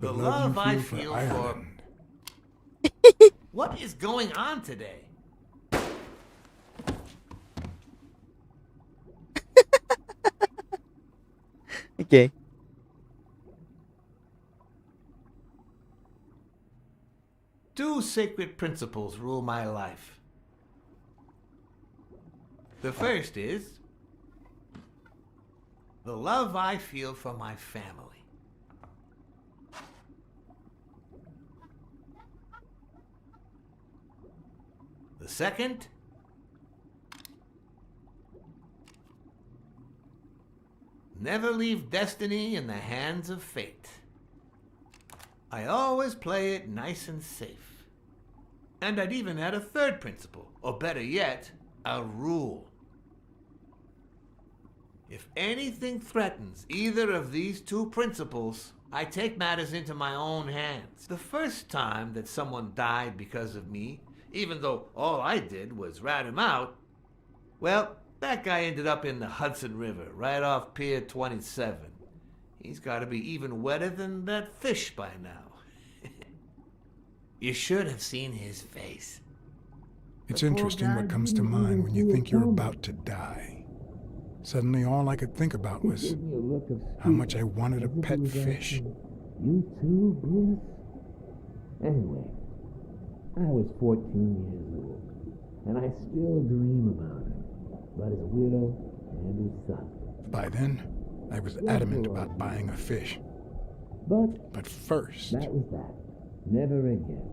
The love love you I feel for feel Ireland. What is going on today? Okay. Two sacred principles rule my life. The first is the love I feel for my family. The second, never leave destiny in the hands of fate. I always play it nice and safe. And I'd even add a third principle, or better yet, a rule. If anything threatens either of these two principles, I take matters into my own hands. The first time that someone died because of me, even though all I did was rat him out, well, that guy ended up in the Hudson River, right off Pier 27. He's got to be even wetter than that fish by now. You should have seen his face. It's interesting what comes to mind when you think you're about to die. Suddenly, all I could think about was how much I wanted a pet fish. You too, Bruce? Anyway, I was 14 years old, and I still dream about him, about his widow and his son. By then, I was adamant about buying a fish. But first... That was that. Never again.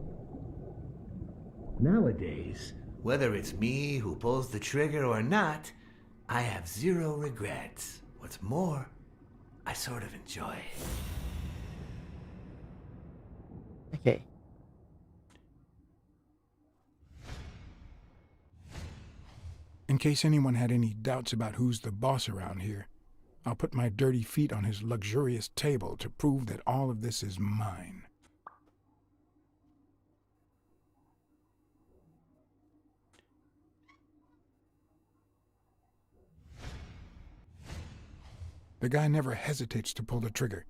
Nowadays, whether it's me who pulls the trigger or not, I have zero regrets. What's more, I sort of enjoy it. Okay. case anyone had any doubts about who's the boss around here, I'll put my dirty feet on his luxurious table to prove that all of this is mine. The guy never hesitates to pull the trigger.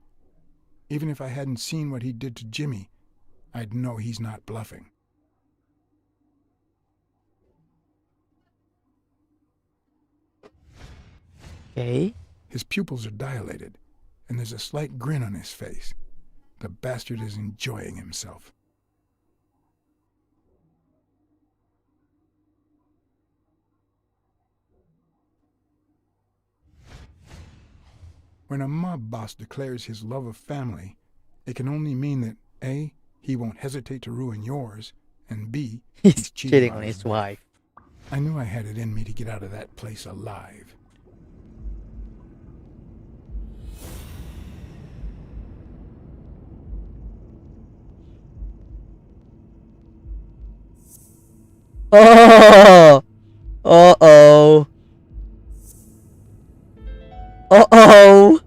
Even if I hadn't seen what he did to Jimmy, I'd know he's not bluffing. Okay. His pupils are dilated, and there's a slight grin on his face. The bastard is enjoying himself. When a mob boss declares his love of family, it can only mean that A, he won't hesitate to ruin yours, and B, he's cheating on his wife. I knew I had it in me to get out of that place alive. Oh! Uh-oh. Uh-oh.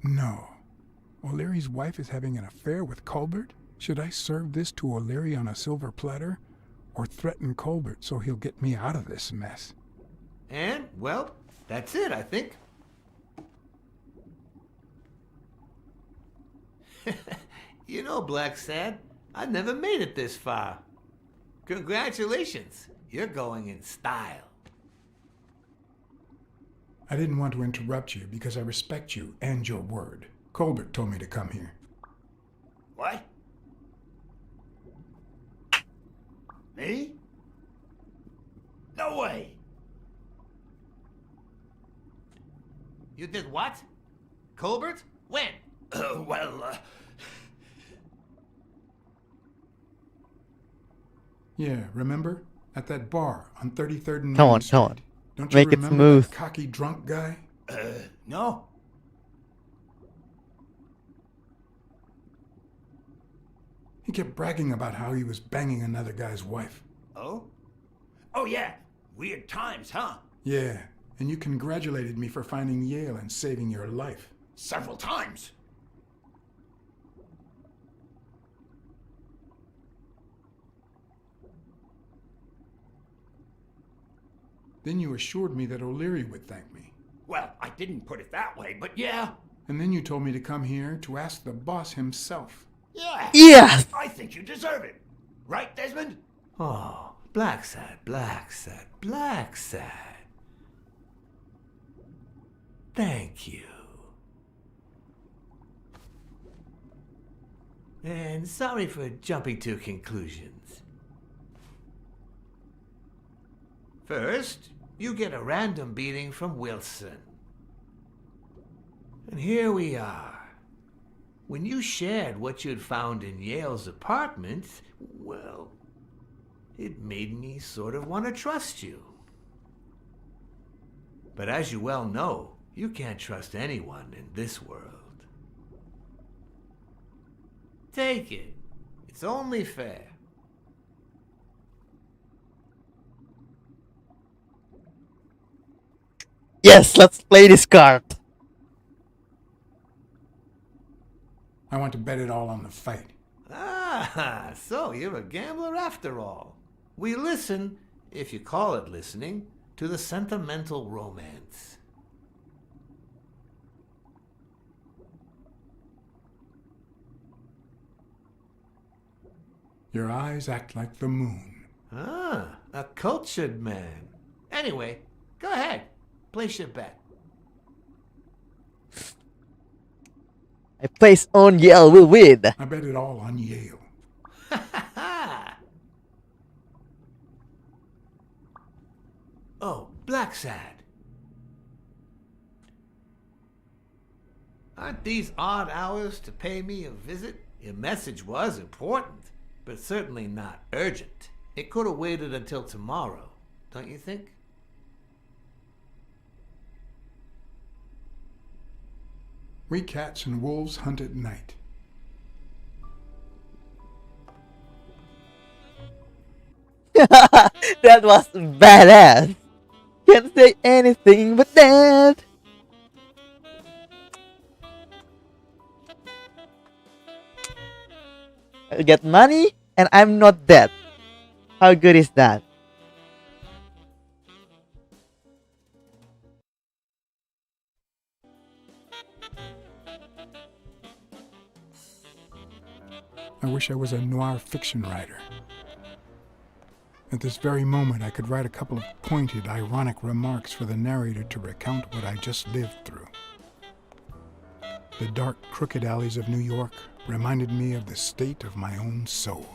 No. O'Leary's wife is having an affair with Colbert? Should I serve this to O'Leary on a silver platter? Or threaten Colbert so he'll get me out of this mess? And, well, that's it, I think. You know, BLACKSAD, I never made it this far. Congratulations, you're going in style. I didn't want to interrupt you because I respect you and your word. Colbert told me to come here. What? Me? No way. You did what? Colbert? When? Yeah, remember? At that bar on 33rd and Come Main on, Street. come on. Don't Make you it remember smooth. that cocky drunk guy? No. He kept bragging about how he was banging another guy's wife. Oh? Oh, yeah. Weird times, huh? Yeah, and you congratulated me for finding Yale and saving your life. Several times. Then you assured me that O'Leary would thank me. Well, I didn't put it that way, but yeah. And then you told me to come here to ask the boss himself. Yeah. Yes! I think you deserve it. Right, Desmond? Oh, BLACKSAD, BLACKSAD, BLACKSAD. Thank you. And sorry for jumping to conclusions. First, you get a random beating from Wilson. And here we are. When you shared what you'd found in Yale's apartment, well, it made me sort of want to trust you. But as you well know, you can't trust anyone in this world. Take it. It's only fair. Yes, let's play this card. I want to bet it all on the fight. Ah, so you're a gambler after all. We listen, if you call it listening, to the sentimental romance. Your eyes act like the moon. Ah, a cultured man. Anyway, go ahead. Place your bet. I place on Yale will win. I bet it all on Yale. Oh, BLACKSAD. Aren't these odd hours to pay me a visit? Your message was important, but certainly not urgent. It could have waited until tomorrow, don't you think? We cats and wolves hunt at night. That was badass. Can't say anything but that. I get money and I'm not dead. How good is that? I wish I was a noir fiction writer. At this very moment, I could write a couple of pointed, ironic remarks for the narrator to recount what I just lived through. The dark, crooked alleys of New York reminded me of the state of my own soul.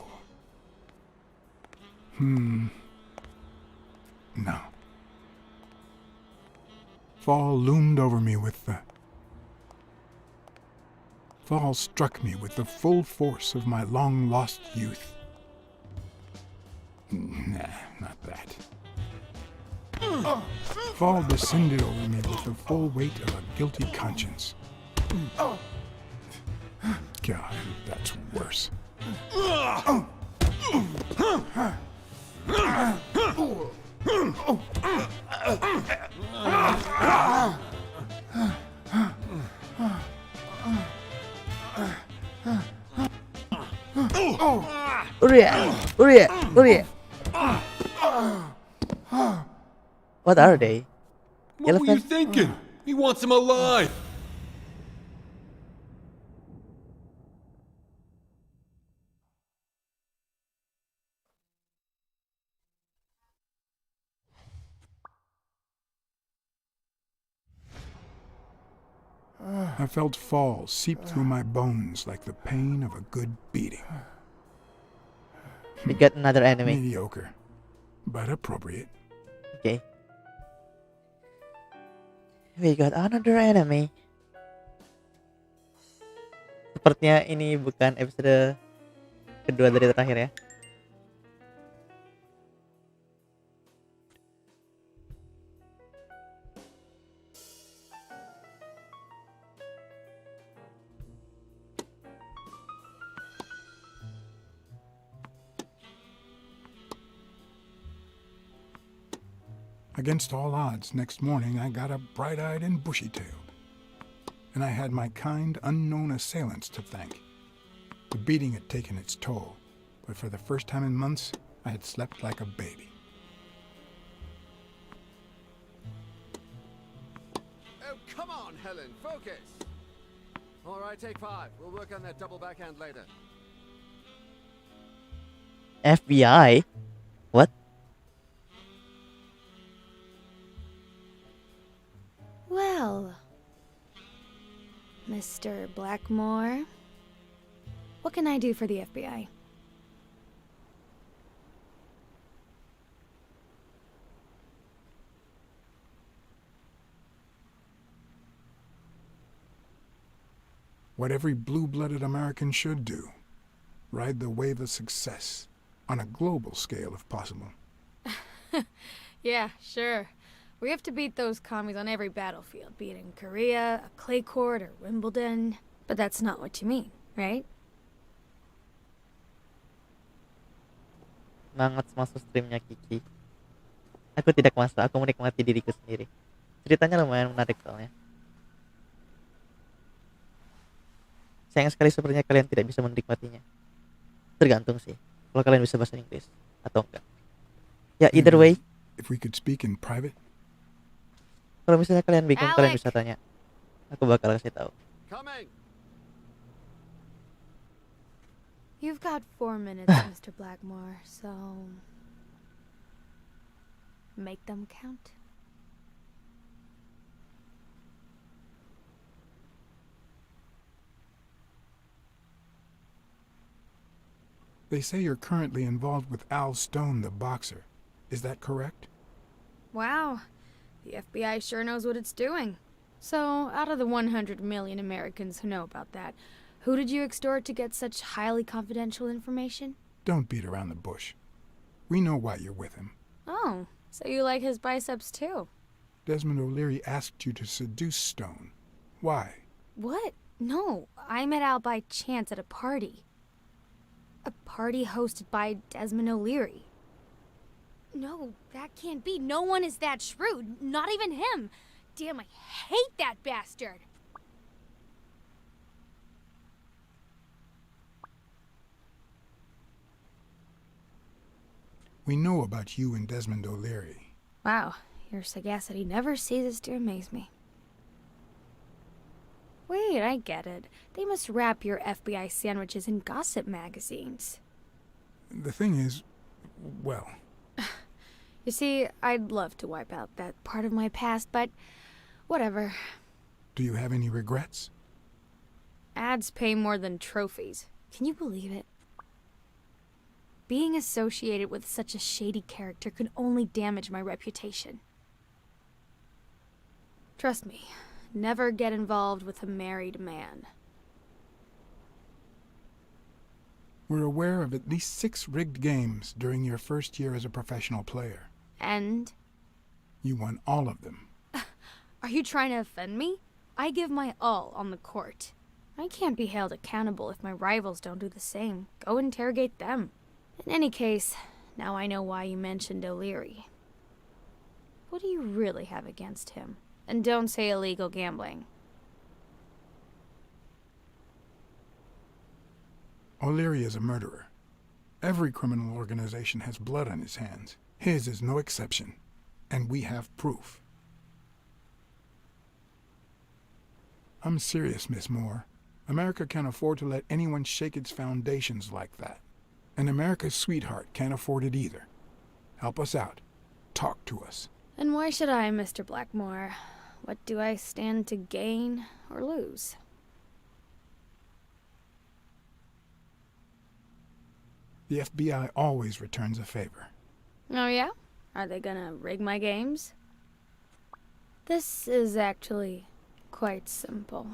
No. Fall loomed over me Fall struck me with the full force of my long-lost youth. Nah, not that. Fall descended over me with the full weight of a guilty conscience. God, that's worse. Uriah. What are they? What were you thinking? He wants him alive. I felt fall seep through my bones like the pain of a good beating. We got another enemy. Mediocre, but appropriate. Okay. We got another enemy. Sepertinya ini bukan episode kedua dari terakhir ya. Against all odds, next morning I got up bright-eyed and bushy-tailed. And I had my kind, unknown assailants to thank. The beating had taken its toll, but for the first time in months, I had slept like a baby. Oh, come on, Helen, focus! All right, take 5. We'll work on that double backhand later. FBI? What? Well, Mr. Blackmore, what can I do for the FBI? What every blue-blooded American should do. Ride the wave of success, on a global scale if possible. Yeah, sure. We have to beat those commies on every battlefield, be it in Korea, a clay court, or Wimbledon. But that's not what you mean, right? Semangat masuk streamnya Kiki. Aku tidak masuk, aku menikmati diriku sendiri. Ceritanya lumayan menarik soalnya. Sayang sekali sepertinya kalian tidak bisa menikmatinya. Tergantung sih, kalau kalian bisa bahasa Inggris atau enggak. Ya, either way. If we could speak in private. Kalau misalnya kalian bingung, kalian bisa tanya. Aku bakal kasih tahu. You've got 4 minutes, Mr. Blackmore, so make them count. They say you're currently involved with Al Stone, the boxer. Is that correct? Wow. The FBI sure knows what it's doing. So, out of the 100 million Americans who know about that, who did you extort to get such highly confidential information? Don't beat around the bush. We know why you're with him. Oh, so you like his biceps too? Desmond O'Leary asked you to seduce Stone. Why? What? No, I met Al by chance at a party. A party hosted by Desmond O'Leary. No, that can't be. No one is that shrewd. Not even him. Damn, I hate that bastard. We know about you and Desmond O'Leary. Wow, your sagacity never ceases to amaze me. Wait, I get it. They must wrap your FBI sandwiches in gossip magazines. The thing is, well... You see, I'd love to wipe out that part of my past, but whatever. Do you have any regrets? Ads pay more than trophies. Can you believe it? Being associated with such a shady character could only damage my reputation. Trust me, never get involved with a married man. We're aware of at least 6 rigged games during your first year as a professional player. And? You won all of them. Are you trying to offend me? I give my all on the court. I can't be held accountable if my rivals don't do the same. Go interrogate them. In any case, now I know why you mentioned O'Leary. What do you really have against him? And don't say illegal gambling. O'Leary is a murderer. Every criminal organization has blood on his hands. His is no exception. And we have proof. I'm serious, Miss Moore. America can't afford to let anyone shake its foundations like that. And America's sweetheart can't afford it either. Help us out. Talk to us. And why should I, Mr. Blackmore? What do I stand to gain or lose? The FBI always returns a favor. Oh yeah? Are they gonna rig my games? This is actually quite simple.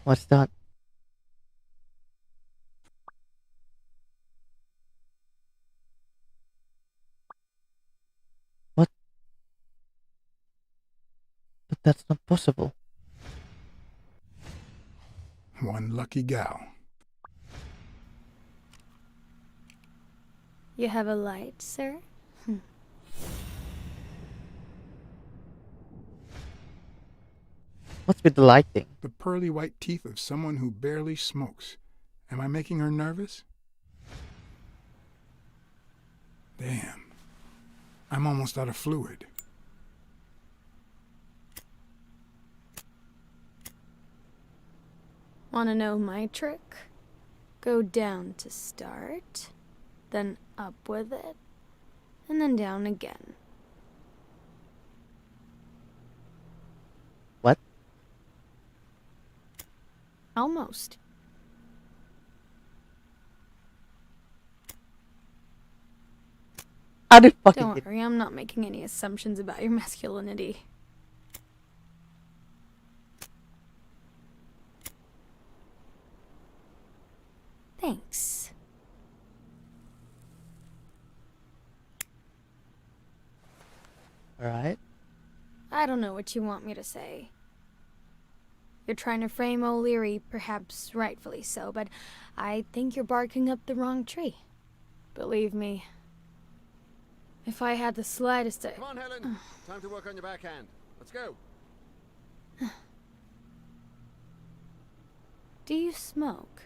What's that? What? But that's not possible. One lucky gal. You have a light, sir? What's with the lighting? The pearly white teeth of someone who barely smokes. Am I making her nervous? Damn. I'm almost out of fluid. Wanna know my trick? Go down to start, then up with it, and then down again. What? Almost. Don't worry, I'm not making any assumptions about your masculinity. Thanks. Alright. I don't know what you want me to say. You're trying to frame O'Leary, perhaps rightfully so, but I think you're barking up the wrong tree. Believe me, if I had the slightest... Come on, Helen. Time to work on your backhand. Let's go. Do you smoke?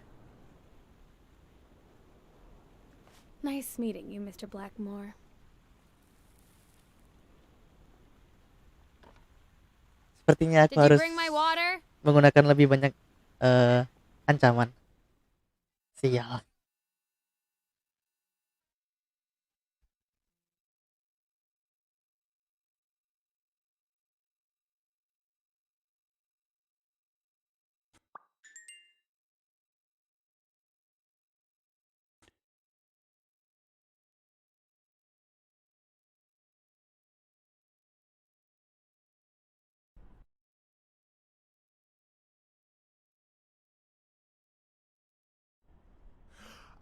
Nice meeting you, Mr. Blackmore. Sepertinya aku Did you harus bring my water? menggunakan lebih banyak ancaman. Sial.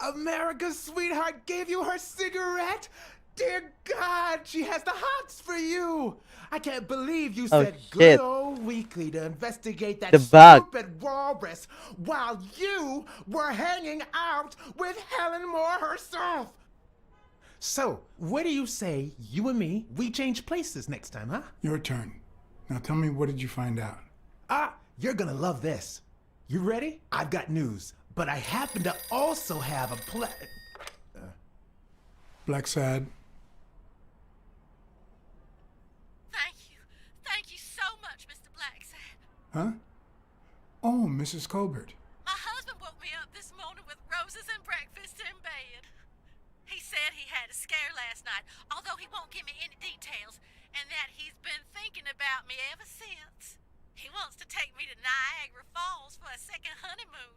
America's sweetheart gave you her cigarette? dear God, she has the hots for you. I can't believe you Oh, said shit. good old Weekly to investigate that The bug. stupid walrus while you were hanging out with Helen Moore herself. So, what do you say, you and me, we change places next time, huh? Your turn. Now tell me, what did you find out? You're gonna love this. You ready? I've got news, but I happen to also have a BLACKSAD. Thank you so much, Mr. BLACKSAD. Huh? Oh, Mrs. Colbert. My husband woke me up this morning with roses and breakfast in bed. He said he had a scare last night, although he won't give me any details, and that he's been thinking about me ever since. He wants to take me to Niagara Falls for a second honeymoon.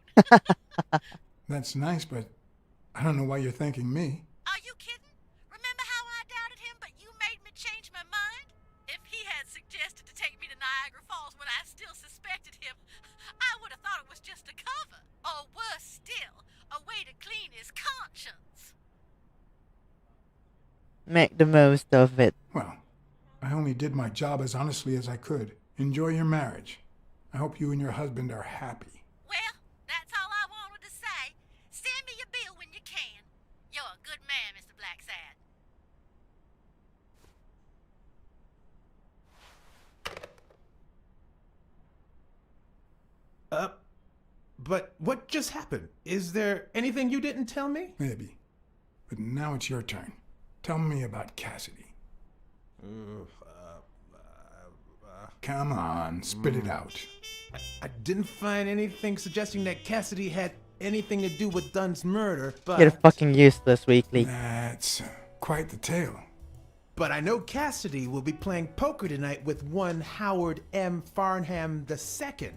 That's nice, but I don't know why you're thanking me. Are you kidding? Remember how I doubted him, but you made me change my mind? If he had suggested to take me to Niagara Falls when I still suspected him, I would have thought it was just a cover. Or worse still, a way to clean his conscience. Make the most of it. Well, I only did my job as honestly as I could. Enjoy your marriage. I hope you and your husband are happy. Well, that's all I wanted to say. Send me your bill when you can. You're a good man, Mr. BLACKSAD. But what just happened? Is there anything you didn't tell me? Maybe. But now it's your turn. Tell me about Cassidy. Come on, spit it out. I didn't find anything suggesting that Cassidy had anything to do with Dunn's murder, but... You're fucking useless, Weekly. That's quite the tale. But I know Cassidy will be playing poker tonight with one Howard M. Farnham II,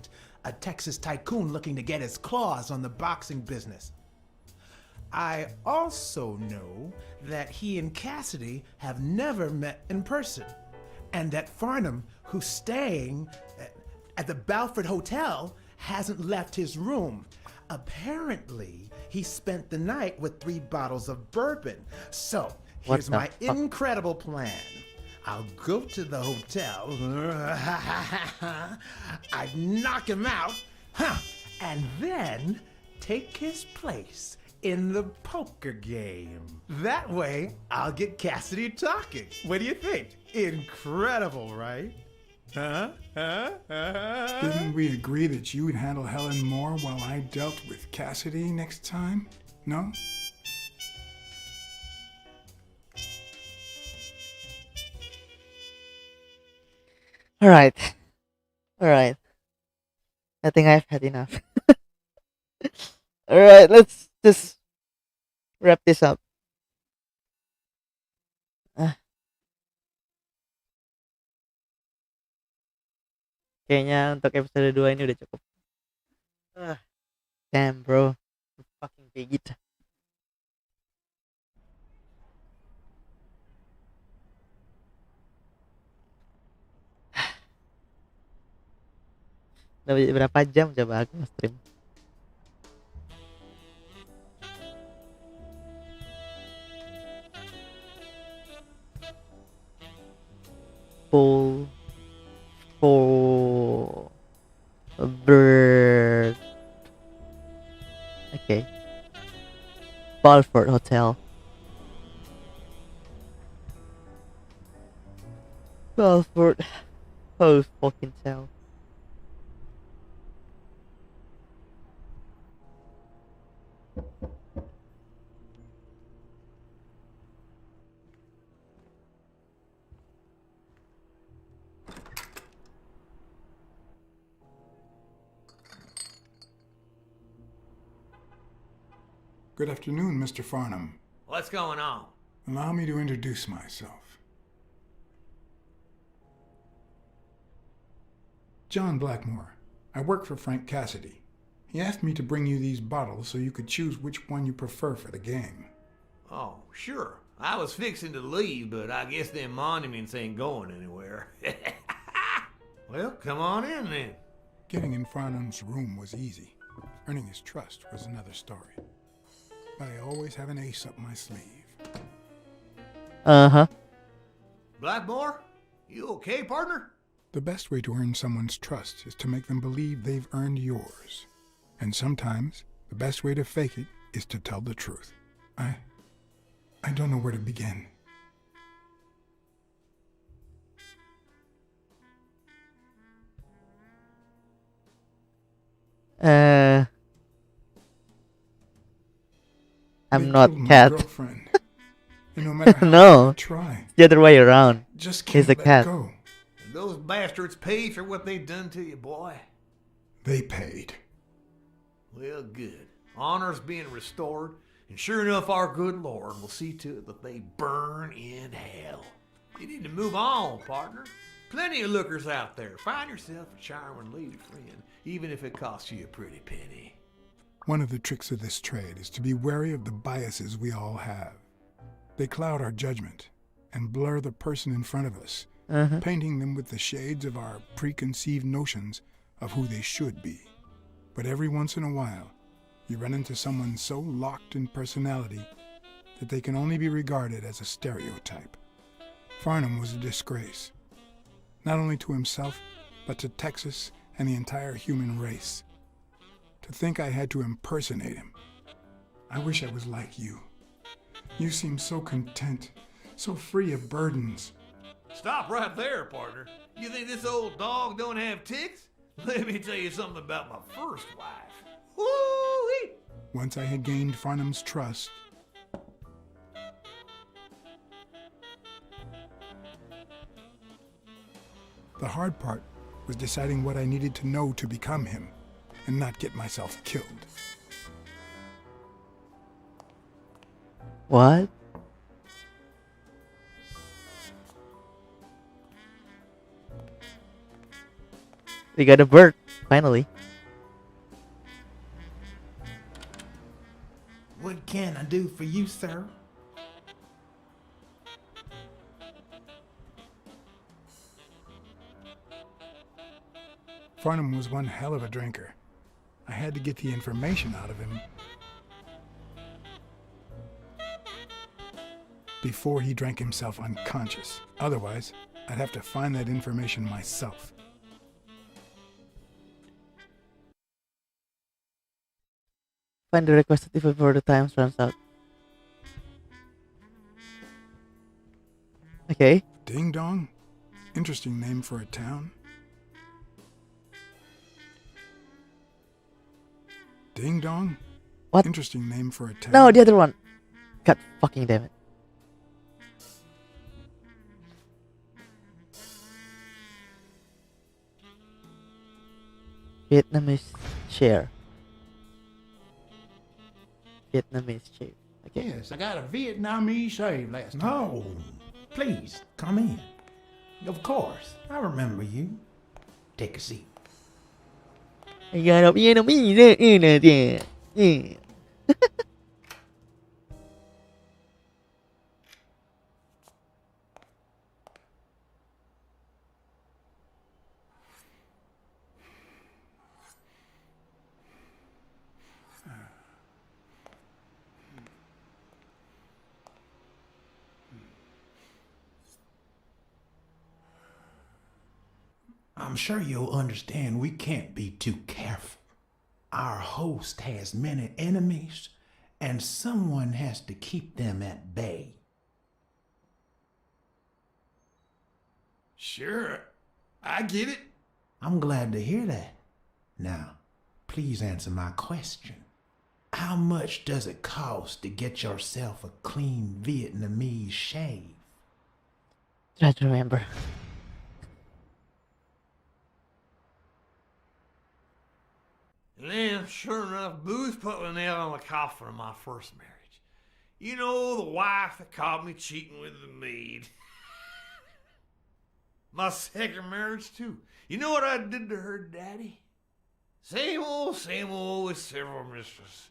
a Texas tycoon looking to get his claws on the boxing business. I also know that he and Cassidy have never met in person, and that Farnham, who's staying at the Balford Hotel, hasn't left his room. Apparently, he spent the night with 3 bottles of bourbon. So, here's my incredible plan. I'll go to the hotel, I'd knock him out, and then take his place in the poker game. That way, I'll get Cassidy talking. What do you think? Incredible, right? Didn't we agree that you would handle Helen Moore while I dealt with Cassidy next time? No? Alright. Alright. I think I've had enough. Alright, let's just wrap this up. Kayaknya untuk episode 2 ini udah cukup. Damn bro. Fucking beat. Udah berapa jam coba aku stream? Full for a bird. Okay. Balford Hotel. Balford. Oh, fucking tell. Good afternoon, Mr. Farnham. What's going on? Allow me to introduce myself. John Blackmore. I work for Frank Cassidy. He asked me to bring you these bottles so you could choose which one you prefer for the game. Oh, sure. I was fixing to leave, but I guess them monuments ain't going anywhere. Well, come on in then. Getting in Farnham's room was easy. Earning his trust was another story. But I always have an ace up my sleeve. Uh-huh. Blackmore, you okay, partner? The best way to earn someone's trust is to make them believe they've earned yours. And sometimes, the best way to fake it is to tell the truth. I don't know where to begin. I'm They not killed my cat. girlfriend. And no matter how No, hard I try, the other way around. just He's can't a let cat. go. And those bastards paid for what they done to you, boy. They paid. Well, good. Honor's being restored, and sure enough, our good Lord will see to it that they burn in hell. You need to move on, partner. Plenty of lookers out there. Find yourself a charming lady friend, even if it costs you a pretty penny. One of the tricks of this trade is to be wary of the biases we all have. They cloud our judgment and blur the person in front of us, painting them with the shades of our preconceived notions of who they should be. But every once in a while, you run into someone so locked in personality that they can only be regarded as a stereotype. Farnham was a disgrace, not only to himself, but to Texas and the entire human race. To think I had to impersonate him. I wish I was like you. You seem so content, so free of burdens. Stop right there, partner. You think this old dog don't have ticks? Let me tell you something about my first wife. Woo-wee! Once I had gained Farnham's trust, the hard part was deciding what I needed to know to become him and not get myself killed. What? We got a bird, finally. What can I do for you, sir? Farnham was one hell of a drinker. I had to get the information out of him before he drank himself unconscious. Otherwise, I'd have to find that information myself. Find the requested info before the time runs out. Okay. Ding Dong? Interesting name for a town. Ding Dong? What? Interesting name for a town. No, the other one. God fucking damn it. Vietnamese chair. Vietnamese chair. Okay. Yes, I got a Vietnamese shave last time. No, please, come in. Of course, I remember you. Take a seat. I got a Vietnamese in there. Yeah. I'm sure you'll understand we can't be too careful. Our host has many enemies, and someone has to keep them at bay. Sure, I get it. I'm glad to hear that. Now, please answer my question. How much does it cost to get yourself a clean Vietnamese shave? Try to remember. And then, sure enough, Booth put the nail on the coffin of my first marriage. You know, the wife that caught me cheating with the maid. My second marriage, too. You know what I did to her daddy? Same old with several mistresses.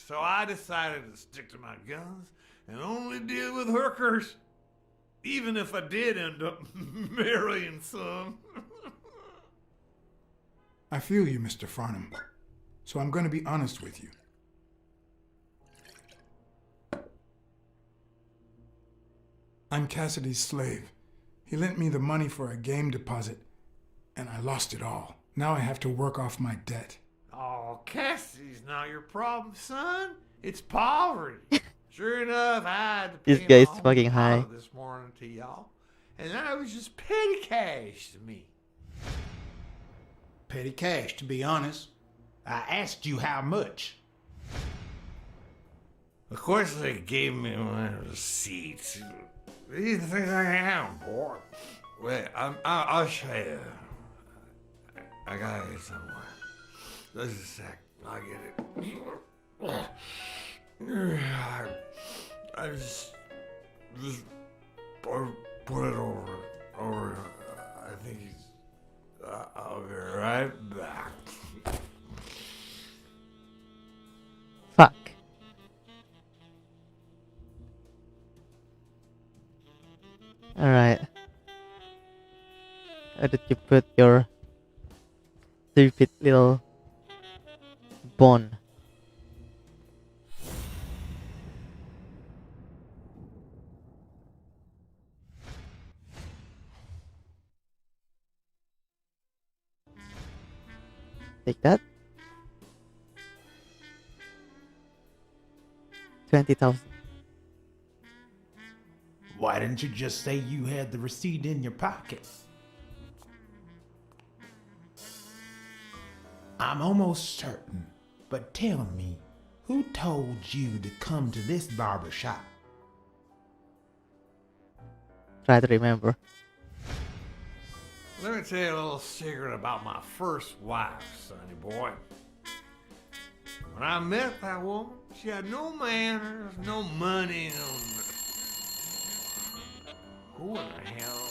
So I decided to stick to my guns and only deal with hookers. Even if I did end up marrying some. I feel you, Mr. Farnham. So I'm going to be honest with you. I'm Cassidy's slave. He lent me the money for a game deposit, and I lost it all. Now I have to work off my debt. Oh, Cassidy's not your problem, son. It's poverty. Sure enough, I had to This pay guy my is own fucking high. deposit this morning to y'all, and that was just petty cash to me. Petty cash, to be honest. I asked you how much. Of course, they gave me my receipts. These things I am, boy. Wait, I'll show you. I got it somewhere. Just a sec. I'll get it. I just put it over. I think he's. I'll be right back. Fuck. Alright. Where did you put your stupid little bone? Take that. 20,000. Why didn't you just say you had the receipt in your pocket? I'm almost certain, but tell me, who told you to come to this barber shop? Try to remember. Let me tell you a little secret about my first wife, sonny boy. When I met that woman, she had no manners, no money, no... Who in the hell?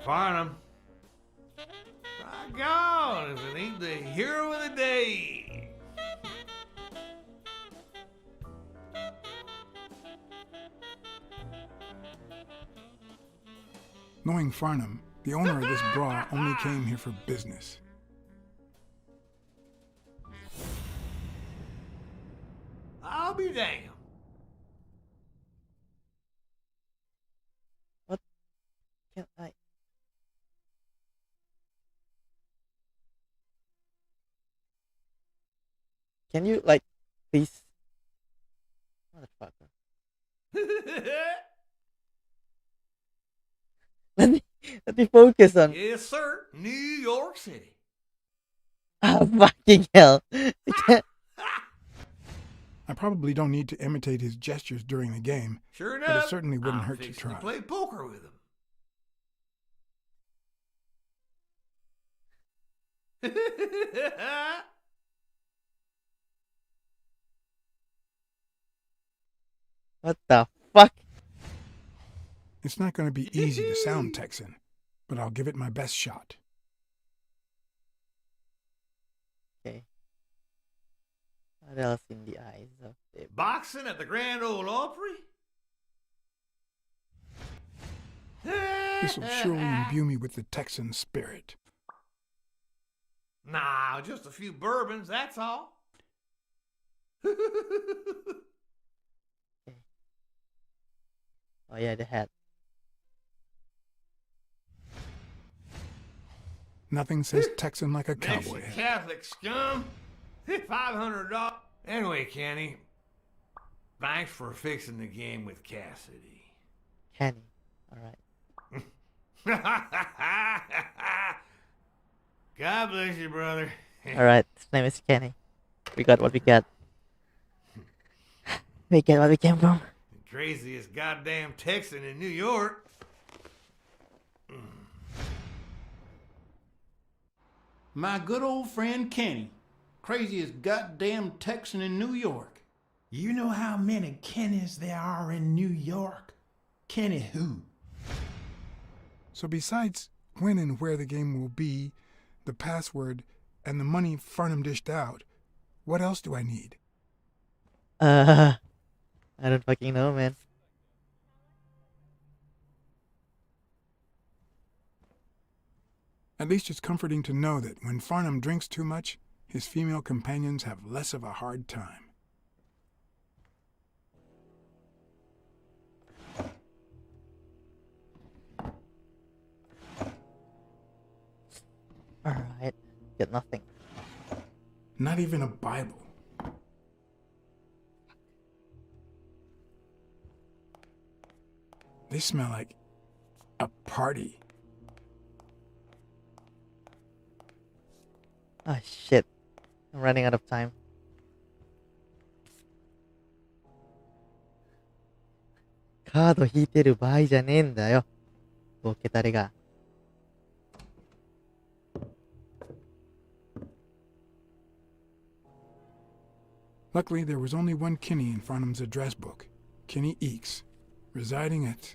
Farnham. My God, if it ain't the hero of the day. Knowing Farnham, the owner of this bra only came here for business. I'll be damned. What can I? Can you like, please? Motherfucker. Let me focus on. Yes, sir. New York City. Oh, fucking hell. I probably don't need to imitate his gestures during the game, Sure but enough, it certainly wouldn't I'm hurt to fixing try. play poker with him. What the fuck? It's not going to be easy to sound Texan, but I'll give it my best shot. Okay. What else in the eyes of the... Boxing at the Grand Ole Opry? This will surely imbue me with the Texan spirit. Nah, just a few bourbons, that's all. Oh yeah, the hat. Nothing says Texan like a cowboy Mexican hat. Catholic scum. $500. Anyway, Kenny, thanks for fixing the game with Cassidy. Kenny. Alright. God bless you, brother. Alright, his name is Kenny. We got what we got. We get what we came from. The craziest goddamn Texan in New York. My good old friend Kenny. Craziest goddamn Texan in New York. You know how many Kennys there are in New York? Kenny who? So besides when and where the game will be, the password, and the money Farnham dished out, what else do I need? I don't fucking know, man. At least it's comforting to know that when Farnham drinks too much, his female companions have less of a hard time. Alright, get nothing. Not even a Bible. They smell like a party. Ah, shit. I'm running out of time. 카드 引いてる場合じゃねえんだよ。ボケたれが。Luckily, there was only one Kinney in Farnham's address book, Kinney Eakes, residing at...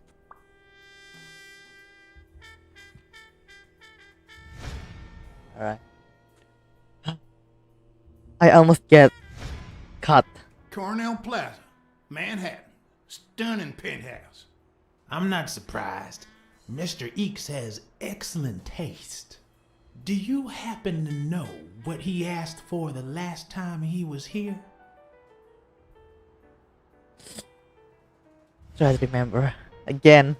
Alright. I almost get caught. Cornell Plaza, Manhattan. Stunning penthouse. I'm not surprised. Mr. Eakes has excellent taste. Do you happen to know what he asked for the last time he was here? Try to remember. Again.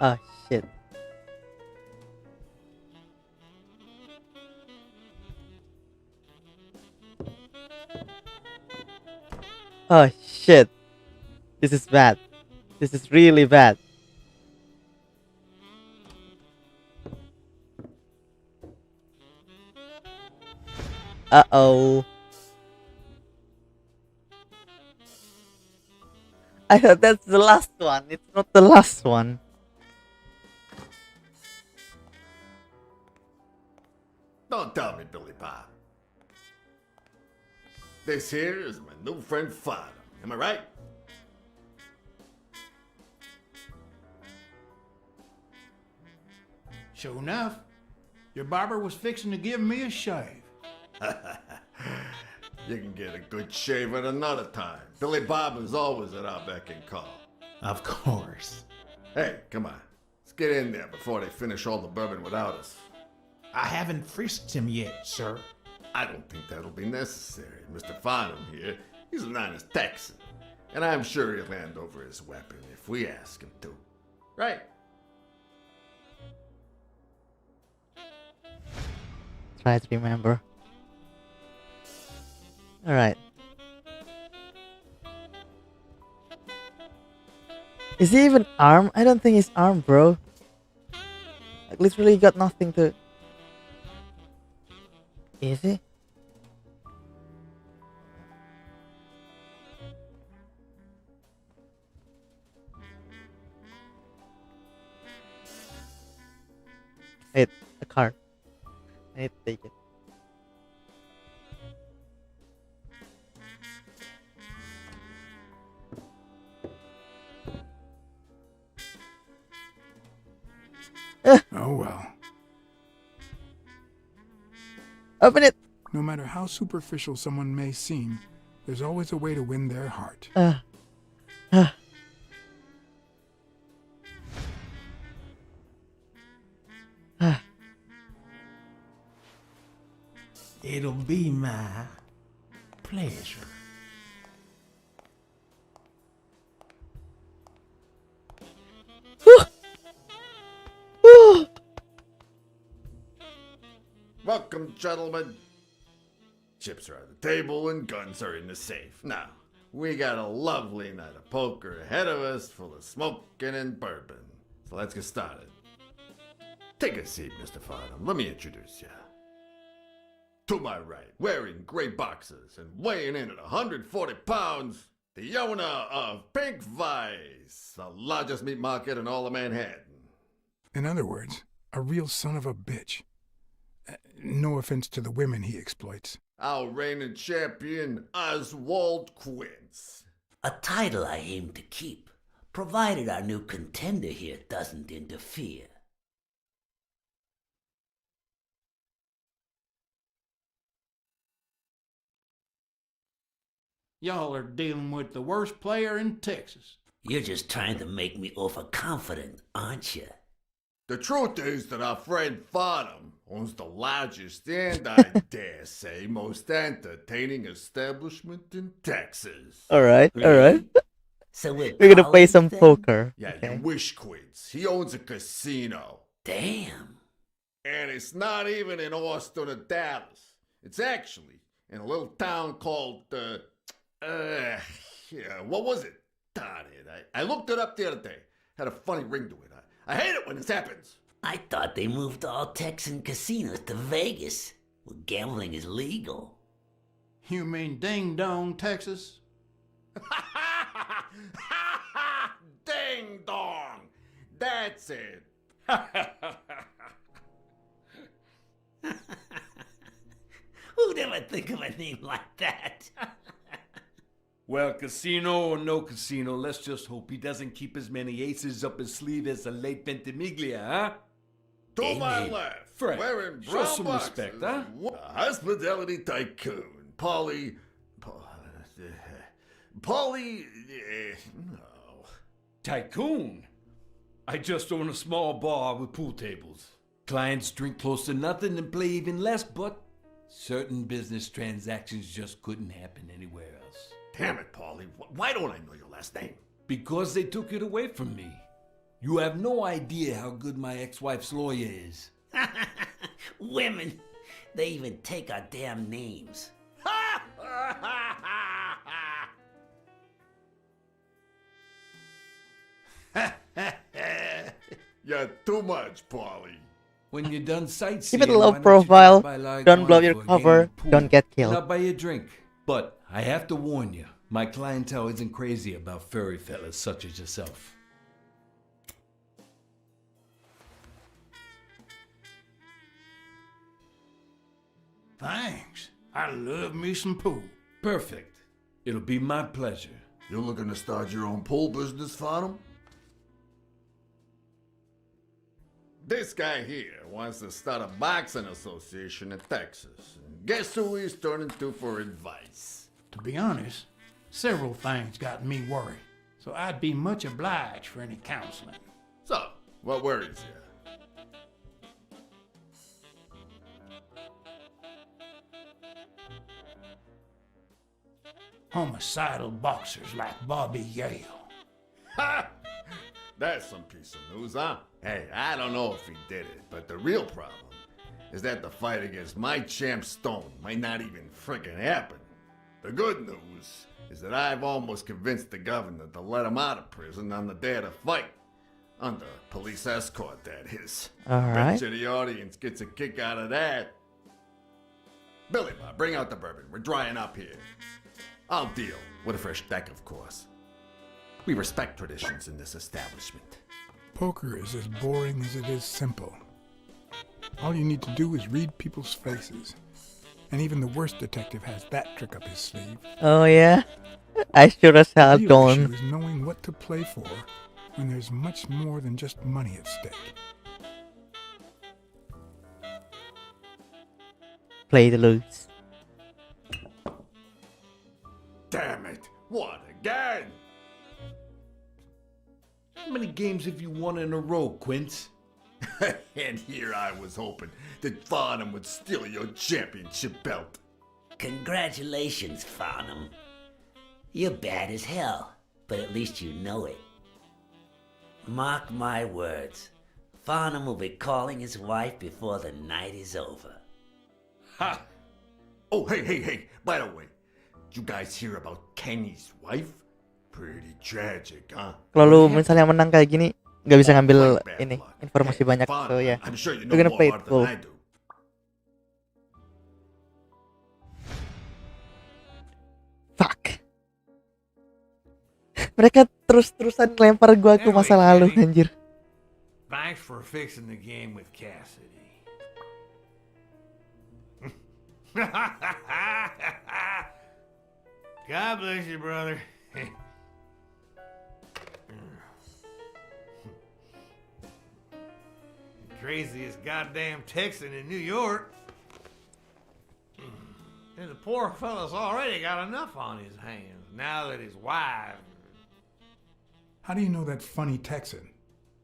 Oh shit. Oh shit. This is bad. This is really bad. Uh-oh. I thought that's the last one. It's not the last one. Don't tell me, Billy Bob. This here is my new friend Farnham. Am I right? Sure enough, your barber was fixing to give me a shave. You can get a good shave at another time. Billy Bob is always at our beck and call. Of course. Hey, come on. Let's get in there before they finish all the bourbon without us. I haven't frisked him yet, sir. I don't think that'll be necessary. Mr. Farnham here, he's an honest Texan. And I'm sure he'll hand over his weapon if we ask him to. Right? Try to remember. Alright. Is he even armed? I don't think he's armed, bro. Like, literally got nothing to... Is he? Wait, a card. I need to take it. Oh well. Open it! No matter how superficial someone may seem, there's always a way to win their heart. It'll be my pleasure. Welcome, gentlemen. Chips are on the table and guns are in the safe. Now, we got a lovely night of poker ahead of us full of smoking and bourbon. So let's get started. Take a seat, Mr. Farnham. Let me introduce you. To my right, wearing gray boxers and weighing in at 140 pounds, the owner of Pink Vice, the largest meat market in all of Manhattan. In other words, a real son of a bitch. No offense to the women he exploits. Our reigning champion, Oswald Quince. A title I aim to keep, provided our new contender here doesn't interfere. Y'all are dealing with the worst player in Texas. You're just trying to make me overconfident, aren't you? The truth is that our friend Farnham owns the largest and, I dare say, most entertaining establishment in Texas. Alright, alright. So we're gonna play some poker. Yeah, Okay. you wish, Quids. He owns a casino. Damn. And it's not even in Austin or Dallas. It's actually in a little town called, what was it? Darn it. I looked it up the other day. Had a funny ring to it. I hate it when this happens. I thought they moved all Texan casinos to Vegas, where gambling is legal. You mean Ding Dong, Texas? Ding dong! That's it. Who'd ever think of a name like that? Well, casino or no casino, let's just hope he doesn't keep as many aces up his sleeve as the late Ventimiglia, huh? To my left, Fred, wearing show brown some boxes, respect, huh? a hospitality tycoon, Polly, no. Tycoon? I just own a small bar with pool tables. Clients drink close to nothing and play even less, but certain business transactions just couldn't happen anywhere else. Damn it, Paulie. Why don't I know your last name? Because they took it away from me. You have no idea how good my ex-wife's lawyer is. Women, they even take our damn names. You're too much, Paulie. When you're done sightseeing, Keep it low why don't you profile. drop by Log Don't One blow your for a game cover. of pool, Don't get and killed. I'll buy you a drink. But I have to warn you, my clientele isn't crazy about furry fellas such as yourself. Thanks. I love me some pool. Perfect. It'll be my pleasure. You looking to start your own pool business, Farnham? This guy here wants to start a boxing association in Texas. And guess who he's turning to for advice? To be honest, several things got me worried, so I'd be much obliged for any counseling. So, what worries you? Homicidal boxers like Bobby Yale. Ha! That's some piece of news, huh? Hey, I don't know if he did it, but the real problem is that the fight against my champ Stone might not even frickin' happen. The good news is that I've almost convinced the governor to let him out of prison on the day of the fight. Under police escort, that is. Alright. Bet you the audience gets a kick out of that. Billy Bob, bring out the bourbon. We're drying up here. I'll deal with a fresh deck, of course. We respect traditions in this establishment. Poker is as boring as it is simple. All you need to do is read people's faces. And even the worst detective has that trick up his sleeve. Oh yeah? I sure as hell The real don't. issue is knowing what to play for when there's much more than just money at stake. Play to lose. Damn it! What again? How many games have you won in a row, Quince? And here I was hoping that Farnham would steal your championship belt. Congratulations, Farnham. You're bad as hell, but at least you know it. Mark my words, Farnham will be calling his wife before the night is over. Ha! Oh, hey, by the way, did you guys hear about Kenny's wife? Pretty tragic, huh? Kalau lu misalnya menang kayak gini, nggak bisa ngambil ini informasi banyak. So ya, I'm sure you know we're gonna more play it about it full. than I do. Fuck. Mereka terus-terusan lempar gua ke masa lalu, anjir. Thanks for fixing the game with Cassidy. God bless you, brother. Craziest goddamn Texan in New York. And the poor fella's already got enough on his hands now that his wife... How do you know that funny Texan?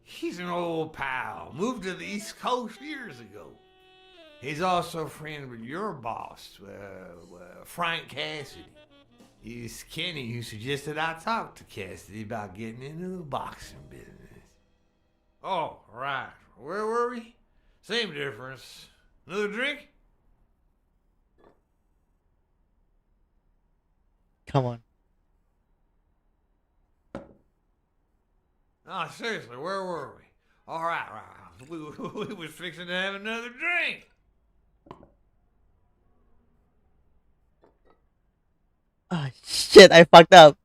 He's an old pal. Moved to the East Coast years ago. He's also a friend with your boss, Frank Cassidy. It's Kenny who suggested I talk to Cassidy about getting into the boxing business. Oh, right. Where were we? Same difference. Another drink? Come on. Oh, seriously, where were we? All right. We was fixing to have another drink. Ah, shit, I fucked up.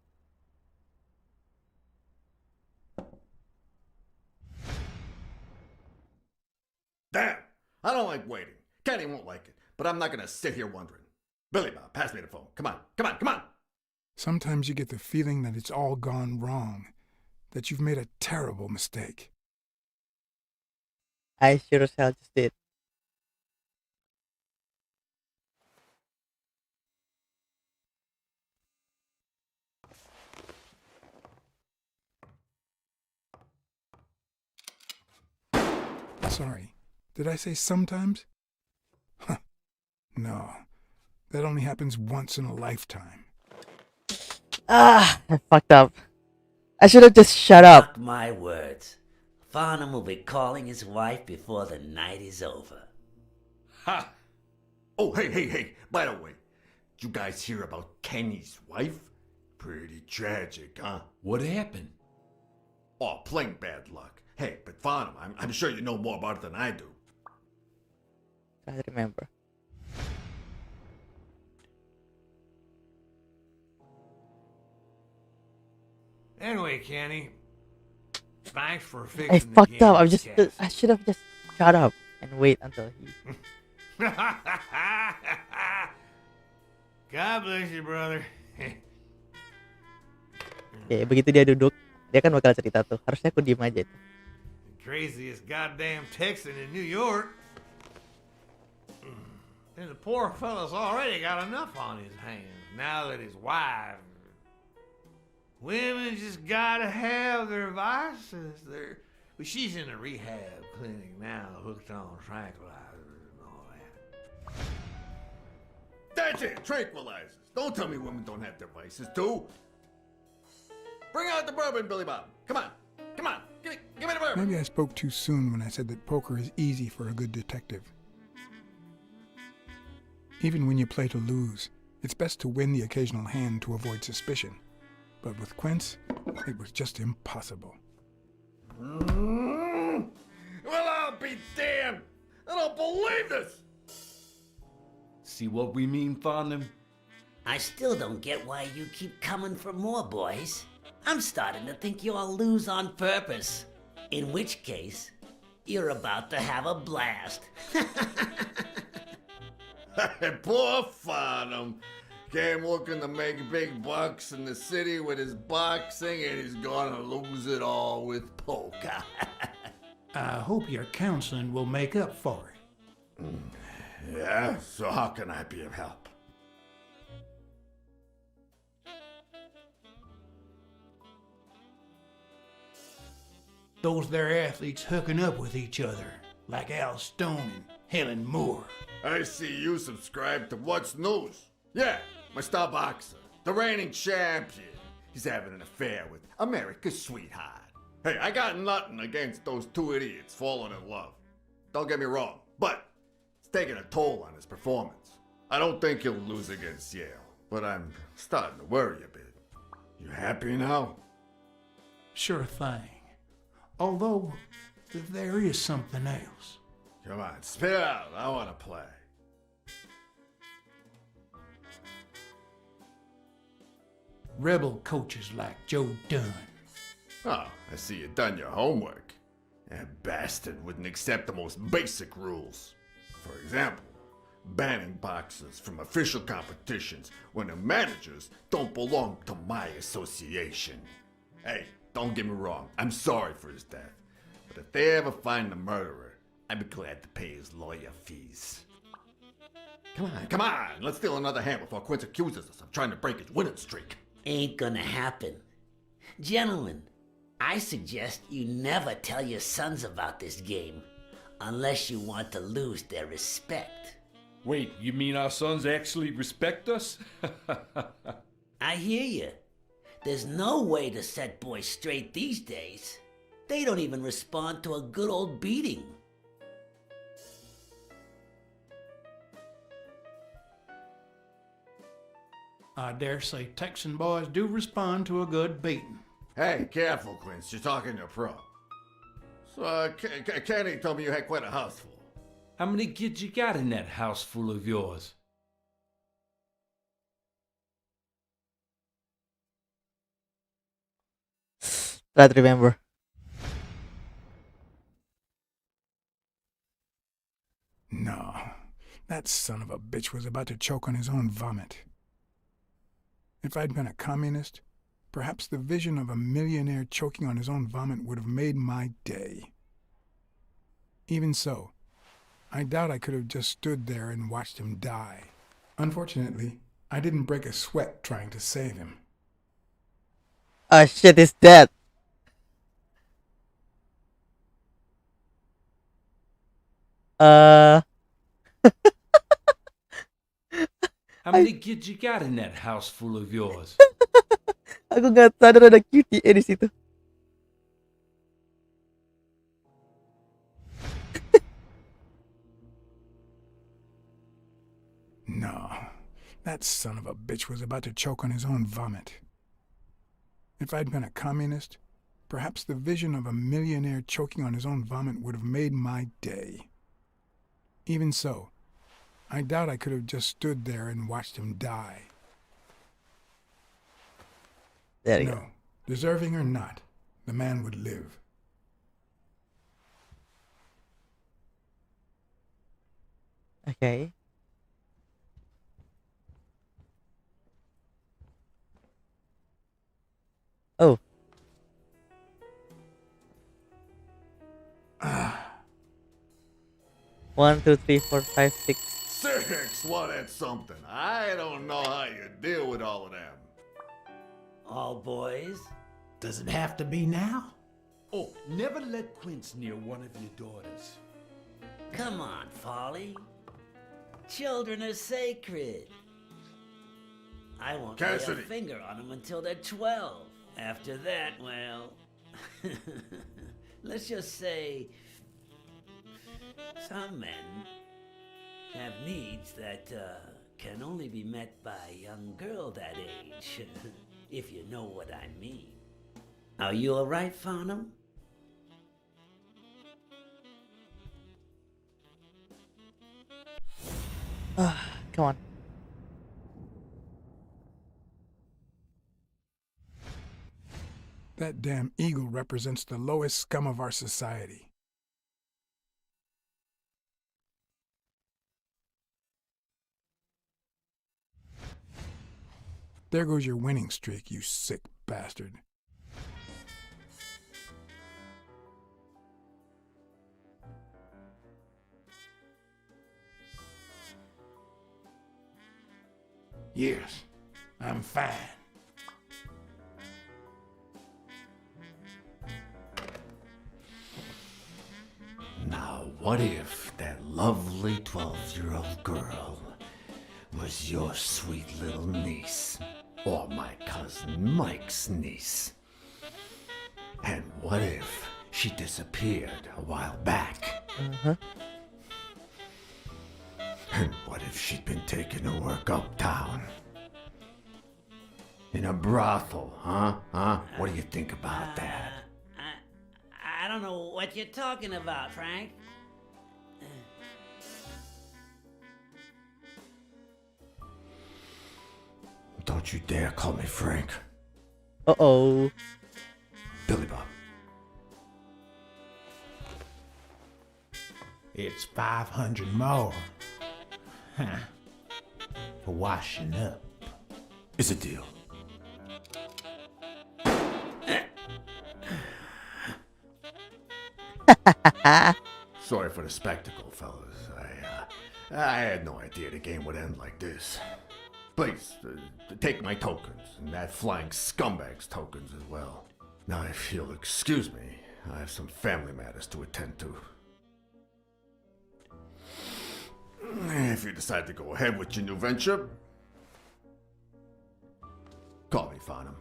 Damn! I don't like waiting. Kenny won't like it, but I'm not gonna sit here wondering. Billy Bob, pass me the phone. Come on! Sometimes you get the feeling that it's all gone wrong, that you've made a terrible mistake. I sure as hell just did. Sorry, did I say sometimes? Huh. No, that only happens once in a lifetime. Ah, I fucked up. I should have just shut up. Mark my words. Farnham will be calling his wife before the night is over. Ha! Oh, hey, by the way, did you guys hear about Kenny's wife? Pretty tragic, huh? What happened? Oh, plain bad luck. Hey, but Farnham, I'm sure you know more about it than I do. I remember. Anyway, Kenny, thanks for I fixing fucked the up. game, I should have just shut up and wait until he. God bless you, brother. Oke, begitu dia duduk, dia kan bakal cerita tuh. Harusnya aku diem aja tuh. Craziest goddamn Texan in New York. And the poor fella's already got enough on his hands now that his wife... Women just gotta have their vices. But she's in a rehab clinic now, hooked on tranquilizers and all that. That's it, tranquilizers. Don't tell me women don't have their vices, too. Bring out the bourbon, Billy Bob. Come on. Give me the bourbon. Maybe I spoke too soon when I said that poker is easy for a good detective. Even when you play to lose, it's best to win the occasional hand to avoid suspicion. But with Quince, it was just impossible. Well, I'll be damned! I don't believe this! See what we mean, Farnham? I still don't get why you keep coming for more, boys. I'm starting to think you all lose on purpose. In which case, you're about to have a blast. Poor Farnham. Came looking to make big bucks in the city with his boxing, and he's gonna lose it all with poker. I hope your counseling will make up for it. Yeah, so how can I be of help? Those there athletes hooking up with each other, like Al Stone and Helen Moore. I see you subscribe to What's News. Yeah, my star boxer, the reigning champion. He's having an affair with America's sweetheart. Hey, I got nothing against those two idiots falling in love. Don't get me wrong, but it's taking a toll on his performance. I don't think he'll lose against Yale, but I'm starting to worry a bit. You happy now? Sure thing. Although, there is something else. Come on, spit it out. I want to play. Rebel coaches like Joe Dunn. Oh, I see you done your homework. That bastard wouldn't accept the most basic rules. For example, banning boxers from official competitions when the managers don't belong to my association. Hey, don't get me wrong, I'm sorry for his death. But if they ever find the murderer, I'd be glad to pay his lawyer fees. Come on. Let's steal another hand before Quince accuses us of trying to break his winning streak. Ain't gonna happen. Gentlemen, I suggest you never tell your sons about this game, unless you want to lose their respect. Wait, you mean our sons actually respect us? I hear you. There's no way to set boys straight these days. They don't even respond to a good old beating. I dare say Texan boys do respond to a good beating. Hey, careful, Quince. You're talking to a pro. So, Kenny told me you had quite a house full. How many kids you got in that house full of yours? Try to remember. No, that son of a bitch was about to choke on his own vomit. If I'd been a communist, perhaps the vision of a millionaire choking on his own vomit would have made my day. Even so, I doubt I could have just stood there and watched him die. Unfortunately, I didn't break a sweat trying to save him. Oh shit, he's dead. How many kids you got in that house full of yours? Aku nggak sadar ada QTA di situ. No, that son of a bitch was about to choke on his own vomit. If I'd been a communist, perhaps the vision of a millionaire choking on his own vomit would have made my day. Even so, I doubt I could have just stood there and watched him die. There you go. Deserving or not, the man would live. Okay. Oh. One, two, three, four, five, six. 6? Well, that's something. I don't know how you deal with all of them. All boys? Does it have to be now? Oh, never let Quince near one of your daughters. Come on, Folly. Children are sacred. I won't lay a Cassidy. finger on them until they're 12. After that, well, let's just say some men have needs that can only be met by a young girl that age, if you know what I mean. Are you all right, Farnham? Come on. That damn eagle represents the lowest scum of our society. There goes your winning streak, you sick bastard. Yes, I'm fine. Now, what if that lovely 12-year-old girl was your sweet little niece, or my cousin Mike's niece? And what if she disappeared a while back? And what if she'd been taken to work uptown? In a brothel, huh? What do you think about that? I don't know what you're talking about, Frank. Don't you dare call me Frank. Uh-oh. Billy Bob. It's 500 more. Huh. For washing up. It's a deal. Sorry for the spectacle, fellas. I had no idea the game would end like this. Please, take my tokens, and that flying scumbag's tokens as well. Now, if you'll excuse me, I have some family matters to attend to. If you decide to go ahead with your new venture, call me, Farnham.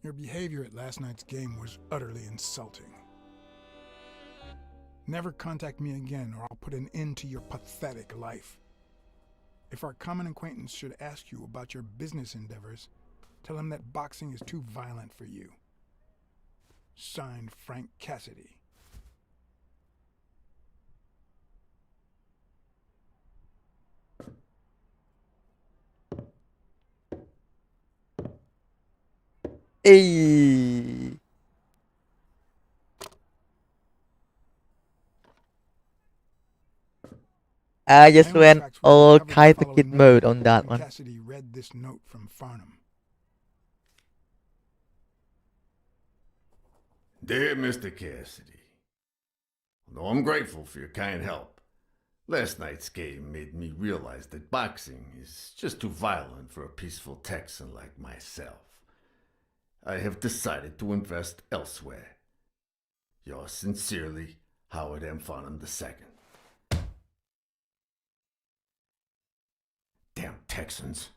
Your behavior at last night's game was utterly insulting. Never contact me again, or I'll put an end to your pathetic life. If our common acquaintance should ask you about your business endeavors, tell him that boxing is too violent for you. Signed, Frank Cassidy. Hey. I just went all Kaito Kid mode on that one. Cassidy read this note from Farnham. Dear Mr. Cassidy, although I'm grateful for your kind help, last night's game made me realize that boxing is just too violent for a peaceful Texan like myself. I have decided to invest elsewhere. Yours sincerely, Howard M. Farnham II. Damn Texans.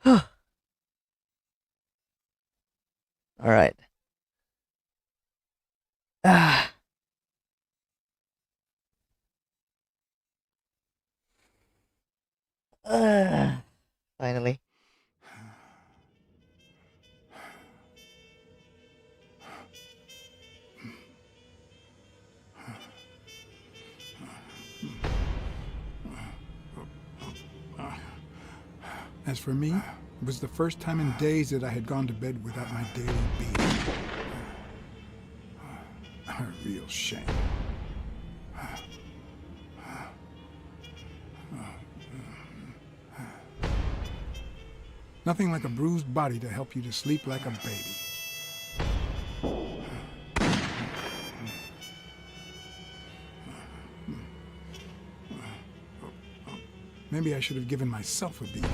All right. Finally. As for me, it was the first time in days that I had gone to bed without my daily beating. A real shame. Nothing like a bruised body to help you to sleep like a baby. Maybe I should have given myself a beating.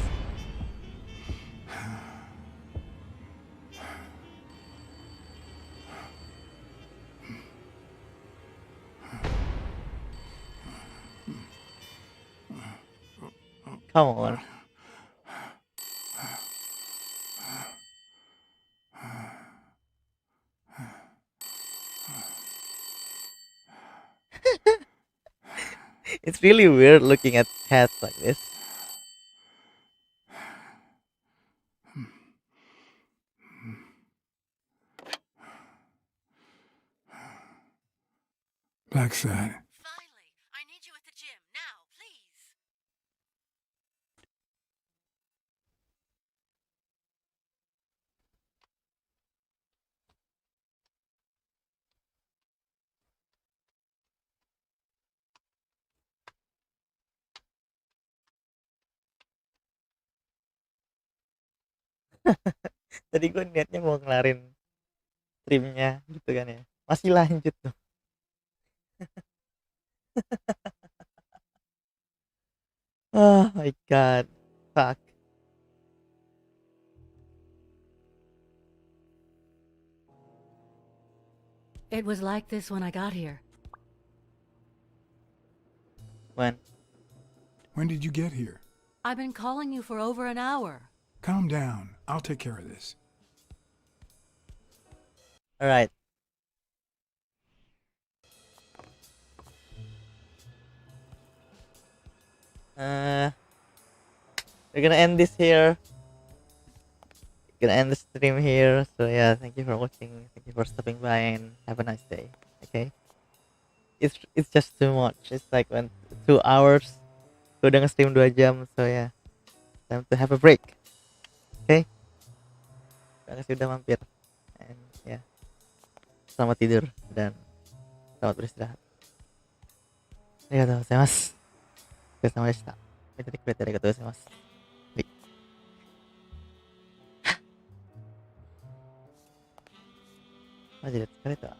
Come on. It's really weird looking at cats like this. BLACKSAD. Finally, I need you at the gym now, please. Tadi gue niatnya mau ngelarin streamnya gitu kan ya. Masih lanjut tuh. Oh my god. Fuck. It was like this when I got here. When? When did you get here? I've been calling you for over an hour. Calm down. I'll take care of this. All right. We're gonna end this here. Gonna end the stream here. So yeah, thank you for watching. Thank you for stopping by and have a nice day. Okay. It's just too much. It's like 2 hours. Gue udah nge-stream 2 jam. So yeah, time to have a break. Okay. Terima kasih udah mampir. And yeah, selamat tidur dan selamat beristirahat. Arigatou gozaimasu. Otsure deshita. Arigatou gozaimasu. マジで疲れた。